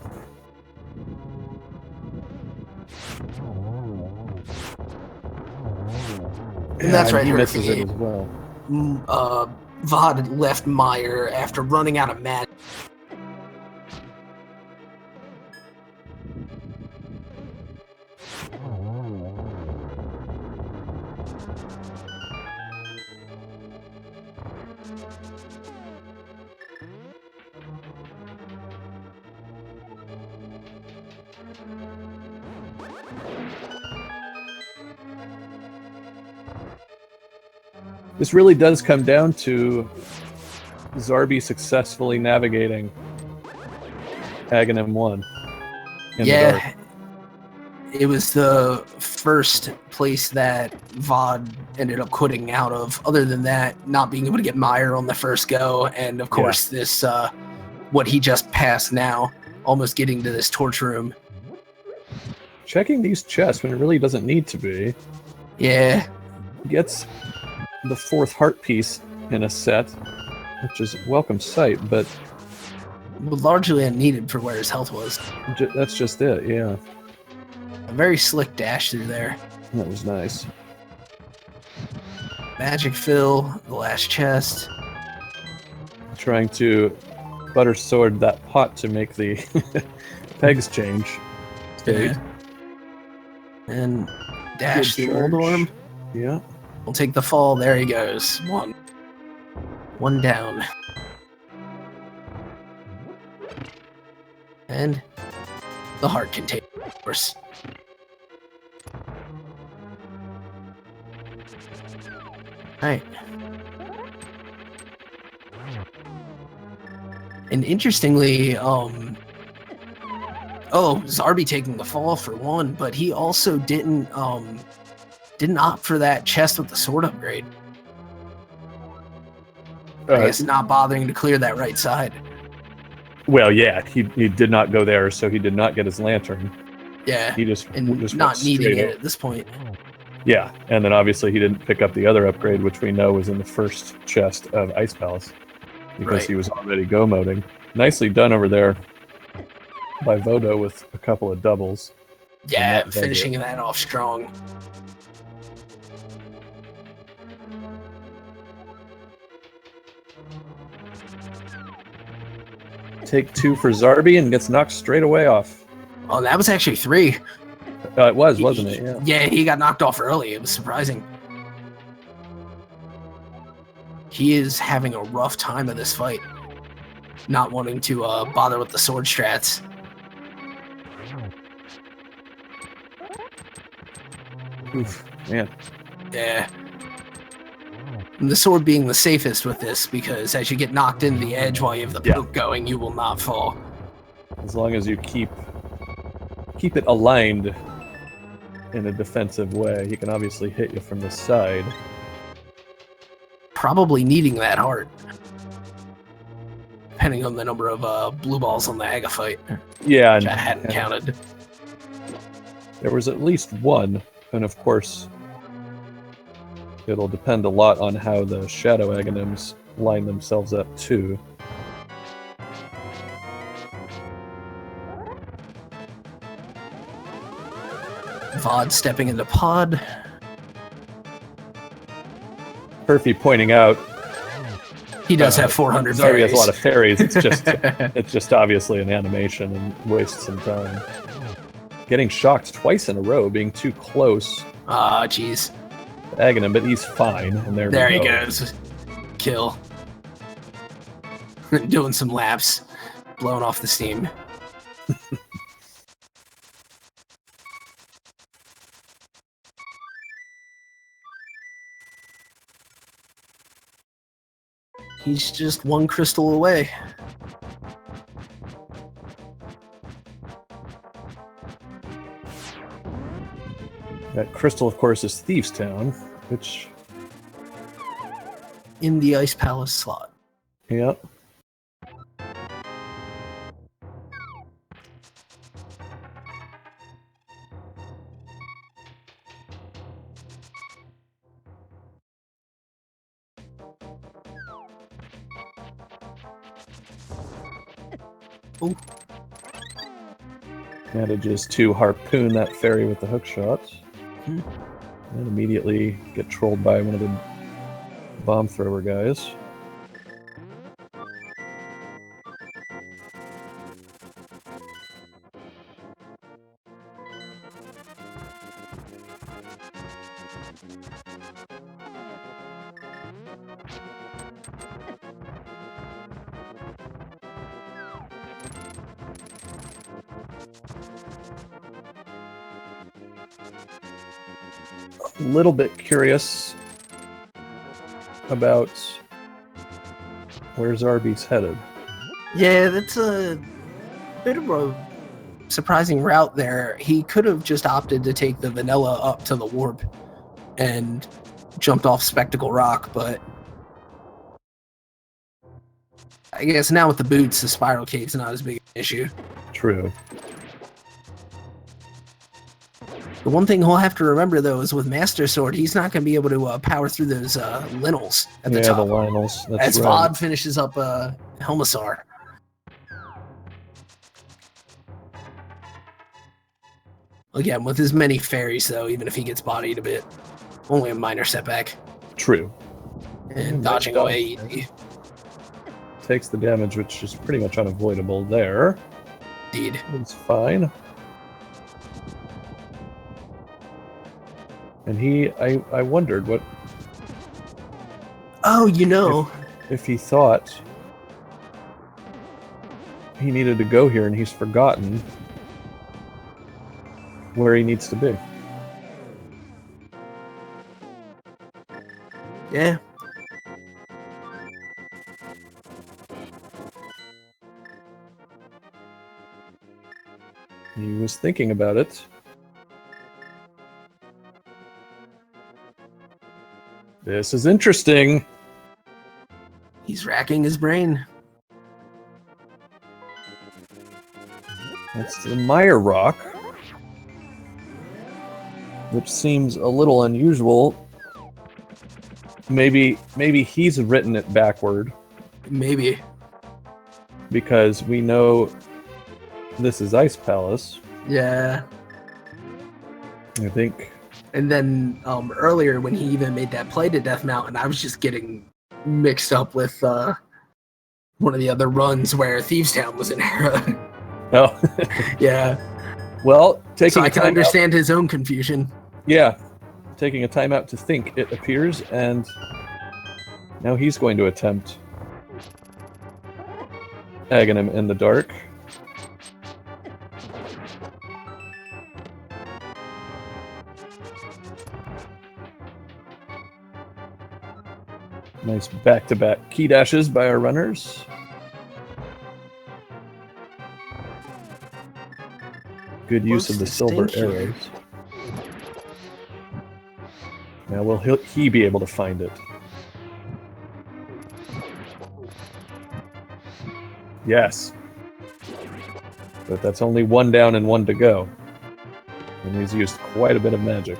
And that's right, he her misses it feet. as well. Vod left Meyer after running out of magic. This really does come down to Zarby successfully navigating Aghanim 1. Yeah, it was the first place that Vod ended up quitting out of. Other than that, not being able to get Meyer on the first go, and of course this, what he just passed now, almost getting to this torch room. Checking these chests when it really doesn't need to be. Yeah. Gets the 4th heart piece in a set, which is a welcome sight, but largely unneeded for where his health was. That's just it, yeah. A very slick dash through there. That was nice. Magic fill, the last chest. Trying to butter sword that pot to make the pegs change. Yeah. And dash the old worm. Yeah. We'll take the fall. There he goes. One down. And the heart container, of course. Alright. And interestingly, Zarby taking the fall for one, but he also didn't opt for that chest with the sword upgrade. I guess not bothering to clear that right side. Well, yeah, he did not go there, so he did not get his lantern. Yeah, he just not needing it up. at this point. Yeah, and then obviously he didn't pick up the other upgrade, which we know was in the first chest of Ice Palace, because he was already go-moding. Nicely done over there by Vodo with a couple of doubles. Yeah, finishing that off strong. Take 2 for Zarby and gets knocked straight away off. Oh, that was actually 3. It was, wasn't it? Yeah. Yeah, he got knocked off early. It was surprising. He is having a rough time of this fight. Not wanting to bother with the sword strats. Oof, man. Yeah. And the sword being the safest with this, because as you get knocked into the edge while you have the poke going, you will not fall. As long as you keep it aligned in a defensive way, he can obviously hit you from the side. Probably needing that heart. Depending on the number of blue balls on the Aga fight. Yeah, which I hadn't counted. There was at least one, and of course it'll depend a lot on how the Shadow Aghanims line themselves up too. Vod stepping into pod. Perfy pointing out he does have 400 Zarby fairies. has a lot of fairies. It's just obviously an animation and wastes some time. Getting shocked twice in a row, being too close. Ah, jeez. Aghanim, but he's fine. And there he goes. Kill. doing some laps, blowing off the steam. He's just one crystal away. That crystal, of course, is Thieves Town, which... In the Ice Palace slot. Yep. Ooh. Manages to harpoon that fairy with the hook shot. And immediately get trolled by one of the bomb thrower guys. A little bit curious about where Zarby's headed. Yeah, that's a bit of a surprising route there. He could have just opted to take the vanilla up to the warp and jumped off Spectacle Rock, but I guess now with the boots, the spiral cave's not as big an issue. True. The one thing he'll have to remember, though, is with Master Sword, he's not going to be able to power through those lintels at the top. Yeah, the Lionels. That's as right. Vod finishes up Helmasaur. Again, with as many fairies, though, even if he gets bodied a bit, only a minor setback. True. And dodging away easy. Takes the damage, which is pretty much unavoidable there. Indeed. It's fine. And I wondered what... Oh, you know... If he thought he needed to go here and he's forgotten where he needs to be. Yeah. He was thinking about it. This is interesting. He's racking his brain. It's the Meyer Rock, which seems a little unusual. Maybe he's written it backward. Maybe. Because we know this is Ice Palace. Yeah. I think. And then earlier when he even made that play to Death Mountain, I was just getting mixed up with one of the other runs where Thieves Town was in era. Oh. Yeah. Well, so I can understand his own confusion. Yeah. Taking a time out to think, it appears, and now he's going to attempt egging him in the dark. Nice back-to-back key dashes by our runners. Good use of the silver arrows. Now will he be able to find it? Yes. But that's only one down and one to go. And he's used quite a bit of magic.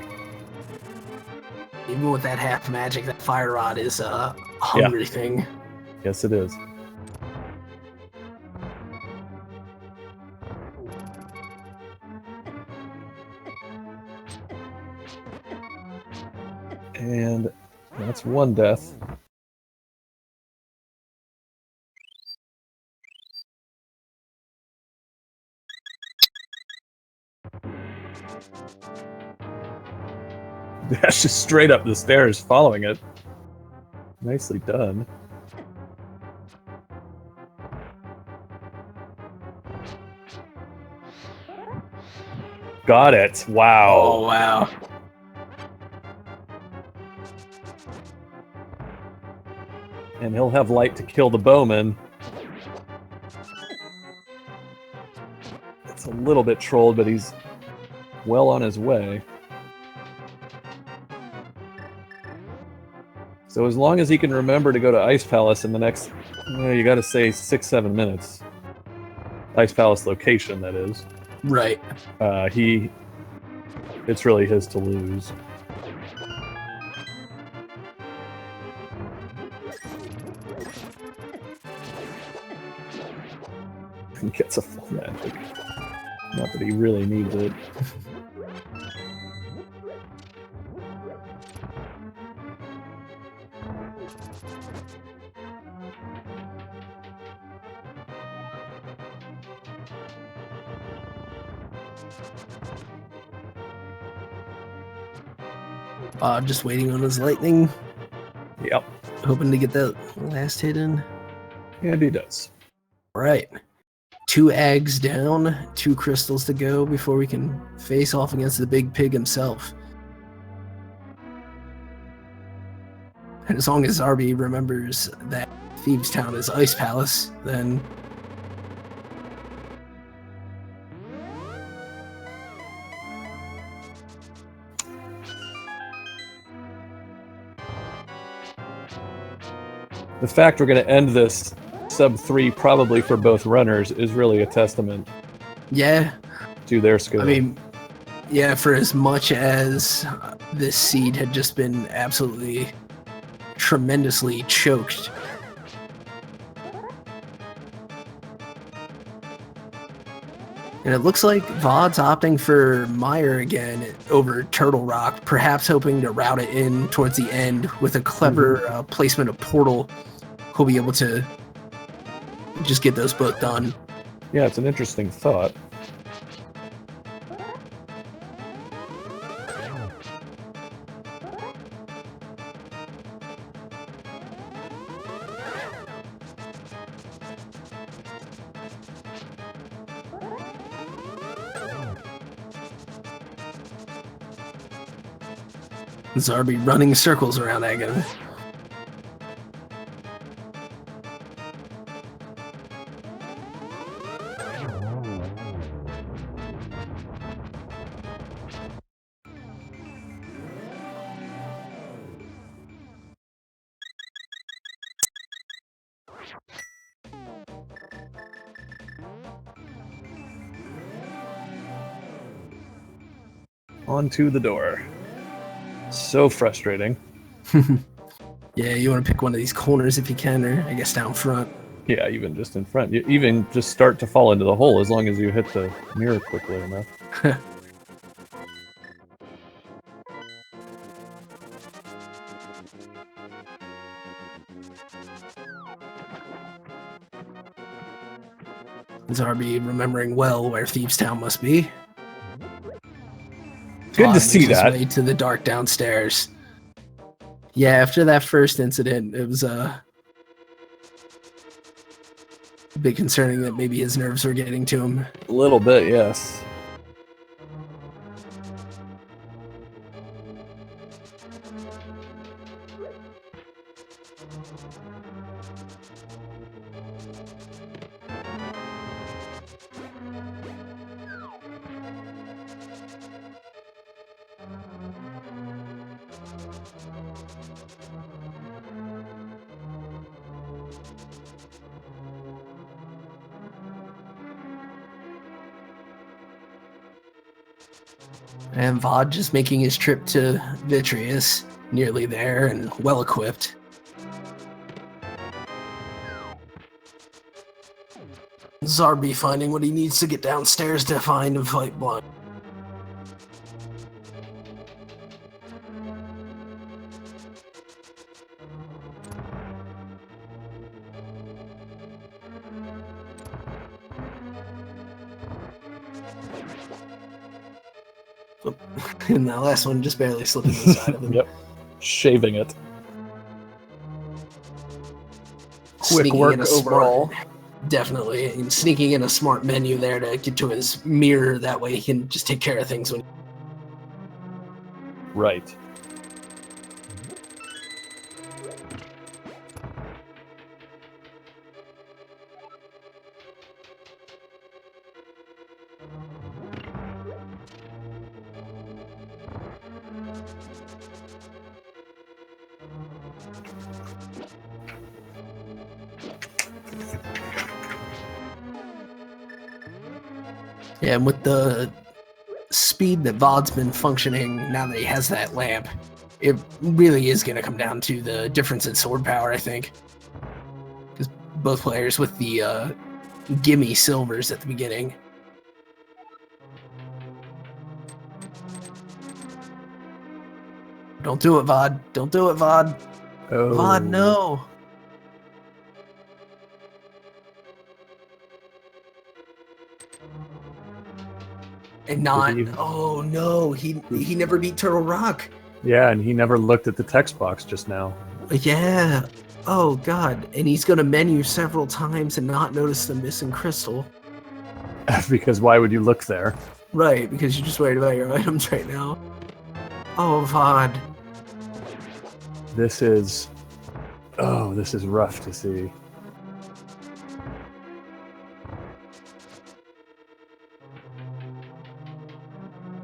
Even with that half magic, that fire rod is a hungry thing. Yes, it is. And that's one death. Dashes straight up the stairs following it. Nicely done. Got it. Wow. Oh, wow. And he'll have light to kill the bowman. It's a little bit trolled, but he's well on his way. So as long as he can remember to go to Ice Palace in the next, you gotta say 6-7 minutes. Ice Palace location, that is. Right. It's really his to lose. He gets a full magic. Not that he really needs it. Just waiting on his lightning. Yep. Hoping to get that last hit in. And he does. Right. 2 eggs down, 2 crystals to go before we can face off against the big pig himself. And as long as Zarby remembers that Thieves Town is Ice Palace, then The fact we're going to end this sub-3 probably for both runners is really a testament yeah, to their skill. I mean, yeah, for as much as this seed had just been absolutely tremendously choked. And it looks like Vod's opting for Meyer again over Turtle Rock, perhaps hoping to route it in towards the end with a clever placement of Portal. He'll be able to just get those both done. Yeah, it's an interesting thought. Zarby running circles around Ganon. Onto the door. So frustrating. Yeah, you want to pick one of these corners if you can, or I guess down front. Yeah, even just in front. You even just start to fall into the hole as long as you hit the mirror quickly enough. Zarby remembering well where Thieves Town must be. Good to see Makes his that. way to the dark downstairs. Yeah, after that first incident, it was a bit concerning that maybe his nerves were getting to him. A little bit, yes. And Vod just making his trip to Vitreous, nearly there and well equipped. Zarby finding what he needs to get downstairs to find and fight Blood. And that last one just barely slipping inside of him. Yep. Shaving it. Quick Sneaking work in a overall. smart Definitely. And sneaking in a smart menu there to get to his mirror. That way he can just take care of things when. Right. Yeah, and with the speed that Vod's been functioning now that he has that lamp, it really is going to come down to the difference in sword power, I think. Because both players with the gimme silvers at the beginning. Don't do it, Vod. Don't do it, Vod. Oh. Vod, no. And not. Oh no, he never beat Turtle Rock. Yeah, and he never looked at the text box just now. Yeah. Oh god, and he's gonna menu several times and not notice the missing crystal. Because why would you look there? Right, because you're just worried about your items right now. Oh, Vod. This is rough to see.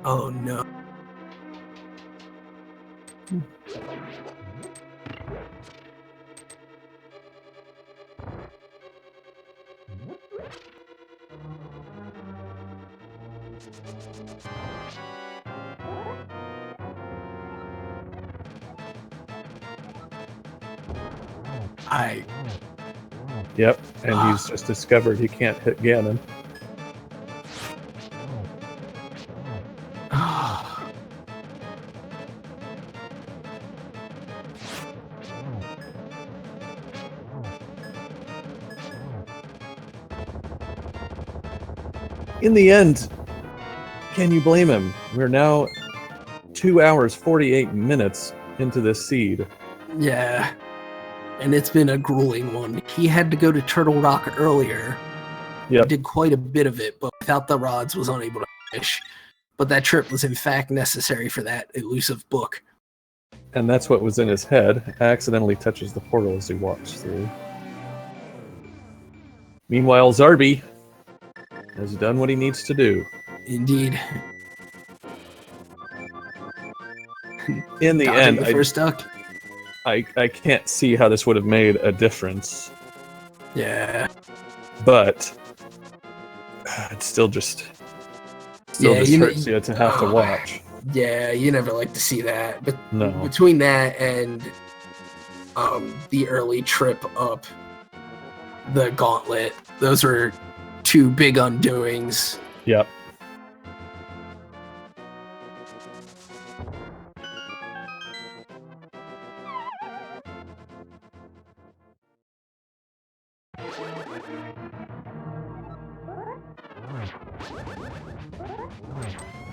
Oh no. Yep, and he's just discovered he can't hit Ganon. In the end, can you blame him? We're now 2 hours, 48 minutes into this seed. Yeah. And it's been a grueling one. He had to go to Turtle Rock earlier. Yep. Did quite a bit of it, but without the rods was unable to finish. But that trip was in fact necessary for that elusive book. And that's what was in his head. Accidentally touches the portal as he walks through. Meanwhile, Zarby has done what he needs to do. Indeed. In the end, the first duck. I can't see how this would have made a difference. Yeah. But it's still just hurts you to have to watch. Yeah, you never like to see that. But no. Between that and the early trip up the gauntlet, those were two big undoings. Yep.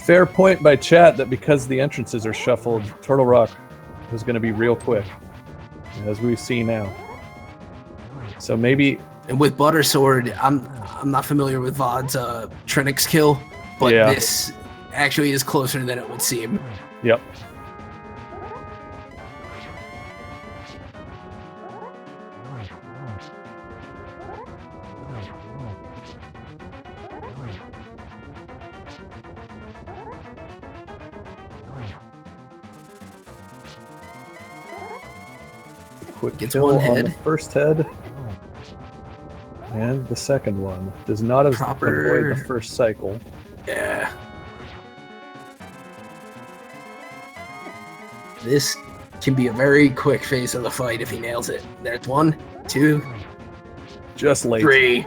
Fair point by chat that because the entrances are shuffled, Turtle Rock was going to be real quick, as we see now. So maybe... And with Butter Sword, I'm not familiar with Vod's Trinix kill, but this actually is closer than it would seem. Yep. Quick Gets kill one on head. the first head. And the second one. Does not avoid the first cycle. Yeah. This can be a very quick phase of the fight if he nails it. There's 1, 2. Just late. 3.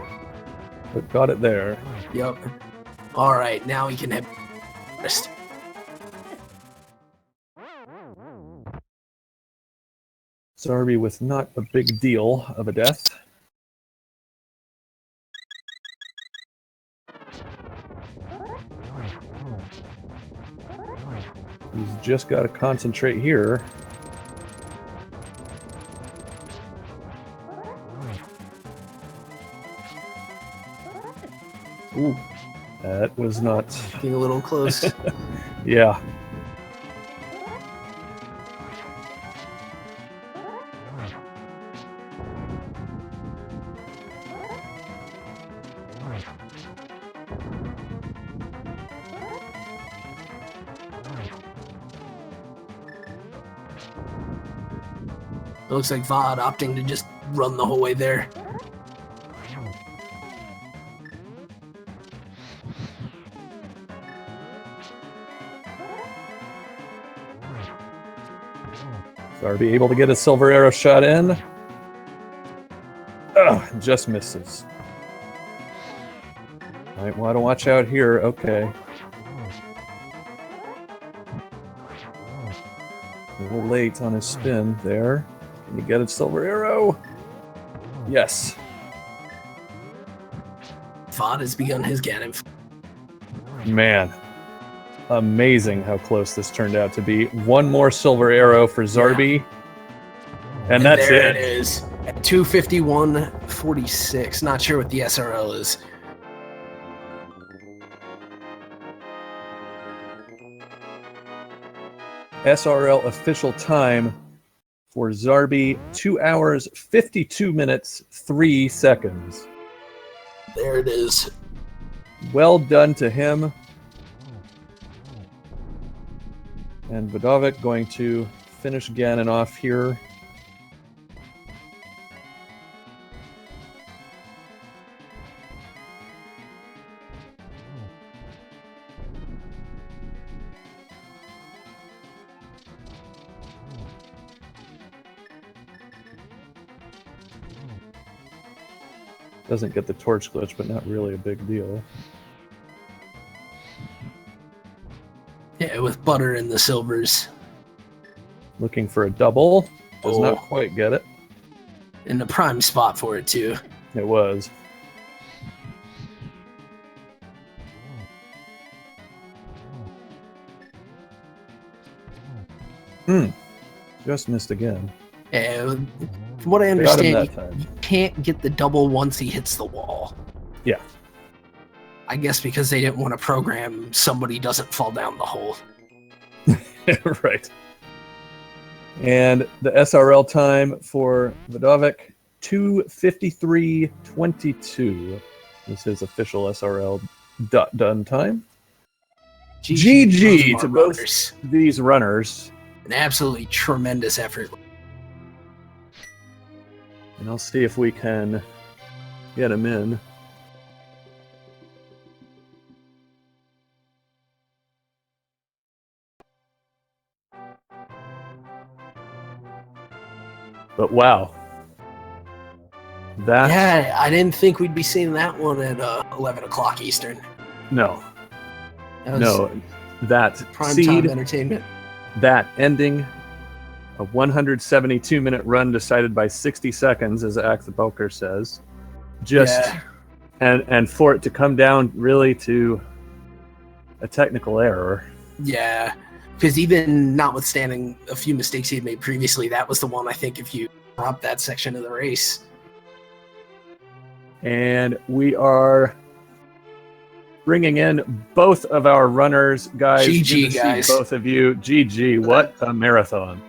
But got it there. Yep. Alright, now he can have rest. Zarby with not a big deal of a death. He's just got to concentrate here. Ooh, That was not... getting a little close. Yeah. It looks like Vod opting to just run the whole way there. Zarby able to get a silver arrow shot in. Ugh, just misses. Might want to watch out here. Okay. A little late on his spin there. Can you get a silver arrow? Yes. Vod has begun his Ganon. Man. Amazing how close this turned out to be. One more silver arrow for Zarby. Yeah. And that's there it. It is. At 2:51.46. Not sure what the SRL is. SRL official time for Zarby, 2 hours, 52 minutes, 3 seconds. There it is. Well done to him. And Vodovik going to finish Ganon off here. Doesn't get the torch glitch, but not really a big deal. Yeah, with butter and the silvers. Looking for a double. Does not quite get it. In the prime spot for it, too. It was. Just missed again. Yeah, from what I understand, you can't get the double once he hits the wall. Yeah. I guess because they didn't want to program somebody doesn't fall down the hole. Right. And the SRL time for Vodovik, 2:53.22. This is his official SRL done time. GG to both these runners. An absolutely tremendous effort. And I'll see if we can get him in. But wow. Yeah, I didn't think we'd be seeing that one at 11 o'clock Eastern. No. That prime seed, time entertainment. That ending, a 172-minute run decided by 60 seconds, as Axe the Poker says. And for it to come down really to a technical error. Yeah, because even notwithstanding a few mistakes he had made previously, that was the one, I think, if you drop that section of the race. And we are bringing in both of our runners, guys. GG, guys. Both of you. GG. What a marathon.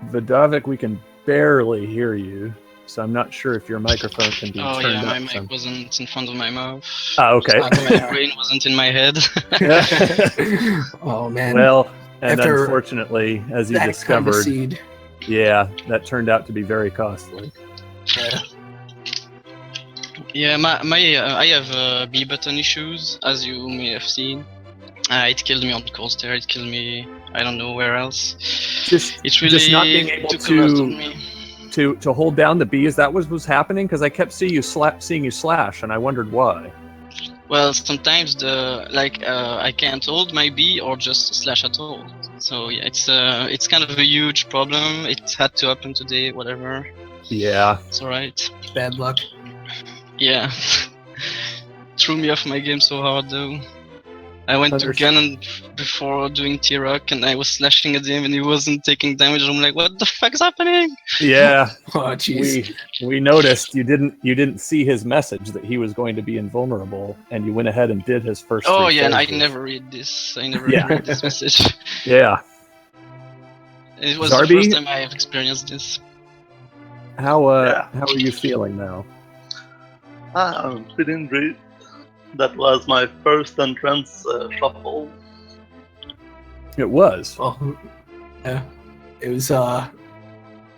Vodovik, we can barely hear you, so I'm not sure if your microphone can be turned up. My mic wasn't in front of my mouth. Okay. My brain wasn't in my head. Oh, man. Well, and unfortunately, as you discovered, kind of yeah, that turned out to be very costly. Yeah, I have B button issues, as you may have seen. It killed me on the coaster. It killed me. I don't know where else. It's really just not being able to hold down the B. Is that what was happening? Because I kept seeing you slash, and I wondered why. Well, sometimes I can't hold my B or just slash at all. So yeah, it's kind of a huge problem. It had to happen today. Whatever. Yeah. It's alright. Bad luck. Yeah. Threw me off my game so hard though. I went to Understood. Ganon before doing T-Rock, and I was slashing at him, and he wasn't taking damage. I'm like, what the fuck is happening? Yeah, Oh, jeez. we noticed you didn't see his message that he was going to be invulnerable, and you went ahead and did his first. Oh 3 yeah, and I phases. never read this. I never Yeah. read this message. Yeah. It was the Zarby? first time I have experienced this. How Yeah. how are you feeling now? I'm feeling great. That was my first entrance shuffle. It was. Well, yeah, it was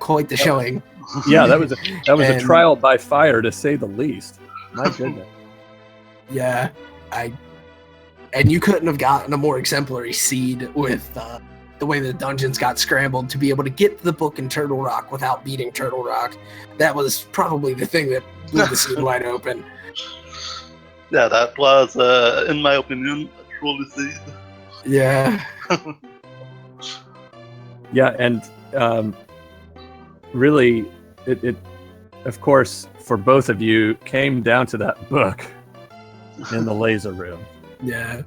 quite the showing. Yeah, that was a And- trial by fire, to say the least. My goodness. Yeah, and you couldn't have gotten a more exemplary seed with the way the dungeons got scrambled to be able to get the book in Turtle Rock without beating Turtle Rock. That was probably the thing that blew the seed wide open. Yeah, that was, in my opinion, a truly seed. Yeah, Yeah, and really, it of course for both of you came down to that book in the laser room. yeah.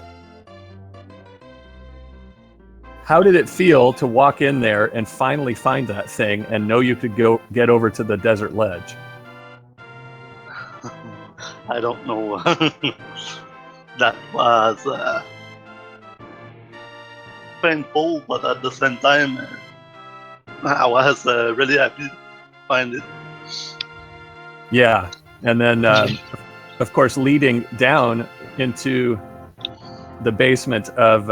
How did it feel to walk in there and finally find that thing and know you could go get over to the desert ledge? I don't know. That was painful, but at the same time, I was really happy to find it. Yeah, and then of course leading down into the basement of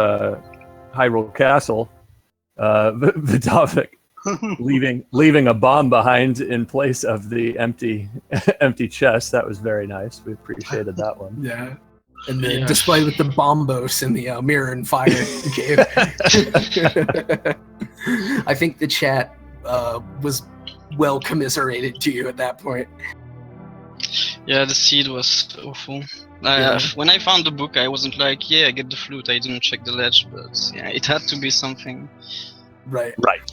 Hyrule Castle, Vodovik leaving a bomb behind in place of the empty chest. That was very nice. We appreciated that one. Yeah. And the Yeah. display with the bombos in the mirror and fire cave. I think the chat was well commiserated to you at that point. Yeah, the seed was awful. Yeah. When I found the book, I wasn't like, yeah, I get the flute. I didn't check the ledge, but yeah, it had to be something. Right. Right.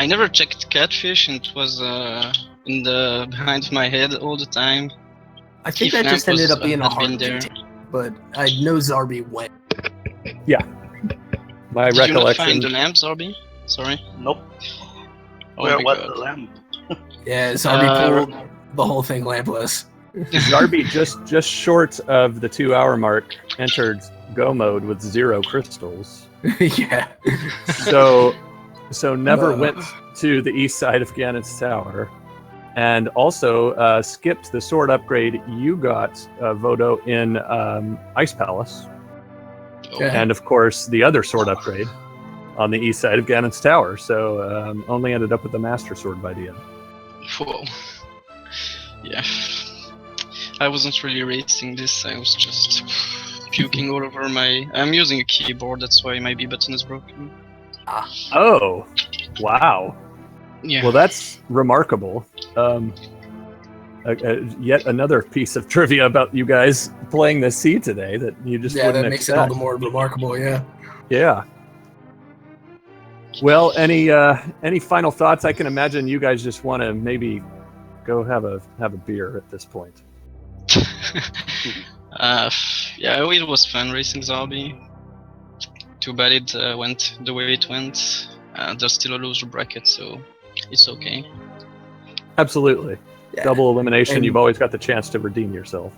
I never checked catfish, and it was in the behind of my head all the time. I think Keith that just Lamp ended was- up being a had hard been there. detail, but I know Zarby went. My Did you not recollection. find the lamp, Zarby? Sorry. Nope. Oh Where my was god. the lamp? Yeah, Zarby pulled the whole thing lampless. Zarby just short of the 2-hour mark entered go mode with 0 crystals. Yeah. So never went to the east side of Ganon's Tower, and also skipped the sword upgrade you got, Vodo, in Ice Palace, Yeah. and of course the other sword upgrade on the east side of Ganon's Tower. So only ended up with the Master Sword by the end. Whoa. Yeah. I wasn't really racing this, I was just puking all over my... I'm using a keyboard, that's why my B button is broken. Oh, wow. Yeah. Well, that's remarkable. Yet another piece of trivia about you guys playing the sea today that you just Yeah, wouldn't that makes it all expect. the more remarkable, yeah. Yeah. Well, any final thoughts? I can imagine you guys just want to maybe go have a beer at this point. Yeah, it was fun racing Zarby. Too bad it went the way it went. There's still a loser bracket, so it's okay. Absolutely. Yeah. Double elimination. And- You've always got the chance to redeem yourself.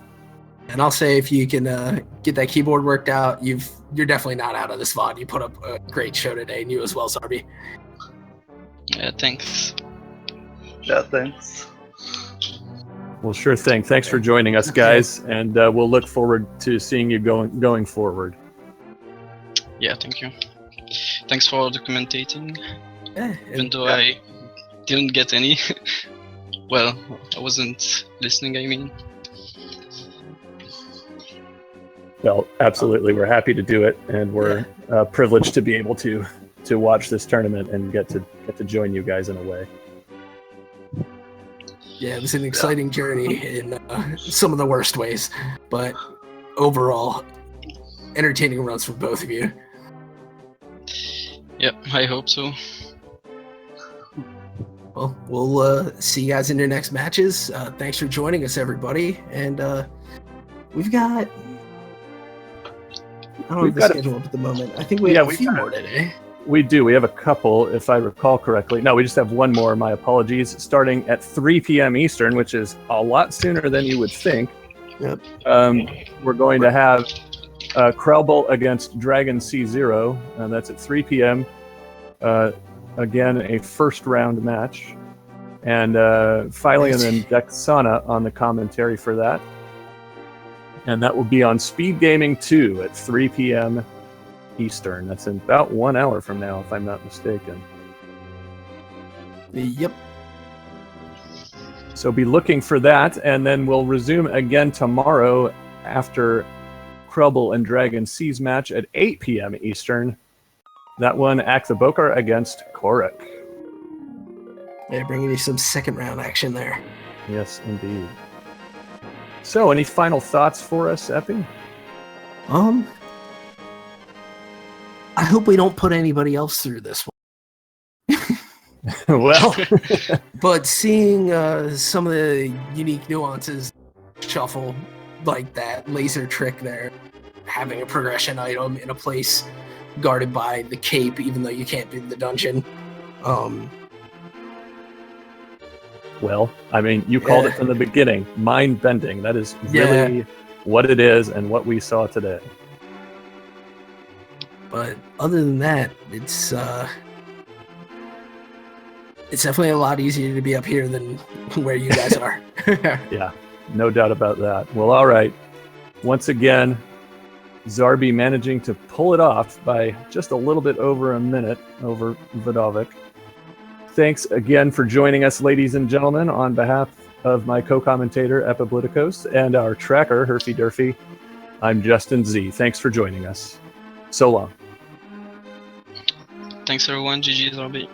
And I'll say, if you can get that keyboard worked out, you're definitely not out of this VOD. You put up a great show today, and you as well, Zarby. Yeah, thanks. Yeah, thanks. Well, sure thing. Thanks for joining us, guys, and we'll look forward to seeing you going forward. Yeah, thank you. Thanks for the commentating, Yeah, even though I didn't get any. Well, I wasn't listening, I mean. Well, absolutely. We're happy to do it, and we're privileged to be able to watch this tournament and get to join you guys in a way. Yeah, it was an exciting journey in some of the worst ways, but overall, entertaining runs for both of you. Yep, I hope so. Well, we'll see you guys in your next matches. Thanks for joining us, everybody. And we've got I don't We've have the got schedule up at the moment. I think we Yeah, have a we few got more today. We do. We have a couple, if I recall correctly. No, we just have one more. My apologies. Starting at 3 p.m. Eastern, which is a lot sooner than you would think. Yep. We're going to have Krelbolt against Dragon C0, and that's at 3 p.m. Again, a first round match. And Filey and then Dexana on the commentary for that. And that will be on Speed Gaming 2 at 3 p.m. Eastern. That's in about 1 hour from now, if I'm not mistaken. Yep. So be looking for that, and then we'll resume again tomorrow after Krelbolt and Dragon C's match at 8 p.m. Eastern. That one, Akthobokar against Korok. Yeah, bringing you some second round action there. Yes, indeed. So, any final thoughts for us, Epi? I hope we don't put anybody else through this one. Well, But seeing some of the unique nuances, shuffle like that laser trick there, having a progression item in a place guarded by the cape, even though you can't do the dungeon. well, I mean, you called it from the beginning. Mind bending. That is really what it is and what we saw today. But other than that, it's definitely a lot easier to be up here than where you guys are. Yeah, no doubt about that. Well, all right. Once again, Zarby managing to pull it off by just a little bit over a minute over Vodovik. Thanks again for joining us, ladies and gentlemen, on behalf of my co-commentator, Epibliticos, and our tracker, Herfy Durfy. I'm Justin Z. Thanks for joining us. So long. Thanks everyone. GG Zarby.